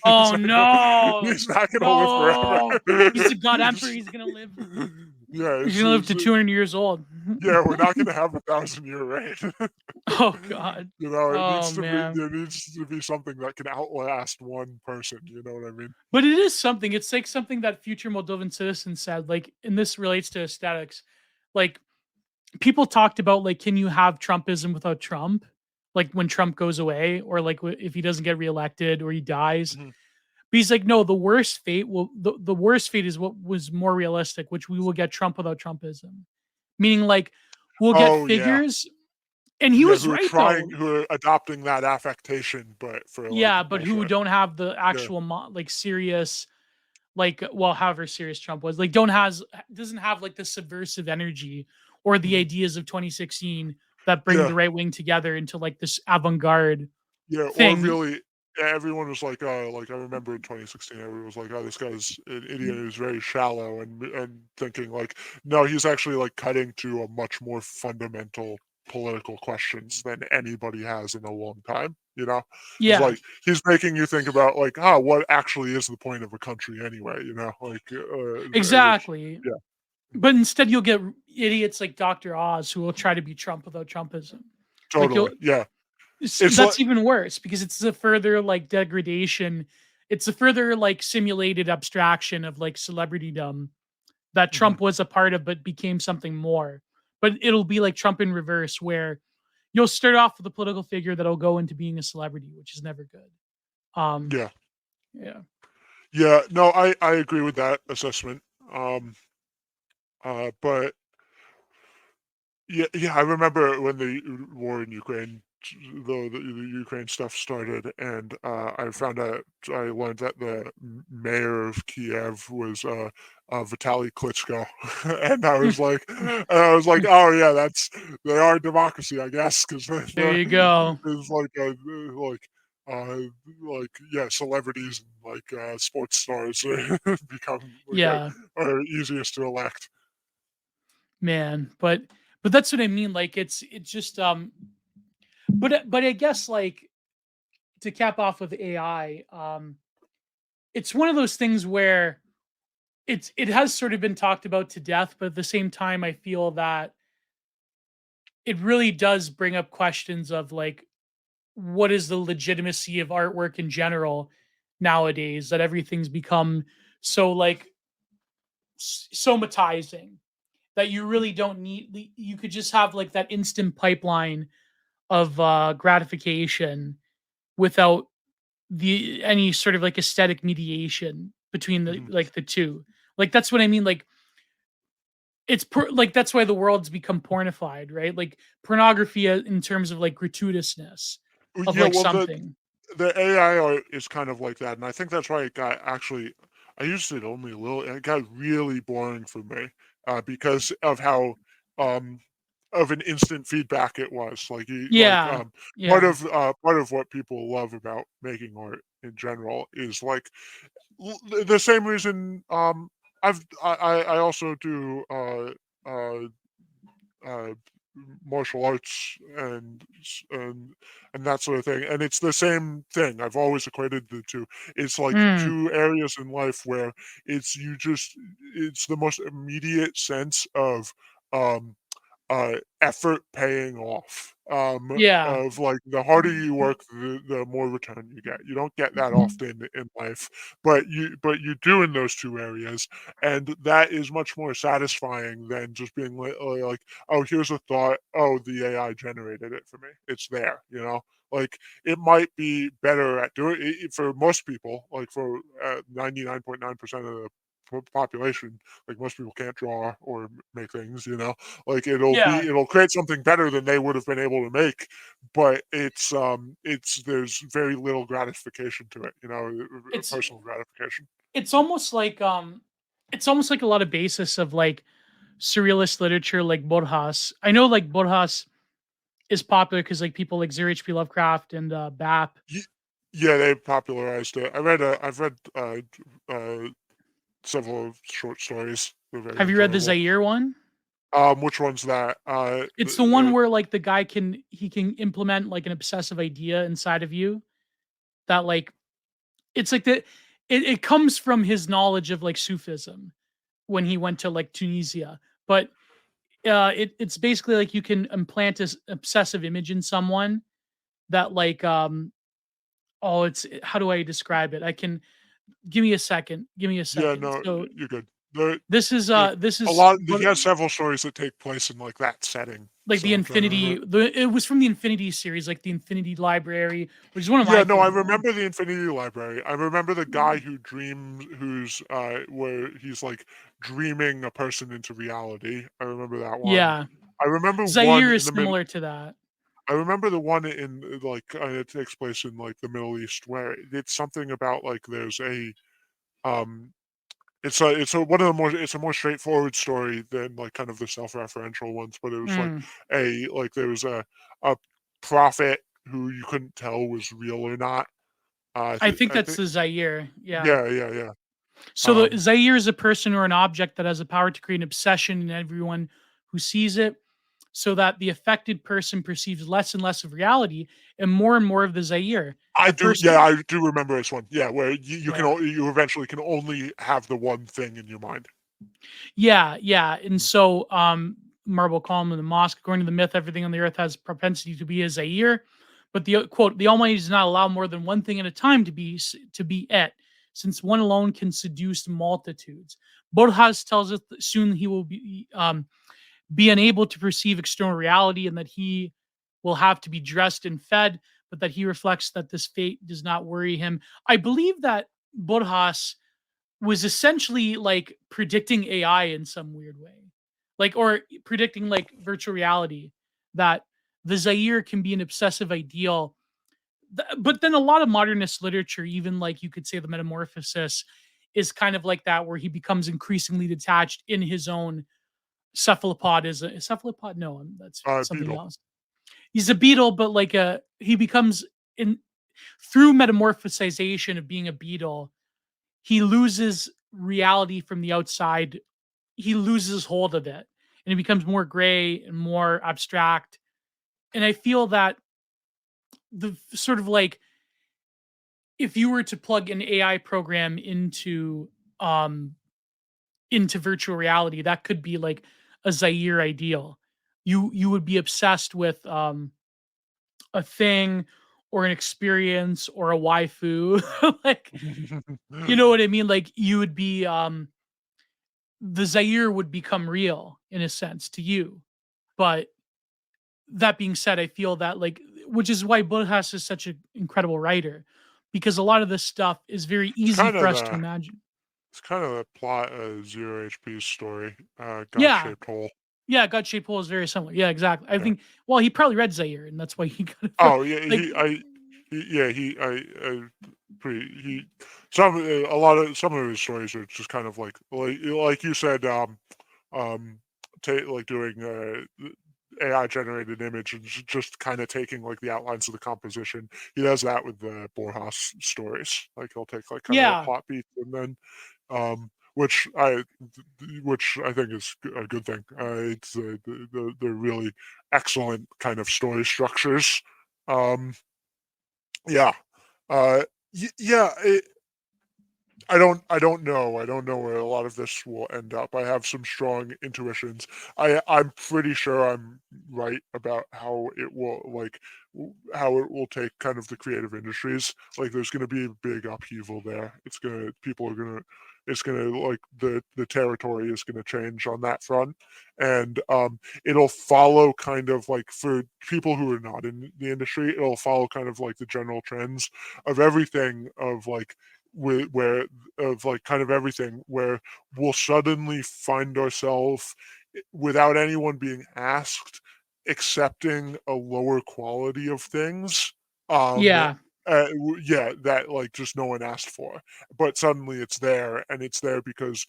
oh no, He's not gonna live forever. no. He's the god emperor. He's gonna live. Yeah, He's gonna live to 200 years old. yeah, we're not gonna have 1,000-year reign. Oh god. You know, Oh man. there needs to be something that can outlast one person. You know what I mean? But it is something. It's like something that future Moldovan citizens said. Like, and this relates to aesthetics. Like, people talked about like, can you have Trumpism without Trump? Like when Trump goes away, or like if he doesn't get reelected or he dies. Mhm. But he's like, no, the worst fate is what was more realistic, which we will get Trump without Trumpism. Meaning like we'll get Oh yeah, figures. And he Yeah, was who are right trying, though. who are adopting that affectation, but for like Yeah, but who bullshit. don't have the Yeah. actual like serious, like, well, however serious Trump was, like, don't has doesn't have like the subversive energy or the Mhm. ideas of 2016 that bring Yeah. the right wing together into like this avant-garde Yeah, or thing. really, everyone was like I remember in 2016, everyone was like, "Oh, this guy's an idiot who's very shallow," and thinking like, no, he's actually like cutting to a much more fundamental political questions than anybody has in a long time. You know, it's Yeah, like he's making you think about like, oh, what actually is the point of a country anyway? You know, like, which, exactly. yeah, But instead, you'll get idiots like Dr. Oz who will try to be Trump without Trumpism. Like totally, you'll, yeah. It's like, that's even worse because it's a further like degradation. It's a further like simulated abstraction of like celebritydom that mhm, Trump was a part of, but became something more. But it'll be like Trump in reverse, where you'll start off with a political figure that'll go into being a celebrity, which is never good. Um, yeah, yeah, yeah. No, I agree with that assessment. Um, but yeah, yeah, I remember when the war in Ukraine, the Ukraine stuff started, and I found out, I learned that the mayor of Kiev was Vitaly Klitschko, and I was like, oh yeah, they are a democracy, I guess, because there you go. there's like uh like yeah, celebrities and like sports stars become like Yeah, are easiest to elect. man. But that's what I mean. Like it's just but I guess like to cap off with AI, it's one of those things where it has sort of been talked about to death, but at the same time, I feel that it really does bring up questions of like what is the legitimacy of artwork in general nowadays, that everything's become so like somatizing that you really don't need, you could just have like that instant pipeline of gratification without the any sort of like aesthetic mediation between the Mhm. like the two. Like that's what I mean. Like like that's why the world's become pornified, right? Like pornography in terms of like gratuitousness of Yeah, like well, something. the AI is kind of like that, and I think that's why it got actually. I used it only a little, and it got really boring for me because of how um, of an instant feedback it was. Like you, like Yeah, yeah, part of what people love about making art in general is like the same reason. I also do uh, martial arts and that sort of thing. And it's the same thing. I've always equated the two. It's like mm, two areas in life where it's the most immediate sense of um, effort paying off. yeah. Of like the harder you work, the more return you get. You don't get that often in life, but you do in those two areas, and that is much more satisfying than just being like, oh, here's a thought. Oh, the AI generated it for me. It's there, you know. Like it might be better at doing it for most people. Like for 99.9% of the population, like most people can't draw or make things, you know, like Yeah, it'll create something better than they would have been able to make, but it's there's very little gratification to it, you know, it's personal gratification. it's almost like it's almost like a lot of basis of like surrealist literature like Borges. I know like Borges is popular because like people like Zero HP Lovecraft and BAP. Ye- yeah, they popularized it. I've read several short stories. They're very Have you read the enjoyable. Zaire one? Which one's that? It's the one where like the guy can implement like an obsessive idea inside of you that like it's like it comes from his knowledge of like Sufism when he went to like Tunisia. But it's basically like you can implant this obsessive image in someone that like oh it's how do I describe it? I can give me a second. Give me a Yeah, second. no, So you're good. There this a is lot what he has several stories that take place in, like, that setting, like so the I'm trying to remember. it was from the Infinity series, like the Infinity Library, which is one of Yeah, my no, I favorite ones. remember the Infinity Library. I remember the guy who where he's, like, dreaming a person into reality. I remember that one. Yeah. I remember one Zaire is in the middle. similar to that. I remember the one in like it takes place in like the Middle East where it's something about like there's a um it's a one of the more it's a more straightforward story than like kind of the self-referential ones, but it was like Mm. there was a prophet who you couldn't tell was real or not. I think I that's think the Zaire. Yeah. yeah. So the Um, Zaire is a person or an object that has the power to create an obsession in everyone who sees it, so that the affected person perceives less and less of reality and more of the Zaire. I The do, yeah, person, I do remember this one. Yeah, where yeah, you eventually can only have the one thing in your mind. yeah. And so, Marble Column in the mosque, according to the myth, everything on the earth has propensity to be a Zaire, but the quote, the Almighty does not allow more than one thing at a time to be it, since one alone can seduce multitudes. Borges tells us that soon he will be unable to perceive external reality and that he will have to be dressed and fed, but that he reflects that this fate does not worry him. I believe that Borges was essentially like predicting AI in some weird way, like, or predicting like virtual reality, that the Zaire can be an obsessive ideal. But then a lot of modernist literature, even like you could say the Metamorphosis, is kind of like that, where he becomes increasingly detached in his own cephalopod. Is a cephalopod? No, that's something Beetle. else. He's a beetle, but like he becomes in through metamorphosization of being a beetle, he loses reality from the outside. He loses hold of it, and it becomes more gray and more abstract. And I feel that the sort of like, if you were to plug an AI program um into virtual reality, that could be like a Zaire ideal. You would be obsessed with a thing or an experience or a waifu. Like, you know what I mean? Like, you would be the Zaire would become real in a sense to you. But that being said, I feel that, like, which is why Borges is such an incredible writer, because a lot of this stuff is very It's easy kind for of us to the imagine. it's kind of the plot of Zero HP's story, Yeah. God-shaped hole. Yeah, God Shaped Hole is very similar. Yeah, exactly. I Yeah. think, well, he probably read Zaire, and that's why he got it from, Oh yeah, like, pretty he some a lot of some of his stories are just kind of like you said, um, like doing AI generated image and just kind of taking like the outlines of the composition. He does that with the Borjas stories. Like he'll take like kind of the yeah. plot beats and then which I think is a good thing. It's they're really excellent kind of story structures. Um, yeah, uh, yeah. I don't know where a lot of this will end up. I have some strong intuitions. I'm pretty sure I'm right about how it will how it will take kind of the creative industries. Like there's going to be a big upheaval there. People are going to it's going to like the territory is going to change on that front, and it'll follow kind of like for people who are not in the industry, it'll follow kind of like the general trends of everything of like where of like kind of everything where we'll suddenly find ourselves without anyone being asked accepting a lower quality of things Yeah. yeah, that like just no one asked for, but suddenly it's there, and it's there because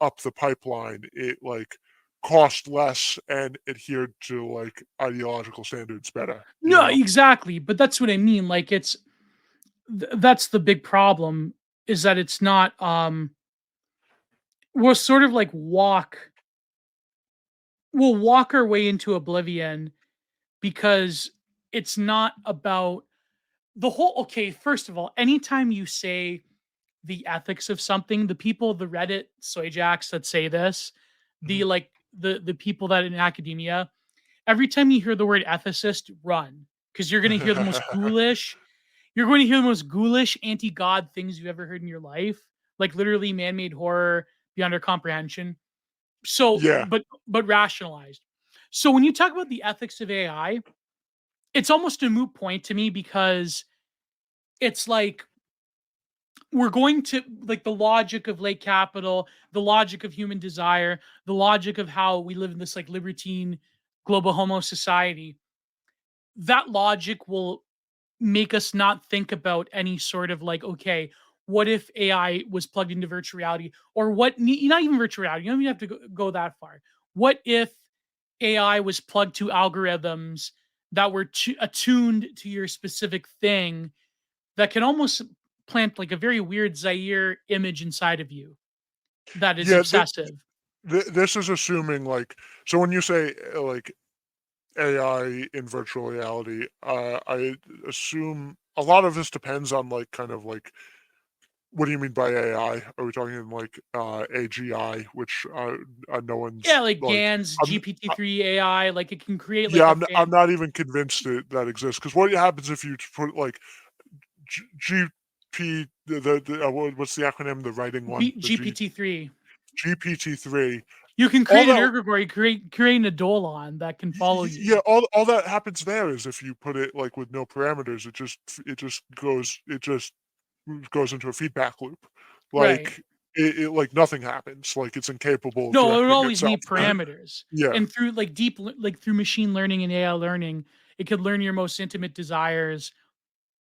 up the pipeline it like cost less and adhered to like ideological standards better, you No, know. exactly. But that's what I mean. Like, that's the big problem, is that it's not we'll sort of like we'll walk our way into oblivion, because it's not about the whole, okay, first of all, anytime you say the ethics of something, the people, the Reddit soy jacks that say this, Mhm. the like the people that in academia, every time you hear the word ethicist, run, because you're going to hear the most ghoulish. You're going to hear the most ghoulish anti-God things you've ever heard in your life, like literally man-made horror beyond our comprehension. So, Yeah. but rationalized. So when you talk about the ethics of AI, it's almost a moot point to me, because it's like we're going to, like, the logic of late capital, the logic of human desire, the logic of how we live in this like libertine global homo society. that logic will make us not think about any sort of like, okay, what if AI was plugged into virtual reality, or not even virtual reality, you don't even have to go that far. What if AI was plugged to algorithms that were attuned to your specific thing, that can almost plant like a very weird Zaire image inside of you that is Yeah, obsessive? this is assuming, like, so when you say, like, AI in virtual reality, I assume a lot of this depends on, like, kind of like, what do you mean by AI? Are we talking like, AGI, which, no one's Yeah, like like, GAN's I'm GPT-3 AI, like it can create like yeah, a I'm fan not even convinced that exists, because what happens if you put, like, what's the acronym? The writing one? The GPT-3. GPT-3. You can All create an that ergogory, create an Eidolon that can follow yeah, you. all that happens there is if you put it, like, with no parameters, it just goes into a feedback loop. Right. Like, like, nothing happens, like, it's incapable of No, it would correcting always itself. need parameters. Yeah. And through like like through machine learning and AI learning, it could learn your most intimate desires,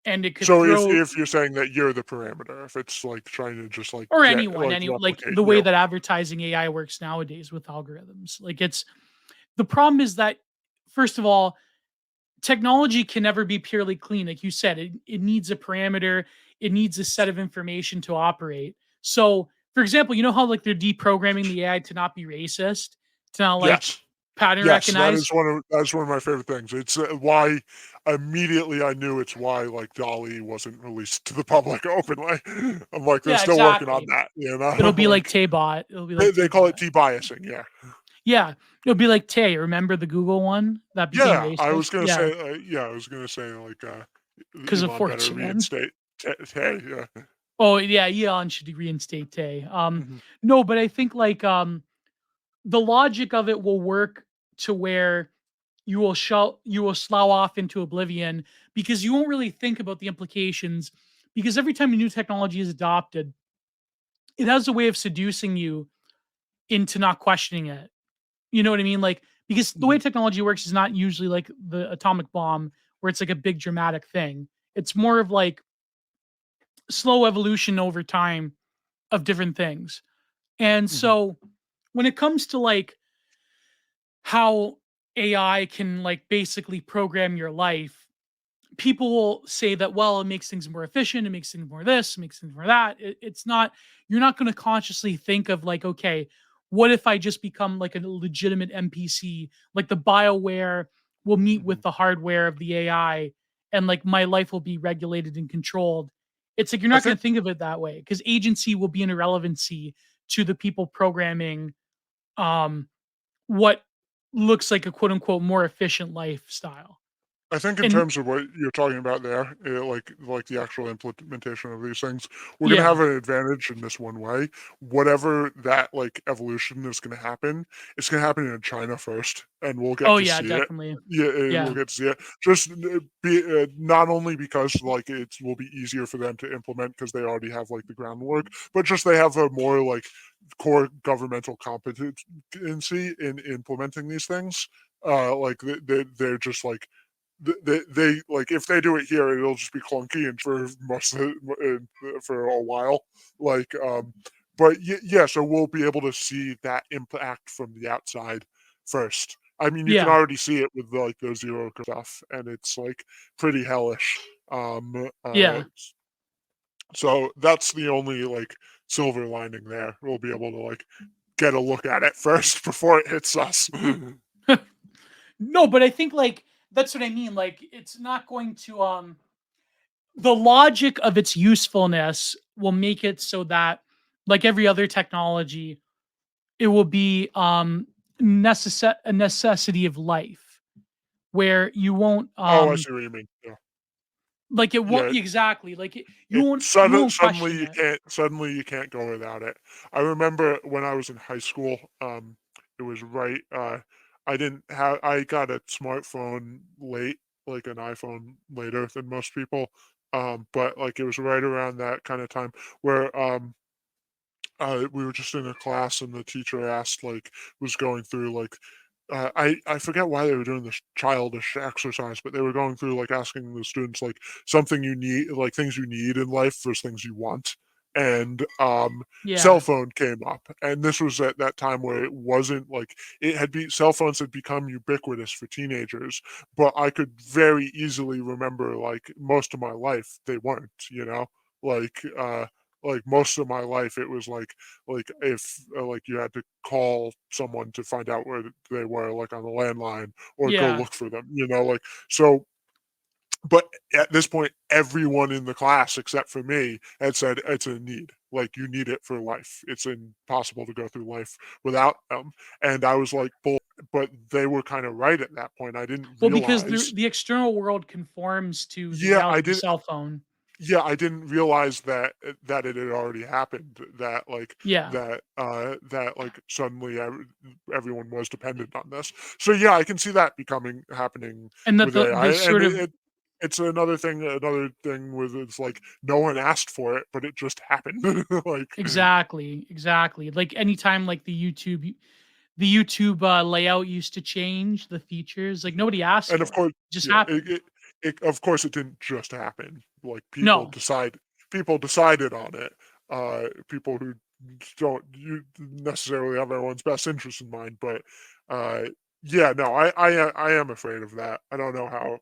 and it could So throw, if you're saying that you're the parameter, if it's, like, trying to just, like, or get anyone, like, any like replicate the way you. that advertising AI works nowadays with algorithms. Like it's the problem is that, first of all, technology can never be purely clean. Like you said, it needs a parameter, it needs a set of information to operate. So, for example, you know how like they're deprogramming the AI to not be racist, to not like Yes. pattern Yes, recognize? that is one of my favorite things. It's, why immediately I knew it's why, like, Dolly wasn't released to the public openly. I'm like, "They're Yeah, still working on exactly. that," you It'll know? be like Like, Taybot. It'll be like they call it Taybot. T-biasing, yeah. Yeah, it'll be like Tay. Remember the Google one that became Yeah, I racist? was gonna Yeah, say, I was gonna say, like, because of Elon better 4chan. reinstate Tay, yeah. Oh yeah, Elon should reinstate Tay. Mhm, No, but I think like the logic of it will work to where you will slough off into oblivion, because you won't really think about the implications, because every time a new technology is adopted, it has a way of seducing you into not questioning it. You know what I mean? Like, because the way mhm, technology works is not usually like the atomic bomb where it's like a big dramatic thing. It's more of like slow evolution over time of different things. And mhm. so when it comes to like how AI can like basically program your life, people will say that, well, it makes things more efficient, it makes things more this, it makes things more that. It's not, you're not going to consciously think of like, okay, what if I just become like a legitimate NPC? Like the BioWare will meet with Mhm. the hardware of the AI, and like my life will be regulated and controlled. It's like you're I not going think to think of it that way, because agency will be an irrelevancy to the people programming um what looks like a quote unquote more efficient lifestyle. in And terms of what you're talking about there, like the actual implementation of these things, we're gonna yeah. have an advantage in this one way. Whatever that, like, evolution is gonna happen, it's gonna happen in China first, and we'll get Oh to yeah, see it. definitely. Yeah, we'll Yeah. get to see it. Just, not only because, like, it will be easier for them to implement because they already have, like, the groundwork, but just they have a more, like, core governmental competency in implementing these things. Like, they're just, like, they like, if they do it here, it'll just be clunky and for most of for a while. Like, but yeah, so we'll be able to see that impact from the outside first. I mean, you can Yeah. already see it with, like, the zero stuff, and it's, like, pretty hellish. Yeah. So that's the only, like, silver lining there. We'll be able to, like, get a look at it first before it hits us. No, but I think like that's what I mean. Like it's not going to the logic of its usefulness will make it so that, like every other technology, it will be a necessity of life, where you won't Oh, I see what you mean. Yeah. like it won't Yeah, exactly like It you won't question it. suddenly you can't go without it. I remember when I was in high school, it was right, I got a smartphone late, like an iPhone later than most people, but, like, it was right around that kinda time where, we were just in a class and the teacher asked, like, was going through, like, I forget why they were doing this childish exercise, but they were going through like asking the students like something you need, like things you need in life versus things you want. And cell Yeah. phone came up, and this was at that time where it wasn't like it had be cell phones had become ubiquitous for teenagers, but I could very easily remember like most of my life they weren't, like like most of my life it was like if like you had to call someone to find out where they were like on the landline or go Yeah. look for them, like so. But at this point everyone in the class except for me had said it's a need, like you need it for life, it's impossible to go through life without them. And I was like, but they were kind of right at that point. I didn't Well, because realize. the external world conforms to the Yeah, reality I of the did. cell phone. Yeah, I didn't realize that it had already happened, that like Yeah. that like suddenly everyone was dependent on this. So yeah, I can see that becoming happening And that with AI, the and sort of it's another thing with it's like no one asked for it, but it just happened. Like exactly. Like anytime like the YouTube layout used to change the features, like nobody asked and of for it. course, It just yeah, happened. it of course it didn't just happen. Like No. people decided on it. People who don't you necessarily have everyone's best interest in mind, but uh, yeah, no, I am afraid of that. I don't know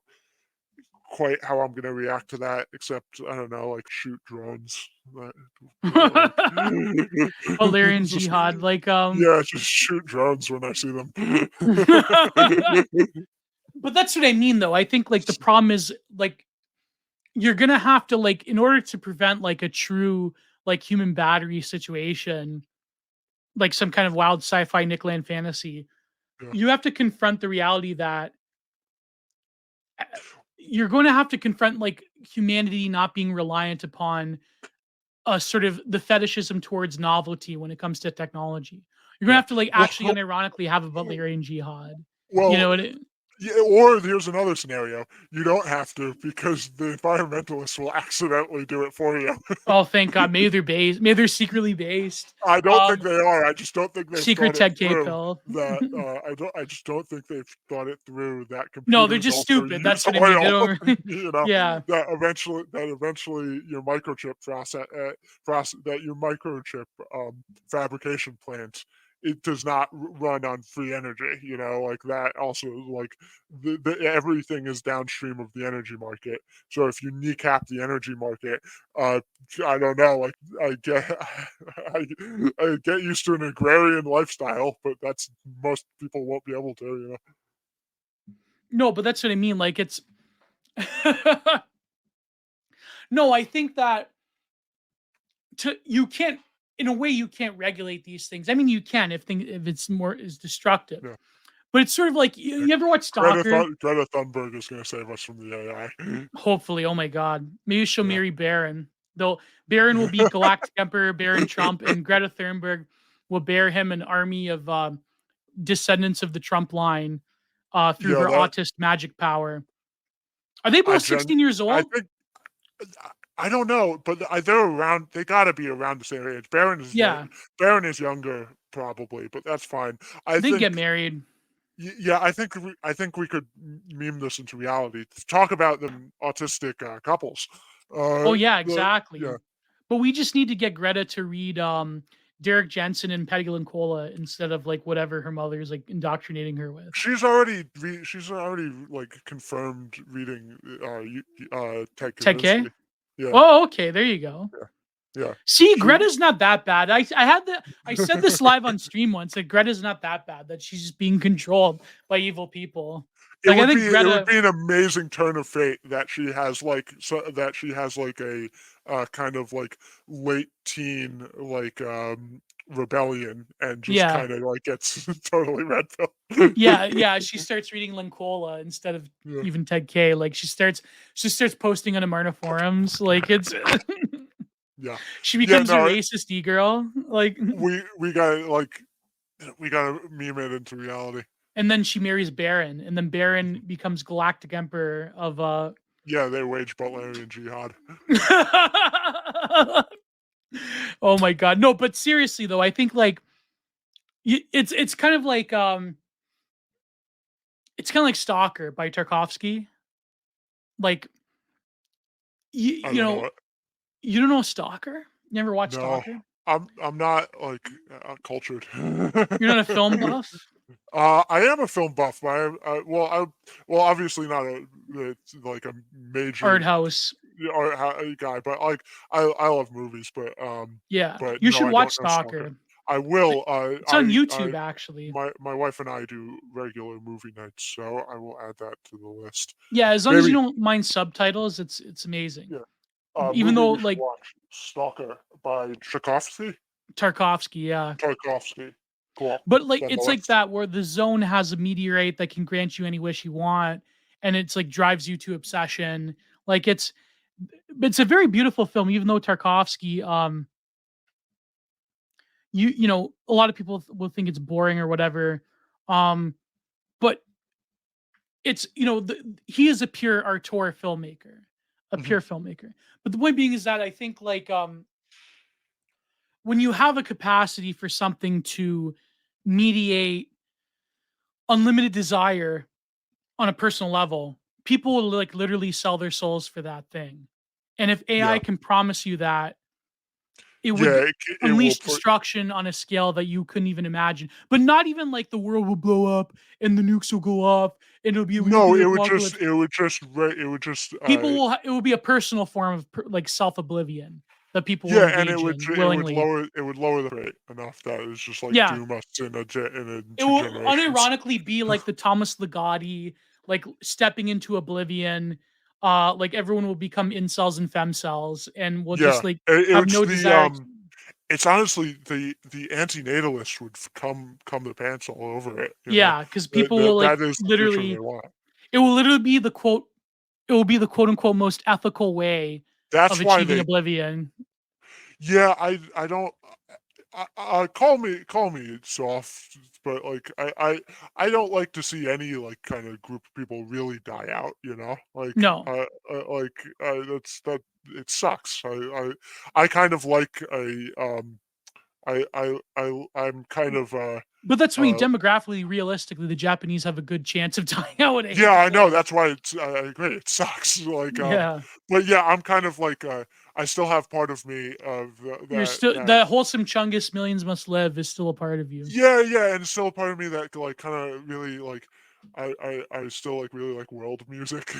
quite how I'm gonna react to that, except I don't know, like shoot drones. That, Valerian just, jihad, like yeah, just shoot drones when I see them. but that's what I mean though. I think like the problem is like you're gonna have to like in order to prevent like a true like human battery situation, like some kind of wild sci-fi Nickland fantasy, Yeah. you have to confront the reality that uh, you're going to have to confront like humanity not being reliant upon a sort of the fetishism towards novelty when it comes to technology. You're gonna Yeah. have to like actually Well, unironically have a Valerian jihad. You well, know, yeah, or here's another scenario. You don't have to because the environmentalists will accidentally do it for you. oh thank God, maybe they're based, maybe they're secretly based. I don't think Um, they are. I just don't think they've secret thought it Ted K through. pill. That I just don't think they've thought it through that No, they're computers just also stupid. That's use what I mean. They oil. don't. Yeah. That eventually your microchip that your microchip fabrication plant, it does not run on free energy. Like that also like everything is downstream of the energy market. So if you kneecap the energy market, uh, I don't know, like I get I, I get used to an agrarian lifestyle, but that's most people won't be able to. No, but that's what I mean. Like it's no, I think that you can't in a way you can't regulate these things. I mean you can if it's more is destructive. Yeah. But it's sort of like you ever watch Greta, Stalker? Greta Thunberg is going to save us from the AI. Hopefully, oh my god. Maybe she'll Yeah. marry Baron. Though Baron will be Galactic Emperor Baron Trump and Greta Thunberg will bear him an army of descendants of the Trump line through Yeah, her that autist magic power. Are they I both gen 16 years I old? think I don't know, but they're around. They got to be around the same age. Yeah, Baron is younger, probably, but that's fine. I they get think married. Yeah, I think we could meme this into reality. Talk about them autistic couples. Oh yeah, Yeah, exactly. But we just need to get Greta to read Derek Jensen and Petty Cola instead of like whatever her mother's like indoctrinating her with. she's already like confirmed reading Ted Ted K? Kaczynski. Yeah, Oh, okay, there you go. yeah, yeah. See, She Greta's not that bad. I said this live on stream once that Greta's not that bad, that she's just being controlled by evil people. it Like I would think be it would Greta be an amazing turn of fate that she has like a kind of like late teen like rebellion and just yeah. kind of like gets totally red pill. Yeah, she starts reading Linkola instead of Yeah. even Ted K. Like she starts posting on Amarna forums. Like it's Yeah. she Yeah, becomes a no, racist e-girl. Like we gotta meme it into reality. and then she marries Baron, and then Baron becomes Galactic Emperor of Yeah, they wage Butlerian jihad. oh my god. No, but seriously though, I think like it's kind of like It's kind of like Stalker by Tarkovsky. Like I you don't know know, what. you don't know Stalker? You never watched No, Stalker? I'm not like cultured. You're not a film buff? I am a film buff, but well, obviously not like a Art major house. guy, but like I love movies, Yeah. but You no, should I watch don't know Stalker. Stalker. I will. It's on YouTube actually. My wife and I do regular movie nights, so I will add that to the list. Yeah, as long as you Maybe, don't mind subtitles, it's amazing. yeah. Even Movie though we should like watch: Stalker by Tchaikovsky. Tarkovsky, yeah. Tarkovsky. Cool. But like On the it's like list. that where the zone has a meteorite that can grant you any wish you want, and it's like drives you to obsession. Like it's a very beautiful film, even though Tarkovsky, you know, a lot of people will think it's boring or whatever. Um, but it's he is a pure auteur filmmaker, a Mhm. pure filmmaker. But the point being is that I think like when you have a capacity for something to mediate unlimited desire on a personal level, people will like literally sell their souls for that thing. And if Yeah. AI can promise you that, it Yeah, would it will unleash put. destruction on a scale that you couldn't even imagine. But not even like the world will blow up and the nukes will go off and it'll be a No, nuclear apocalypse. it would just, It will be a personal form of like self oblivion that people will yeah, and engage in willingly. it would lower the rate enough that it's just like Yeah, doom us in it 2 will generations. unironically be like the Thomas Ligotti, like stepping into oblivion. Like everyone will become incels and femcells, and will just Yeah, like have it's no desire. it's honestly the anti-natalist would come the pants all over it, you know? Yeah, because people will like That is the future they literally. want. It will literally be the quote. It will be the quote unquote most ethical way of That's why achieving they. oblivion. Yeah, I don't. Call me soft, but like I don't like to see any like kind of group of people really die out. You know, No, that's that. It sucks. I kind of like I'm kind of but that's when uh demographically, realistically, the Japanese have a good chance of dying out at age yeah, I know. 20. That's why I agree. It sucks. Yeah. But yeah, I'm kind of like I still have part of me of You're that still that. that wholesome Chungus millions must live is still a part of you. Yeah, yeah, and still a part of me that like kind of really like I still like really like world music.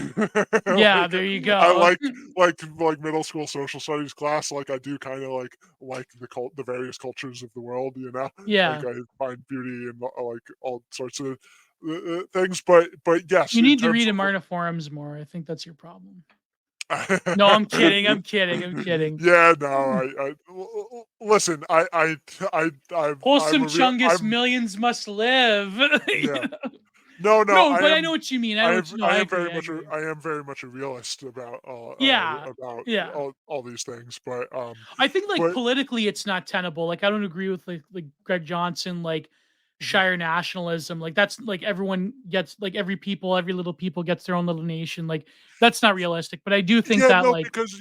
Yeah, Like there you I go. like middle school social studies class. Like I do kind of like the various cultures of the world. You know, like Yeah. I find beauty in like all sorts of things. But yes, You in need to terms read of. Amarna forums more. I think that's your problem. No, I'm kidding. I'm kidding. I'm kidding. Yeah, no, listen. I'm Wholesome a real. Chungus millions must live. Yeah. No, no, No, but I know what you mean. I know what you know. I agree. I agree. I am very much a realist Yeah. about Yeah. all these things, I think like but politically it's not tenable. Like I don't agree with like Greg Johnson, like mhm. Shire nationalism. Like that's like everyone gets like every little people gets their own little nation. Like that's not realistic. But I do think Yeah, that no, like because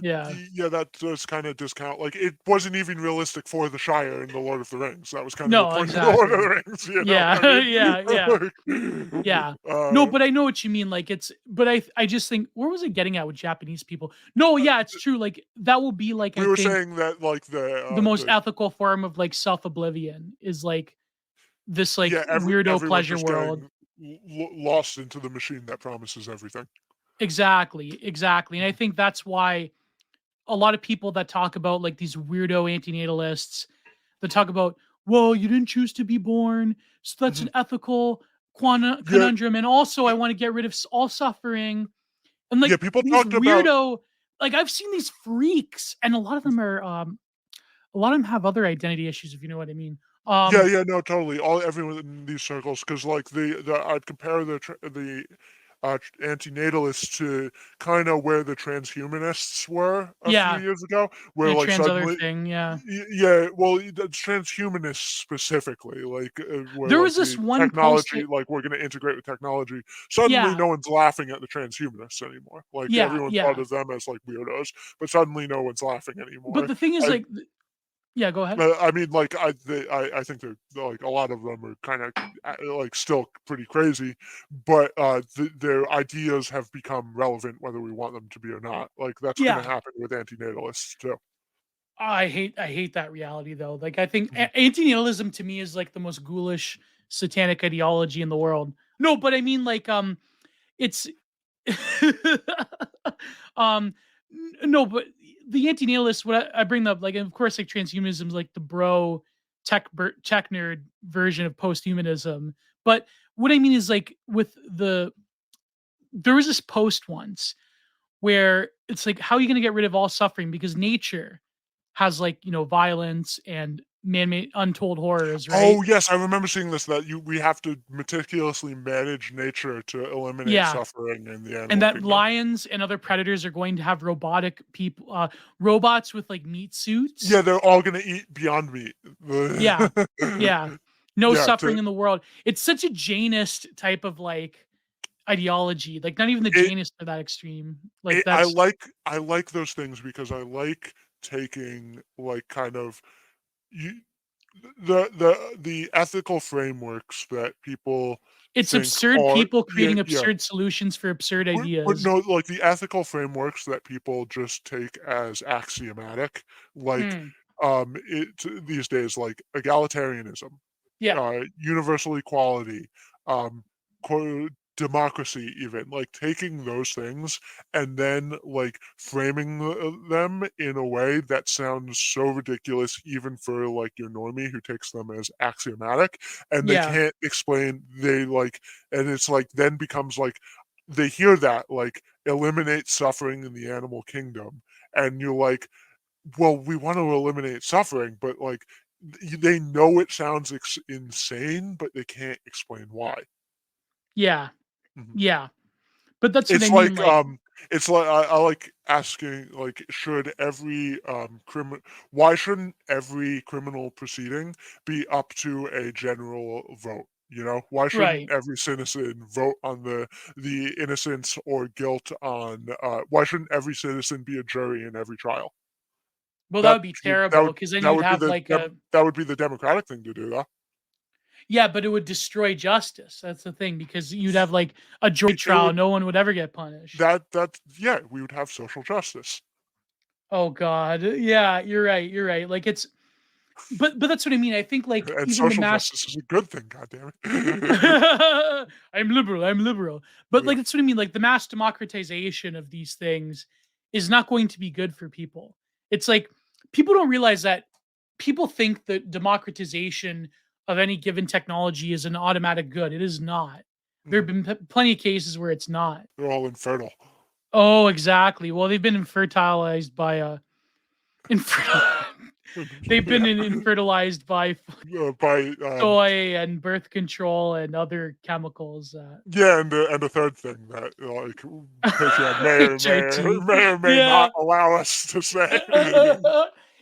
yeah. yeah, that does kind of discount. Like it wasn't even realistic for the Shire in the Lord of the Rings. That was kind of the No, point of the Lord of exactly. the Rings. You know what I Yeah. yeah, yeah. mean? Yeah. Like, No, but I know what you mean. Like it's but I just think where was I getting at with Japanese people? No, yeah, it's true. Like that will be like I we were think saying that like the most the ethical form of like self-oblivion is like this like yeah, weirdo everyone pleasure just world. getting lost into the machine that promises everything. Exactly, exactly. And I think that's why a lot of people that talk about like these weirdo antinatalists that talk about, well, you didn't choose to be born, so that's Mhm. an ethical Yeah, conundrum. And also, I want to get rid of all suffering. And yeah, like people these talked about. weirdo, like I've seen these freaks, and a lot of them are, a lot of them have other identity issues, if you know what I mean. Yeah, Um, yeah, no, totally. All everyone in these circles, because like I'd compare the antinatalists to kind of where the transhumanists were a few yeah, years ago, where and a like trans other suddenly, thing, yeah. yeah, well, the transhumanists specifically, like where There like was this the one post technology, that, like we're going to integrate with technology. Suddenly, yeah, no one's laughing at the transhumanists anymore. Like yeah, everyone thought yeah. of them as like weirdos, but suddenly no one's laughing But anymore. the thing is, I like, Yeah, go ahead. I mean, like, I think that, like, a lot of them are kind of like still pretty crazy, but their ideas have become relevant whether we want them to be or not. Like, that's going to Yeah. happen with anti-natalists too. I hate that reality though. Like I think Mhm. anti-natalism to me is like the most ghoulish satanic ideology in the world. No, but I mean like it's um no, but the anti-natalist what I bring up like of course like transhumanism is like the bro tech nerd version of post-humanism. But what I mean is like with there was this post once where it's like how are you going to get rid of all suffering because nature has like, violence and man-made untold horrors, right? Oh yes, I remember seeing this. That we have to meticulously manage nature to eliminate Yeah. suffering in the And animal that kingdom. lions and other predators are going to have robotic people robots with like meat Yeah, suits. they're all gonna eat Beyond Meat. Yeah. Yeah. No Yeah, suffering in the world. It's such a Janist type of like ideology. Like not even the it, Janists are that extreme. Like that's I like those things because I like taking like kind of you the ethical frameworks that people it's think absurd are people yeah creating yeah absurd solutions for absurd but ideas. no, like the ethical frameworks that people just take as axiomatic, like Mm. these days, like egalitarianism, Yeah. universal equality, um, democracy, even like taking those things and then like framing them in a way that sounds so ridiculous, even for like your normie who takes them as axiomatic, and they Yeah. can't explain. They like, and it's like then becomes like they hear that like eliminate suffering in the animal kingdom, and you're like, well, we want to eliminate suffering, but like they know it sounds insane, but they can't explain why. Yeah. Mhm. Yeah. But that's what I It's mean, like like I like asking like should every criminal why shouldn't every criminal proceeding be up to a general vote? You know, why shouldn't right. every citizen vote on the innocence or guilt on why shouldn't every citizen be a jury in every trial? Well, that That would be that terrible would because then that you'd would be have the like a that would be the democratic thing to do, though. yeah, but it would destroy justice. That's the thing because you'd have like a jury It trial, would no one would ever get punished. that yeah, we would have social justice Oh god. Yeah, you're right. You're right. Like it's but that's what I mean. I think like and even the social mass justice is a good thing, God damn it. I'm liberal. I'm liberal. But Yeah. like that's what I mean. Like the mass democratization of these things is not going to be good for people. It's like people don't realize that people think that democratization of any given technology is an automatic good. It is not. There have Mhm. been plenty of cases where it's not. They're all infertile. Oh, exactly. Well, they've been infertilized by infer- they've been Yeah, infertilized by by, soy and birth control and other chemicals. yeah, and the third thing that, like, Patreon may or HRT. may not Yeah. allow us to say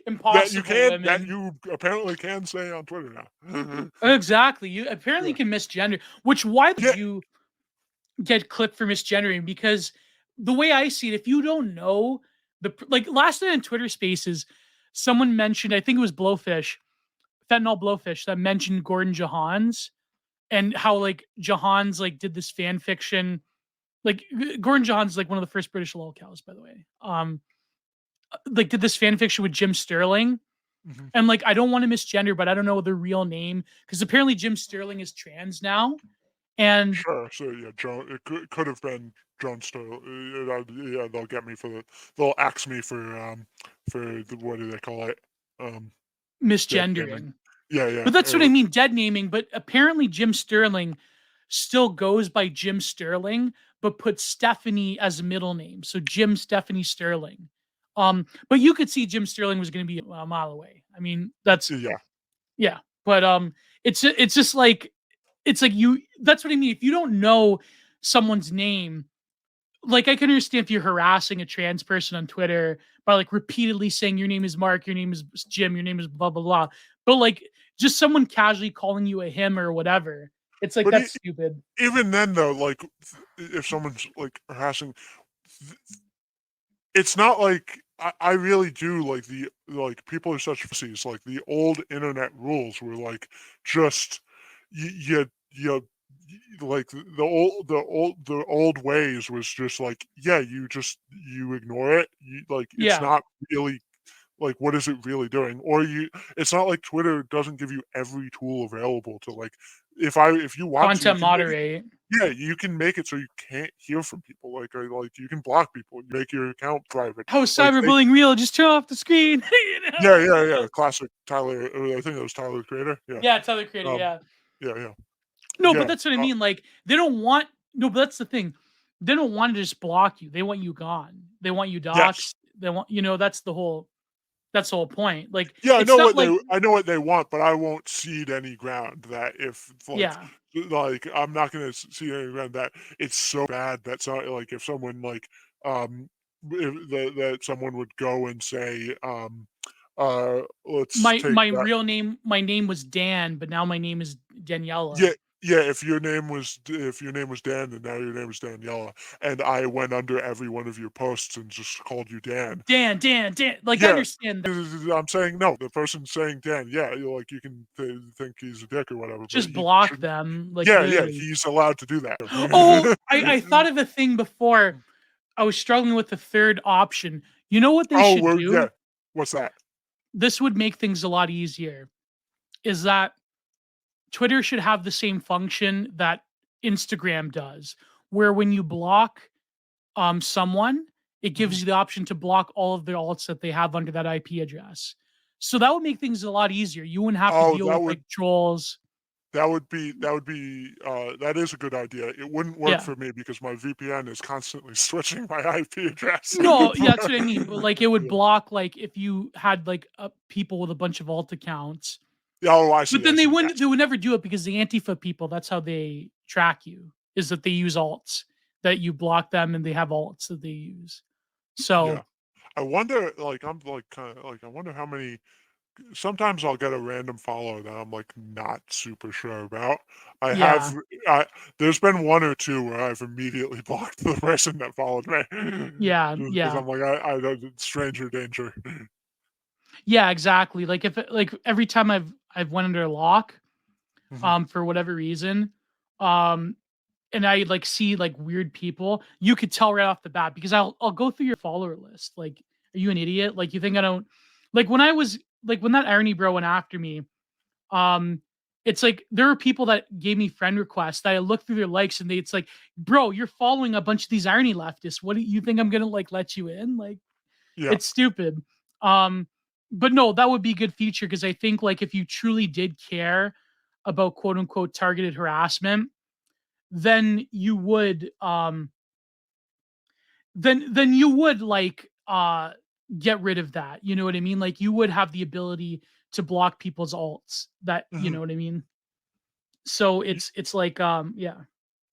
Impossible that women. you apparently can say on Twitter now. Exactly. You apparently Yeah. can misgender, which why would Yeah, you get clipped for misgendering? Because the way I see it, if you don't know like last night in Twitter Spaces, someone mentioned, I think it was Blowfish, fentanyl Blowfish, that mentioned Gordon Johans and how like Johans like did this fan fiction. Like Gordon Johns like one of the first British lolcows, by the way. Like did this fan fiction with Jim Sterling. mhm. And like I don't want to misgender, but I don't know their real name because apparently Jim Sterling is trans now. And Sure, so, yeah, Joan it could have been Joan Stoll, yeah, they'll get me for they'll axe me for the what do they call it? Um, dead naming. misgendering. Yeah, yeah, But that's what I mean, dead naming. But apparently Jim Sterling still goes by Jim Sterling, but puts Stephanie as a middle name. So Jim Stephanie Sterling. But you could see Jim Sterling was going to be a mile away. I mean, that's yeah. yeah. But it's just like it's like you. That's what I mean. If you don't know someone's name, like I can understand if you're harassing a trans person on Twitter by like repeatedly saying your name is Mark, your name is Jim, your name is blah blah blah. But like just someone casually calling you a him or whatever, it's like But that's stupid. even then, though, like, if someone's, like, harassing, it's not like I really do like people are such pussies. Like the old internet rules were like just you like the old ways was just like you ignore it. It's Yeah, not really like what is it really doing, or it's not like Twitter doesn't give you every tool available to like if you want to you content can make it. moderate. Yeah, you can make it so you can't hear from people, or like you can block people, you make your account private. How is Like cyberbullying real? Just turn off the screen. yeah, classic Tyler. I think it was Tyler the Creator. Yeah, Yeah, tell the creator. um, Yeah. yeah. No, but Yeah, that's what I mean. Like they don't want. No, but that's the thing. They don't want to just block you. They want you gone. They want you yes. doxxed. They want. That's the whole. That's the whole point. Like Yeah, it's not like. I know what they want, but I won't cede any ground that if Yeah. I'm not gonna cede any ground that it's so bad that like if someone like that someone would go and say let's take My that. real name. My name was Dan, but now my name is Yeah, Daniela. yeah. If your name was Dan, and now your name is Daniela, and I went under every one of your posts and just called you Dan. Dan. Like I Yeah, understand that. I'm saying no. The person saying Dan, yeah, like you can think he's a dick or whatever, but Just he block should. them. Like Yeah, literally. he's allowed to do that. Oh, I thought of a thing before. I was struggling with the third option. You know what they Oh, should well, yeah. do? What's that? This would make things a lot easier. Is that Twitter should have the same function that Instagram does, where when you block someone, it Mhm. gives you the option to block all of the alts that they have under that IP address. So that would make things a lot easier. You wouldn't have to Oh, deal with like trolls. that is a good idea. It wouldn't work Yeah. for me because my VPN is constantly switching my IP address. No, yeah, that's what I mean. But like it would block like if you had like people with a bunch of alt accounts. Oh, But I then see. Yes. they would never do it because the Antifa people, that's how they track you, is that they use alts, that you block them and they have alts that they use. Yeah. So I wonder, like, I'm like kind of like, I wonder how many. Sometimes I'll get a random follow that I'm like not super sure about. I have, yeah. I, there's been one or two where I've immediately blocked the person that followed me, Yeah. just because Yeah. I'm like, I don't, stranger danger. Yeah, exactly. Like if like every time I've went under a lock, Mhm. for whatever reason, um, and I like see like weird people, you could tell right off the bat because I'll go through your follower list. Like, are you an idiot? Like you think I don't like when I was like when that irony bro went after me, um, it's like there are people that gave me friend requests that I look through their likes and it's like, bro, you're following a bunch of these irony leftists. What do you think I'm gonna like let you in? Like Yeah. it's stupid. Um, but no, that would be a good feature because I think like if you truly did care about quote unquote targeted harassment, then you would then you would like get rid of that. You know what I mean? Like you would have the ability to block people's alts. That you Mhm. know what I mean? So Y- it's like yeah.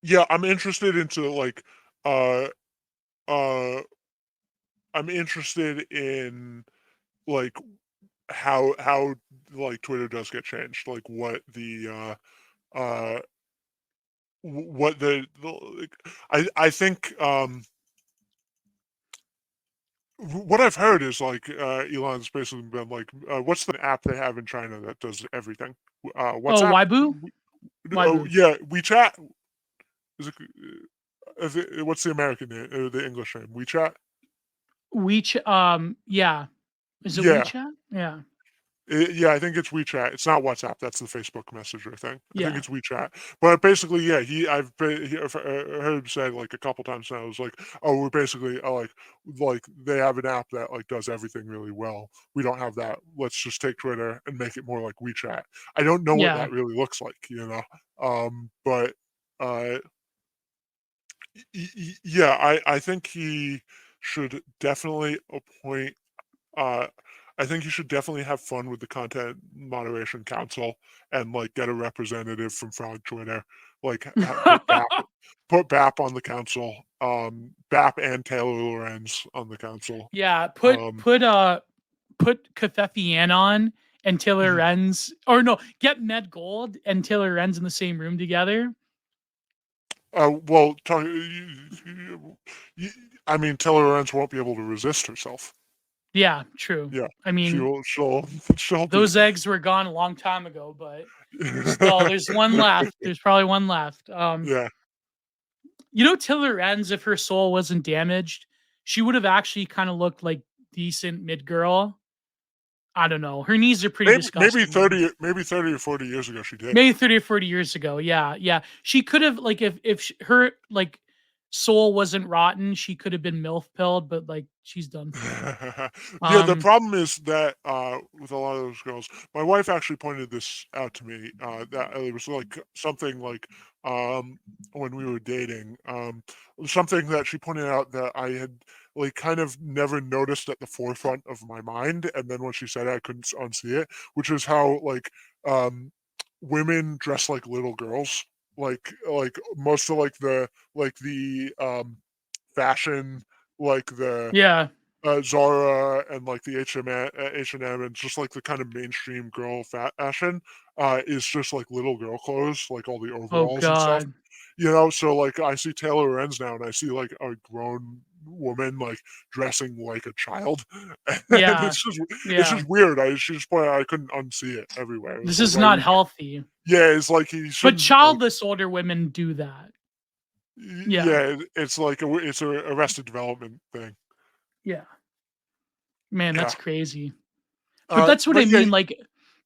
Yeah, I'm interested into like, uh, uh, I'm interested in like how like Twitter does get changed, like uh what like, I think what I've heard is like Elon's basically been like what's the app they have in China that does everything? Oh, WhatsApp? Waibu, Oh Waibu, yeah, WeChat. What's the American name? The English name? WeChat? WeChat. Yeah, is it Yeah. WeChat? Yeah, Yeah, I think it's WeChat. It's not WhatsApp. That's the Facebook Messenger thing. I think yeah, it's WeChat. But basically, yeah, I've heard him say like a couple times now. It's like, oh, we're basically like they have an app that like does everything really well. We don't have that. Let's just take Twitter and make it more like WeChat. I don't know what yeah. that really looks like, but uh, yeah, I think he should definitely appoint uh, I think you should definitely have fun with the content moderation council and like get a representative from Frog Twitter, like put BAP on the council, BAP and Taylor Lorenz on the council. Yeah, Um, put Kafefian on and Taylor mhm. Renz, or no, get Med Gold and Taylor Renz in the same room together. Well, I mean, Taylor Lorenz won't be able to resist herself. Yeah, true. Yeah, I mean, she'll be. those eggs were gone a long time ago, but still, there's one left. There's probably one left. Yeah. Taylor Enns, if her soul wasn't damaged, she would have actually kind of looked like decent mid girl. I don't know. Her knees are pretty Maybe disgusting. 30 or 40 years ago she did. Maybe 30 or 40 years ago. Yeah, yeah. She could have like if her like soul wasn't rotten, she could have been MILF pilled, but like she's done for. Yeah, the Um, problem is that with a lot of those girls, my wife actually pointed this out to me. That it was like something like when we were dating, something that she pointed out that I had like kind of never noticed at the forefront of my mind, and then when she said it, I couldn't unsee it, which is how like women dress like little girls. Like most of like the fashion, like the yeah. Zara and like the H&M and just like the kind of mainstream girl fashion is just like little girl clothes, like all the Oh overalls and stuff. God. So like I see Taylor Lorenz now and I see like a grown woman like dressing like a child, and Yeah. it's Yeah. just weird. She just pointed out I couldn't unsee it everywhere. It was This like, is not healthy. yeah, it's like he But shouldn't like. childless older women do that. Yeah. Yeah, it's like it's a Arrested Development thing. Yeah. Man, Yeah. that's crazy. But that's what I But yeah, mean. Like,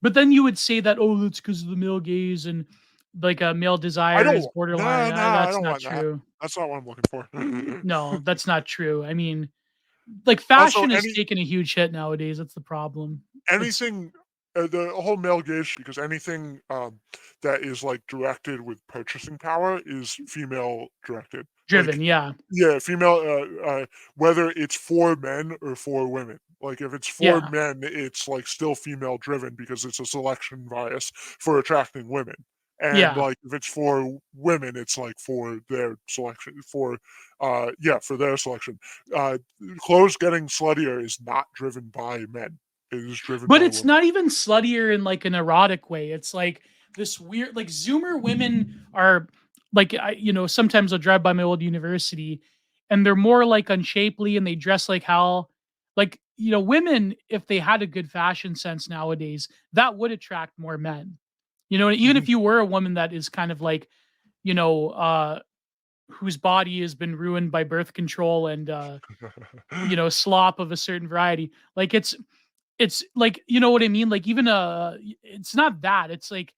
but then you would say that, oh, it's because of the male gaze and like a male I desire don't. is borderline. No, I That's don't not want that. true. That's not what I'm looking for. No, that's not true. I mean, like Also, fashion is taking a huge hit nowadays. That's the problem. It's anything, the whole male gaze, because anything that is like directed with purchasing power is female directed. driven. Like, Yeah. yeah, female, whether it's for men or for women. Like, if it's for Yeah. men, it's like still female driven because it's a selection bias for attracting women. And Yeah. like, if it's for women, it's like for their selection, for their selection. Uh, Clothes getting sluttier is not driven by men. It is driven But by it's women. not even sluttier in like an erotic way. It's like this weird, like Zoomer women are like, sometimes I'll drive by my old university and they're more like unshapely and they dress like hell. Like, women, if they had a good fashion sense nowadays, that would attract more men. Even Mhm. if you were a woman that is kind of like, you know, uh, whose body has been ruined by birth control and, slop of a certain variety. Like it's like, you know what I mean? Like even it's not that. It's like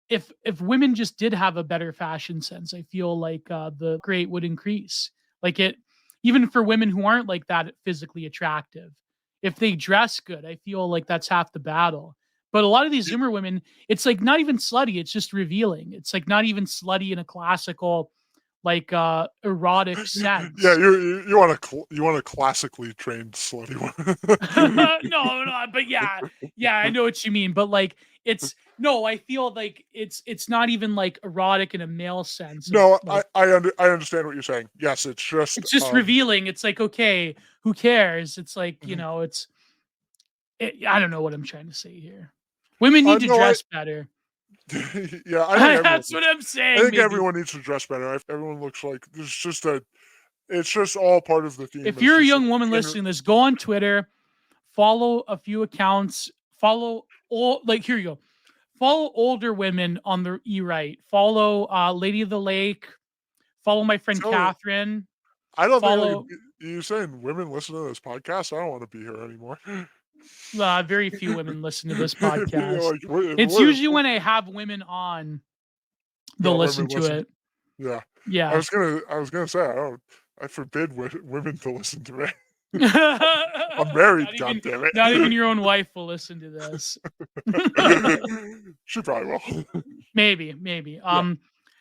if women just did have a better fashion sense, I feel like the rate would increase. Like it even for women who aren't like that physically attractive. If they dress good, I feel like that's half the battle. But a lot of these Zoomer women, it's like not even slutty, it's just revealing. It's like not even slutty in a classical like erotic Yeah, sense. you want a classically trained slutty No, one. no, but yeah, yeah, I know what you mean. But like, it's no, I feel like it's not even like erotic in a male sense of No, like I understand what you're saying. Yes, it's just it's just revealing. It's like okay, who cares? It's like mhm. I don't know what I'm trying to say here. Women need to No, I dress better. yeah, That's what I'm I saying. think Maybe everyone needs to dress better. Everyone looks like there's just a it's just all part of the theme. if There's you're a just young woman inner listening to this, go on Twitter, follow a few accounts, follow all like here you go. Follow older women on the e-right. Follow Lady of the Lake. Follow my friend so Catherine. I don't think like Follow you saying women listen to this podcast. I don't want to be here anymore. very few women listen to this Yeah, podcast. like It's usually when I have women on, they'll that listen women to listen. it. Yeah, Yeah. I was gonna say I forbid women to listen to me. I'm married. not God even damn not even it. your own wife will listen to this. She probably will. Maybe. Yeah,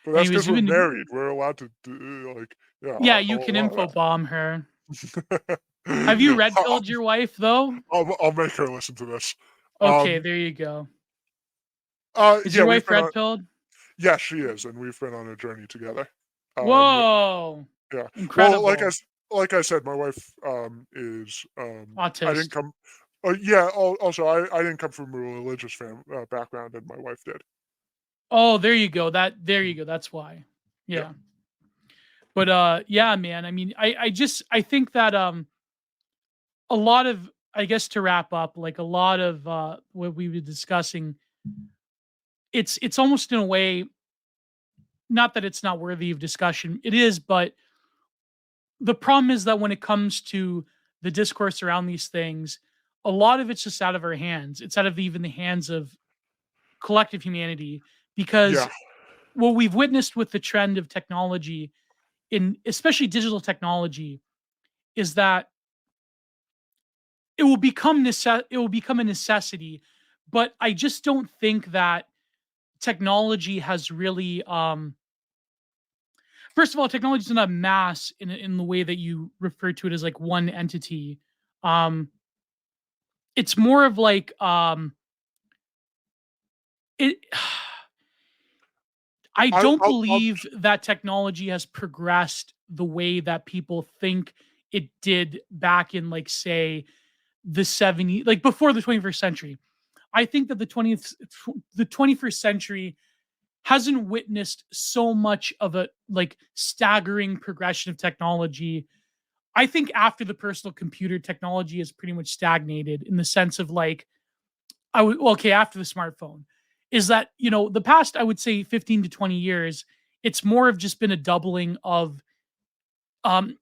but that's because Anyways, we're we've been married. We're allowed to do like yeah. yeah, you can info bomb her. Have you I'll, red pilled your wife though? I'll make her listen to this. Okay, Um, there you go. Is yeah, your we've wife been red on. pilled? Yeah, she is, and we've been on a journey together. Um, Whoa. yeah. Well, Incredible. like I said, my wife is I didn't Autist. come. Yeah. Also, I didn't come from a religious background, and my wife did. Oh, there you go. There you go. That's why. Yeah. Yeah. But yeah, man. I mean, I think that a lot of I guess to wrap up, like a lot of what we were discussing, it's almost in a way, not that it's not worthy of discussion. It is, but the problem is that when it comes to the discourse around these things, a lot of it's just out of our hands. It's out of even the hands of collective humanity, because Yeah, what we've witnessed with the trend of technology, in especially digital technology, is that it will become a necessity. But I just don't think that technology has really first of all, technology is not mass in the way that you refer to it as like one entity. Um it's more of like it I don't I'll believe that technology has progressed the way that people think it did back in, like, say, the 70s, like before the 21st century. I think that the 21st century hasn't witnessed so much of a like staggering progression of technology. I think after the personal computer, technology has pretty much stagnated in the sense of like I would well, okay, after the smartphone, is that, the past, I would say 15 to 20 years, it's more of just been a doubling of um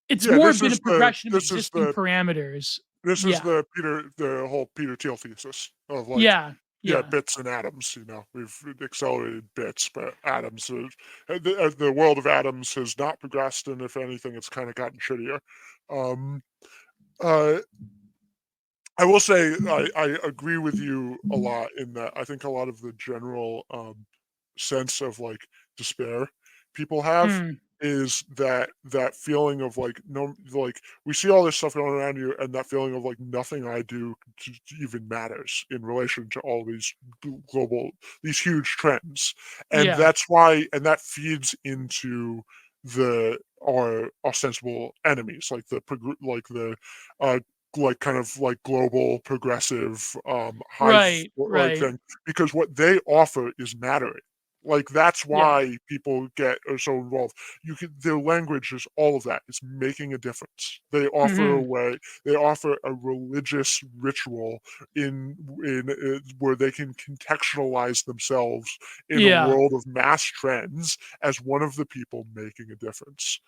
it's yeah, more been a progression of existing parameters. this is Yeah. the whole Peter Thiel thesis of like, Yeah. yeah, Yeah. bits and atoms. We've accelerated bits, but atoms. The world of atoms has not progressed, and if anything, it's kind of gotten shittier. Um, uh, I will say I agree with you a lot in that I think a lot of the general sense of like despair people have Mm, is that feeling of like no, like we see all this stuff going around you, and that feeling of like nothing I do even matters in relation to all these global, these huge trends. And yeah. that's why, and that feeds into the our ostensible enemies, like uh like kind of like global progressive hive Right. like Right. thing, because what they offer is mattering. Like that's Yeah. why people get are so involved. You can Their language is all of that. It's making a difference. They offer a Mhm. way. They offer a religious ritual in where they can contextualize themselves in a Yeah. world of mass trends as one of the people making a difference.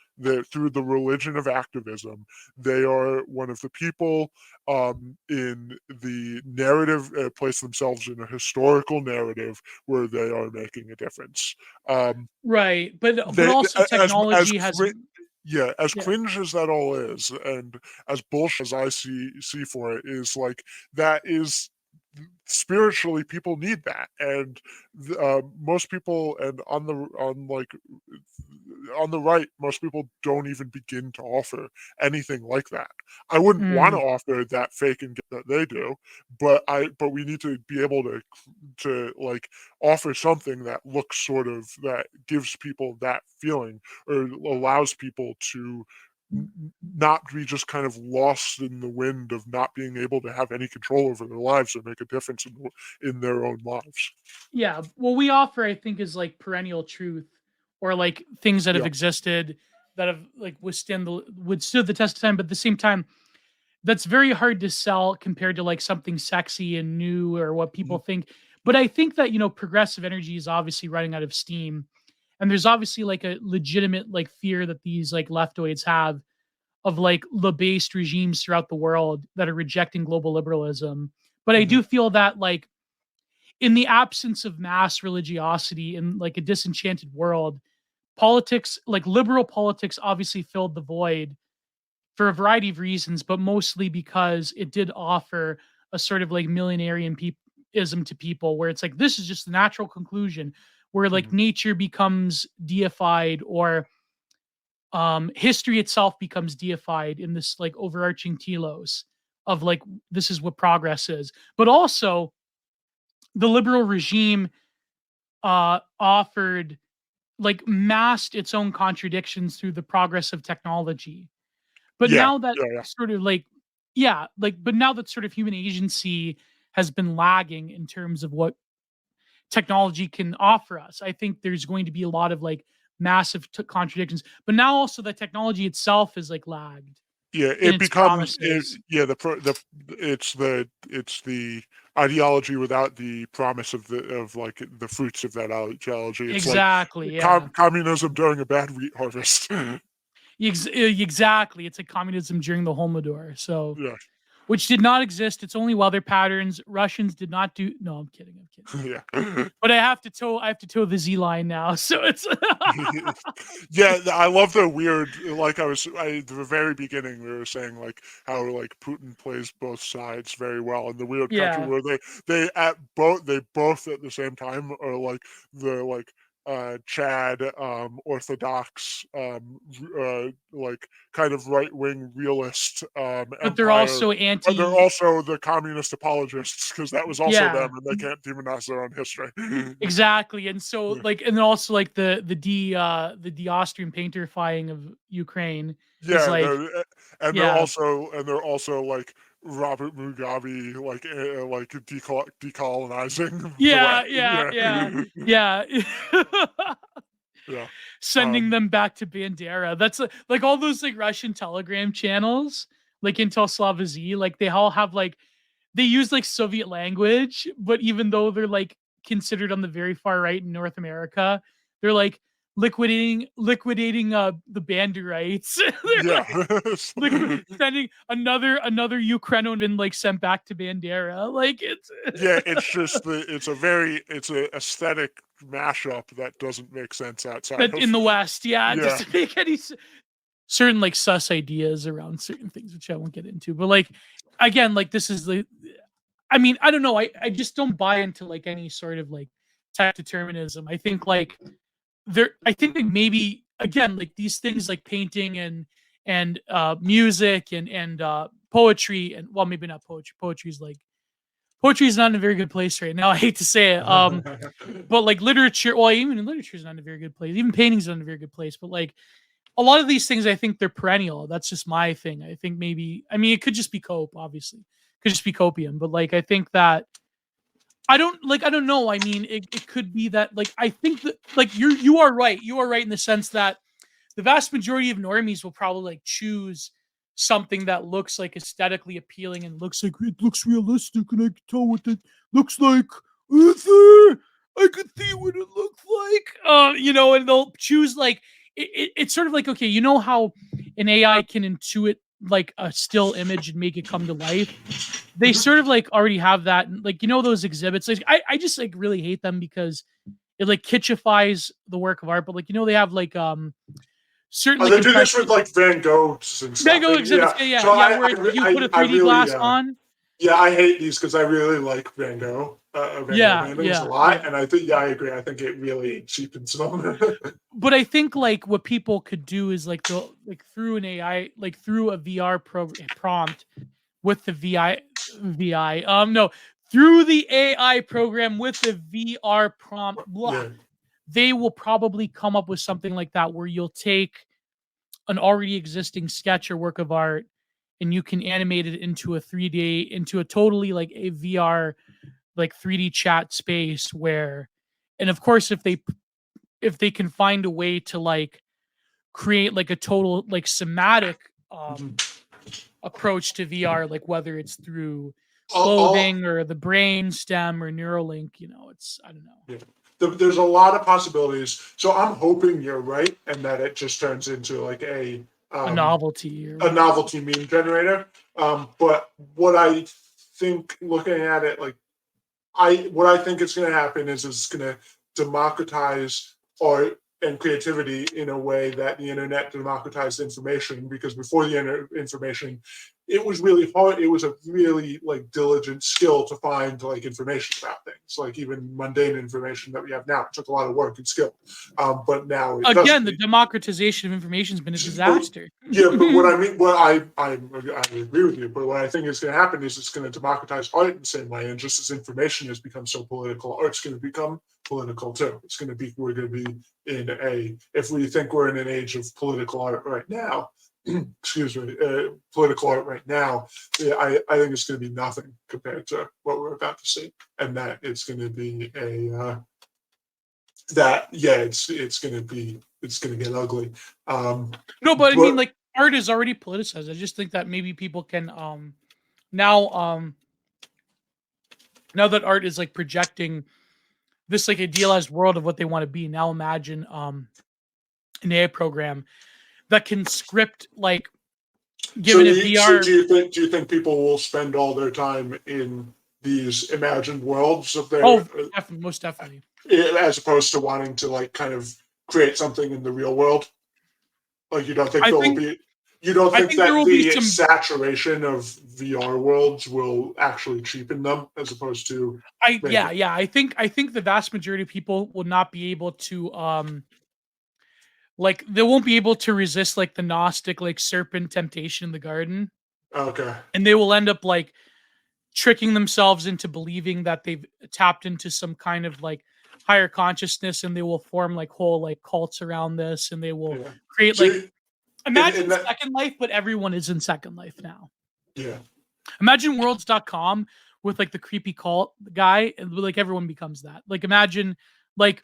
Through the religion of activism, they are one of the people in the narrative, place themselves in a historical narrative where they are making a difference. Um, Right. But they also as technology has yeah, as yeah. cringe as that all is, and as bullshit as I see for it, is like that is spiritually people need that, and most people, and on the right, most people don't even begin to offer anything like that. I wouldn't want to Mm, offer that fake and get that they do, but we need to be able to like offer something that looks sort of that gives people that feeling, or allows people to not be just kind of lost in the wind of not being able to have any control over their lives or make a difference in their own lives. yeah. What we offer, I think, is like perennial truth, or like things that have Yeah. existed, that have like withstood the test of time, but at the same time, that's very hard to sell compared to like something sexy and new or what people Mhm. think. But I think that, progressive energy is obviously running out of steam. And there's obviously like a legitimate like fear that these like leftoids have of like based regimes throughout the world that are rejecting global liberalism. But I Mhm. do feel that like in the absence of mass religiosity in like a disenchanted world, politics, like liberal politics, obviously filled the void for a variety of reasons, but mostly because it did offer a sort of like millenarian ism to people, where it's like this is just the natural conclusion, where like Mhm. nature becomes deified, or history itself becomes deified in this like overarching telos of like this is what progress is. But also the liberal regime offered like masked its own contradictions through the progress of technology. But Yeah. now that Yeah. Yeah. sort of like yeah, like but now that sort of human agency has been lagging in terms of what technology can offer us, I think there's going to be a lot of like massive contradictions. But now also the technology itself is like lagged. Yeah, in it its becomes it. promises. Yeah, it's the ideology without the promise of like the fruits of that ideology. It's like Exactly. Yeah. communism during a bad wheat harvest. Exactly. It's like communism during the Holodomor. So, Yeah, which did not exist. It's only weather patterns. Russians did not do. No, I'm kidding. I'm kidding. yeah. But I have to toe the Z line now. So it's Yeah, I love the weird. Like at the very beginning, we were saying like how like Putin plays both sides very well, and the weird country yeah. where they both at the same time are like the Chad Orthodox like kind of right wing realist But they're empire. also But they're anti. also the communist apologists because that was also them, Yeah. and they can't demonize their own history. Exactly. And so Yeah. like and then also like the Austrian painterifying of Ukraine is Yeah, like they're yeah. also like Robert Mugabe, like decolonizing the Yeah, West. yeah, yeah. Yeah, Yeah. yeah, Sending them back to Bandera. That's like all those like Russian Telegram channels, like Intel Slava Z, like they all have like they use like Soviet language, but even though they're like considered on the very far right in North America, they're like liquidating the Banderites. They're yeah, like sending another Ukraine been like sent back to Bandera. Like it's yeah. It's a aesthetic mashup that doesn't make sense outside that in of the West, yeah, just yeah. to make any certain like sus ideas around certain things, which I won't get into. But like again, like this is the I mean, I don't know. I just don't buy into like any sort of like tech determinism. I think like maybe again like these things like painting and music and poetry and well maybe not poetry. Poetry is not in a very good place right now. I hate to say it. But like literature, well, even in literature is not in a very good place. Even painting's not in a very good place. But like a lot of these things, I think they're perennial. That's just my thing. I think maybe, I mean, it could just be cope, obviously. It could just be copium. But like, I think that, I don't know. I mean, it could be that, like, I think that, like, you are right. You are right in the sense that the vast majority of normies will probably like choose something that looks like aesthetically appealing and looks like it looks realistic and I can tell what it looks like. I could see what it looks like. And they'll choose like it's sort of like okay, you know how an AI can intuit like a still image and make it come to life. They sort of like already have that, like those exhibits. Like I just like really hate them because it like kitschifies the work of art. But like they have like certain like They do this impression with like Van Goghs and Van stuff. Gogh exhibits. Yeah, Yeah, yeah, so yeah. Where you put a I 3D really glass on. yeah, I hate these because I really like Van Gogh Yeah, paintings a yeah, lot, yeah. and I think I agree. I think it really cheapens them. But I think like what people could do is like they'll like through an AI, like through a VR prompt with the VI no through the AI program with the VR prompt, blah, Yeah, they will probably come up with something like that where you'll take an already existing sketch or work of art and you can animate it into a 3D into a totally like a VR like 3D chat space where and of course if they can find a way to like create like a total like somatic Mhm. approach to VR, like whether it's through all clothing or the brain stem or Neuralink, it's I don't know. yeah. There's a lot of possibilities. So I'm hoping you're right, and that it just turns into like A um, novelty or a whatever. novelty meme generator. But what I think, looking at it, like what I think is going to happen is it's going to democratize art and creativity in a way that the internet democratized information. Because before the information, it was really hard. It was a really like diligent skill to find like information about things, like even mundane information that we have now. It took a lot of work and skill, but now it Again, doesn't. the democratization of information has been a But disaster. yeah, but what I mean, I agree with you. But what I think is going to happen is it's going to democratize art in the same way. And just as information has become so political, art's going to become political too. We're going to be if we think we're in an age of political art right now, excuse me, political art right now, yeah, I think it's going to be nothing compared to what we're about to see, and that it's going to be it's going to get ugly. No, but I mean, But like art is already politicized. I just think that maybe people can now now that art is like projecting this like idealized world of what they want to be. Now imagine an AI program that can script like given a VR. Do you think people will spend all their time in these imagined worlds of their? Oh, definitely, most definitely. As opposed to wanting to like kind of create something in the real world. Like you don't think there will be. You don't think that the saturation of VR worlds will actually cheapen them as opposed to? Yeah. I think the vast majority of people will not be able to like they won't be able to resist like the Gnostic like serpent temptation in the garden. Okay. And they will end up like tricking themselves into believing that they've tapped into some kind of like higher consciousness, and they will form like whole like cults around this, and they will create like imagine Second Life, but everyone is in Second Life now. Yeah. Imagine worlds.com with like the creepy cult guy, and like everyone becomes that. Like imagine like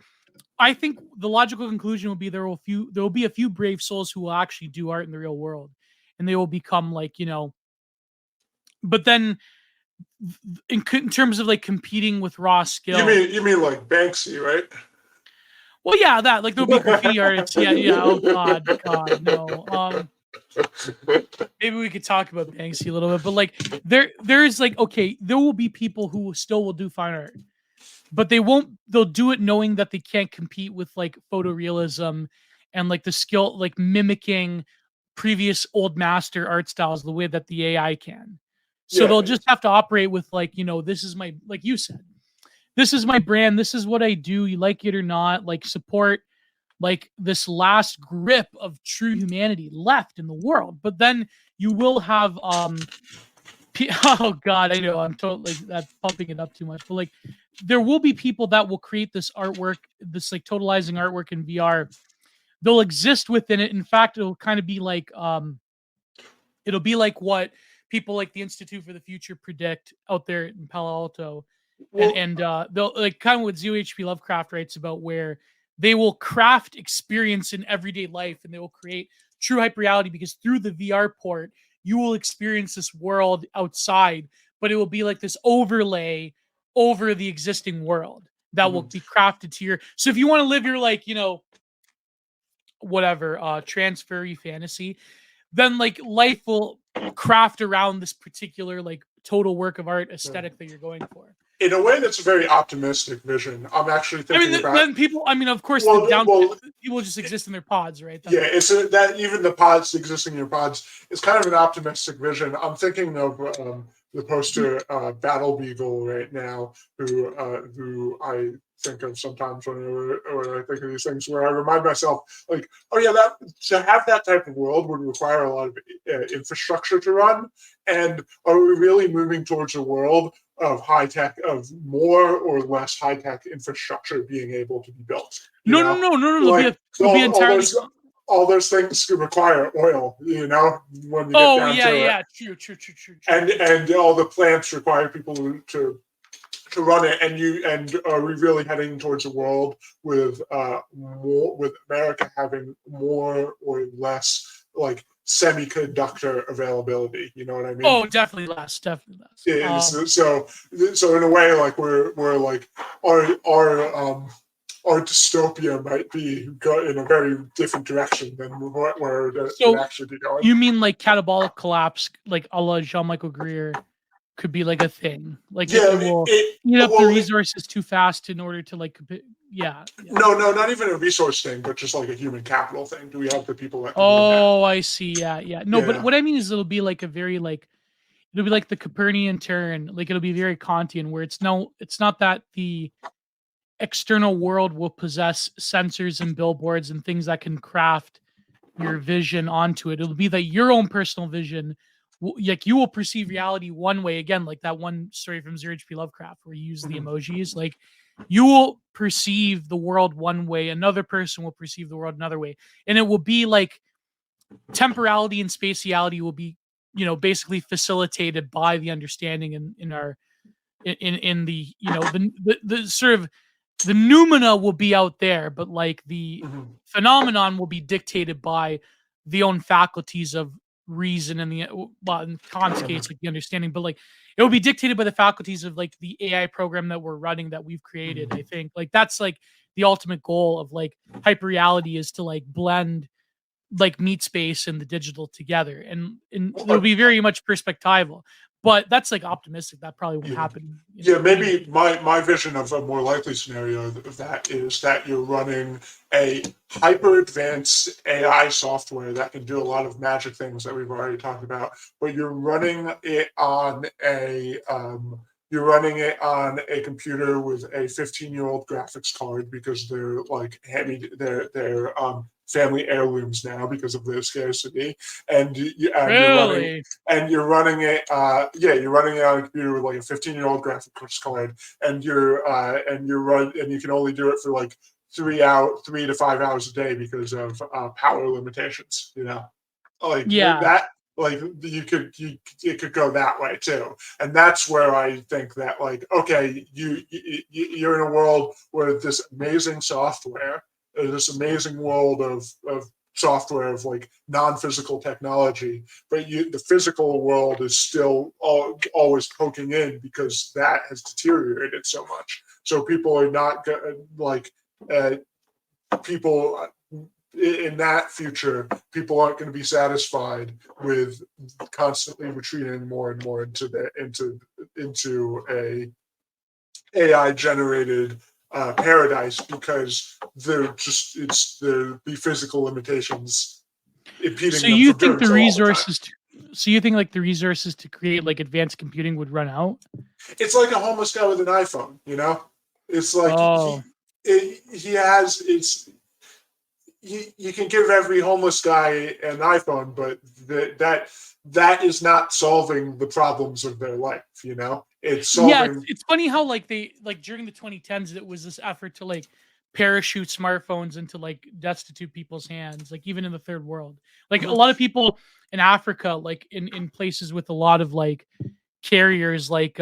I think the logical conclusion will be there will be a few brave souls who will actually do art in the real world, and they will become like, you know, but then in terms of like competing with raw skill. You mean like Banksy, right? Well, yeah, that like there'll be graffiti artists. Yeah. Oh God, no. Maybe we could talk about Banksy a little bit, but like there is like okay, there will be people who still will do fine art, but they won't. They'll do it knowing that they can't compete with like photorealism and like the skill, like mimicking previous old master art styles the way that the AI can. So they'll just have to operate with like, you know, this is my, like you said, this is my brand. This is what I do. You like it or not, like support like this last grip of true humanity left in the world. But then you will have, oh God, I know I'm totally that's pumping it up too much, but like there will be people that will create this artwork, this like totalizing artwork in VR. They'll exist within it. In fact, it'll kind of be like, it'll be like what people like the Institute for the Future predict out there in Palo Alto. And they'll like kind of what H.P. Lovecraft writes about, where they will craft experience in everyday life and they will create true hyperreality, because through the VR port, you will experience this world outside, but it will be like this overlay over the existing world that will be crafted to your. So if you want to live your like, you know, whatever, transfery fantasy, then like life will craft around this particular like total work of art aesthetic that you're going for. In a way, that's a very optimistic vision. I'm actually thinking about. Then people. I mean, of course, people just exist in their pods, right? It's that even the pods existing in your pods is kind of an optimistic vision. I'm thinking of the poster Battle Beagle right now, who I think of sometimes when I think of these things, where I remind myself, like, oh yeah, that to have that type of world would require a lot of infrastructure to run, and are we really moving towards a world of high tech, of more or less high tech infrastructure being able to be built? No. Like, it'll be entirely. All those things could require oil, you know, when you get down to it. True. And all the plants require people to run it, and are we really heading towards a world with with America having more or less like semiconductor availability? You know what I mean? Oh, definitely less. So in a way, like we're like our dystopia might be in a very different direction than where it actually be going. You mean like catabolic collapse, like a la Jean-Michel Greer, could be like a thing? Like it will eat up the resources too fast in order to like, yeah. No, not even a resource thing, but just like a human capital thing. Do we have the people that? Oh, I see. Yeah. No, but what I mean is it'll be like a very like, it'll be like the Copernican turn. Like it'll be very Kantian, where it's not that the external world will possess sensors and billboards and things that can craft your vision onto it. It'll be that your own personal vision, like you will perceive reality one way, again, like that one story from H.P. Lovecraft where you use the emojis. Like you will perceive the world one way, another person will perceive the world another way, and it will be like temporality and spatiality will be, you know, basically facilitated by the understanding in the, you know, the sort of the noumena will be out there, but like the phenomenon will be dictated by the own faculties of reason and in Kant's case, like the understanding, but like it will be dictated by the faculties of like the AI program that we're running that we've created. I think like that's like the ultimate goal of like hyperreality is to like blend like meat space and the digital together, and it'll be very much perspectival. But that's like optimistic. That probably won't happen. Maybe my vision of a more likely scenario of that is that you're running a hyper advanced AI software that can do a lot of magic things that we've already talked about, but you're running it on a computer with a 15-year-old graphics card because they're like they're family heirlooms now because of their scarcity, and Really? you're running it you're running it on a computer with like a 15-year-old graphics card, and you can only do it for like 3 to 5 hours a day because of power limitations, like Yeah. that. Like it could go that way too, and that's where I think that like, okay, you're in a world where this amazing software, this amazing world of software of like non-physical technology, but the physical world is still always poking in because that has deteriorated so much. So people are not like people. In that future, people aren't going to be satisfied with constantly retreating more and more into a AI generated paradise because there be physical limitations impeding So them you from think doing the so all the time. resources so you think like the resources to create like advanced computing would run out? It's like a homeless guy with an iPhone, It's like you can give every homeless guy an iPhone, but that is not solving the problems of their life, It's solving. It's funny how like they like during the 2010s it was this effort to like parachute smartphones into like destitute people's hands, like even in the third world. Like a lot of people in Africa, like in places with a lot of like carriers, like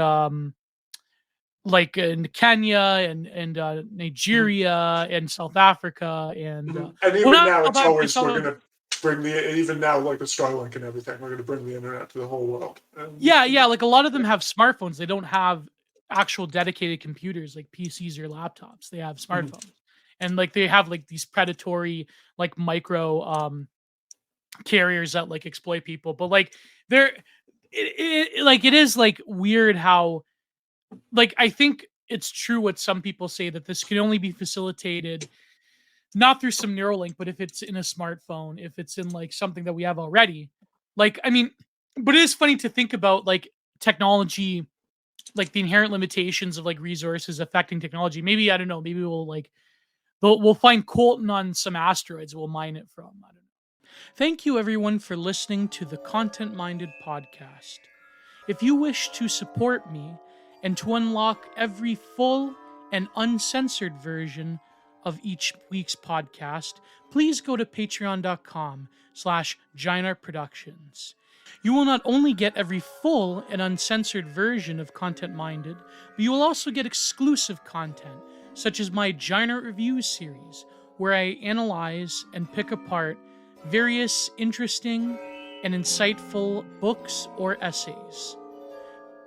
in Kenya and Nigeria and South Africa and And even now, South it's Africa, always we're going to bring even now like the Starlink and everything. We're going to bring the internet to the whole world. yeah, like a lot of them have smartphones. They don't have actual dedicated computers like PCs or laptops. They have smartphones, and like they have like these predatory like micro carriers that like exploit people. But like it is like weird how like I think it's true what some people say that this can only be facilitated not through some Neuralink, but if it's in a smartphone, if it's in like something that we have already. Like, I mean, but it is funny to think about like technology, like the inherent limitations of like resources affecting technology. Maybe, I don't know, maybe we'll find coltan on some asteroids we'll mine it from. I don't know. Thank you everyone for listening to the Content Minded podcast. If you wish to support me and to unlock every full and uncensored version of each week's podcast, please go to patreon.com/giantartproductions. You will not only get every full and uncensored version of Content Minded, but you will also get exclusive content, such as my Giant Art Reviews series, where I analyze and pick apart various interesting and insightful books or essays.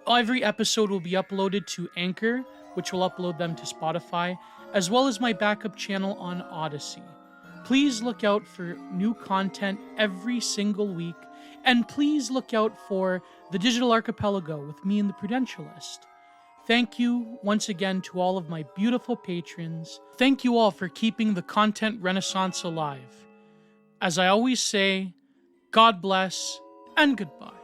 Every episode will be uploaded to Anchor, which will upload them to Spotify, as well as my backup channel on Odyssey. Please look out for new content every single week, and please look out for The Digital Archipelago with me and the Prudentialist. Thank you once again to all of my beautiful patrons. Thank you all for keeping the content renaissance alive. As I always say, God bless and goodbye.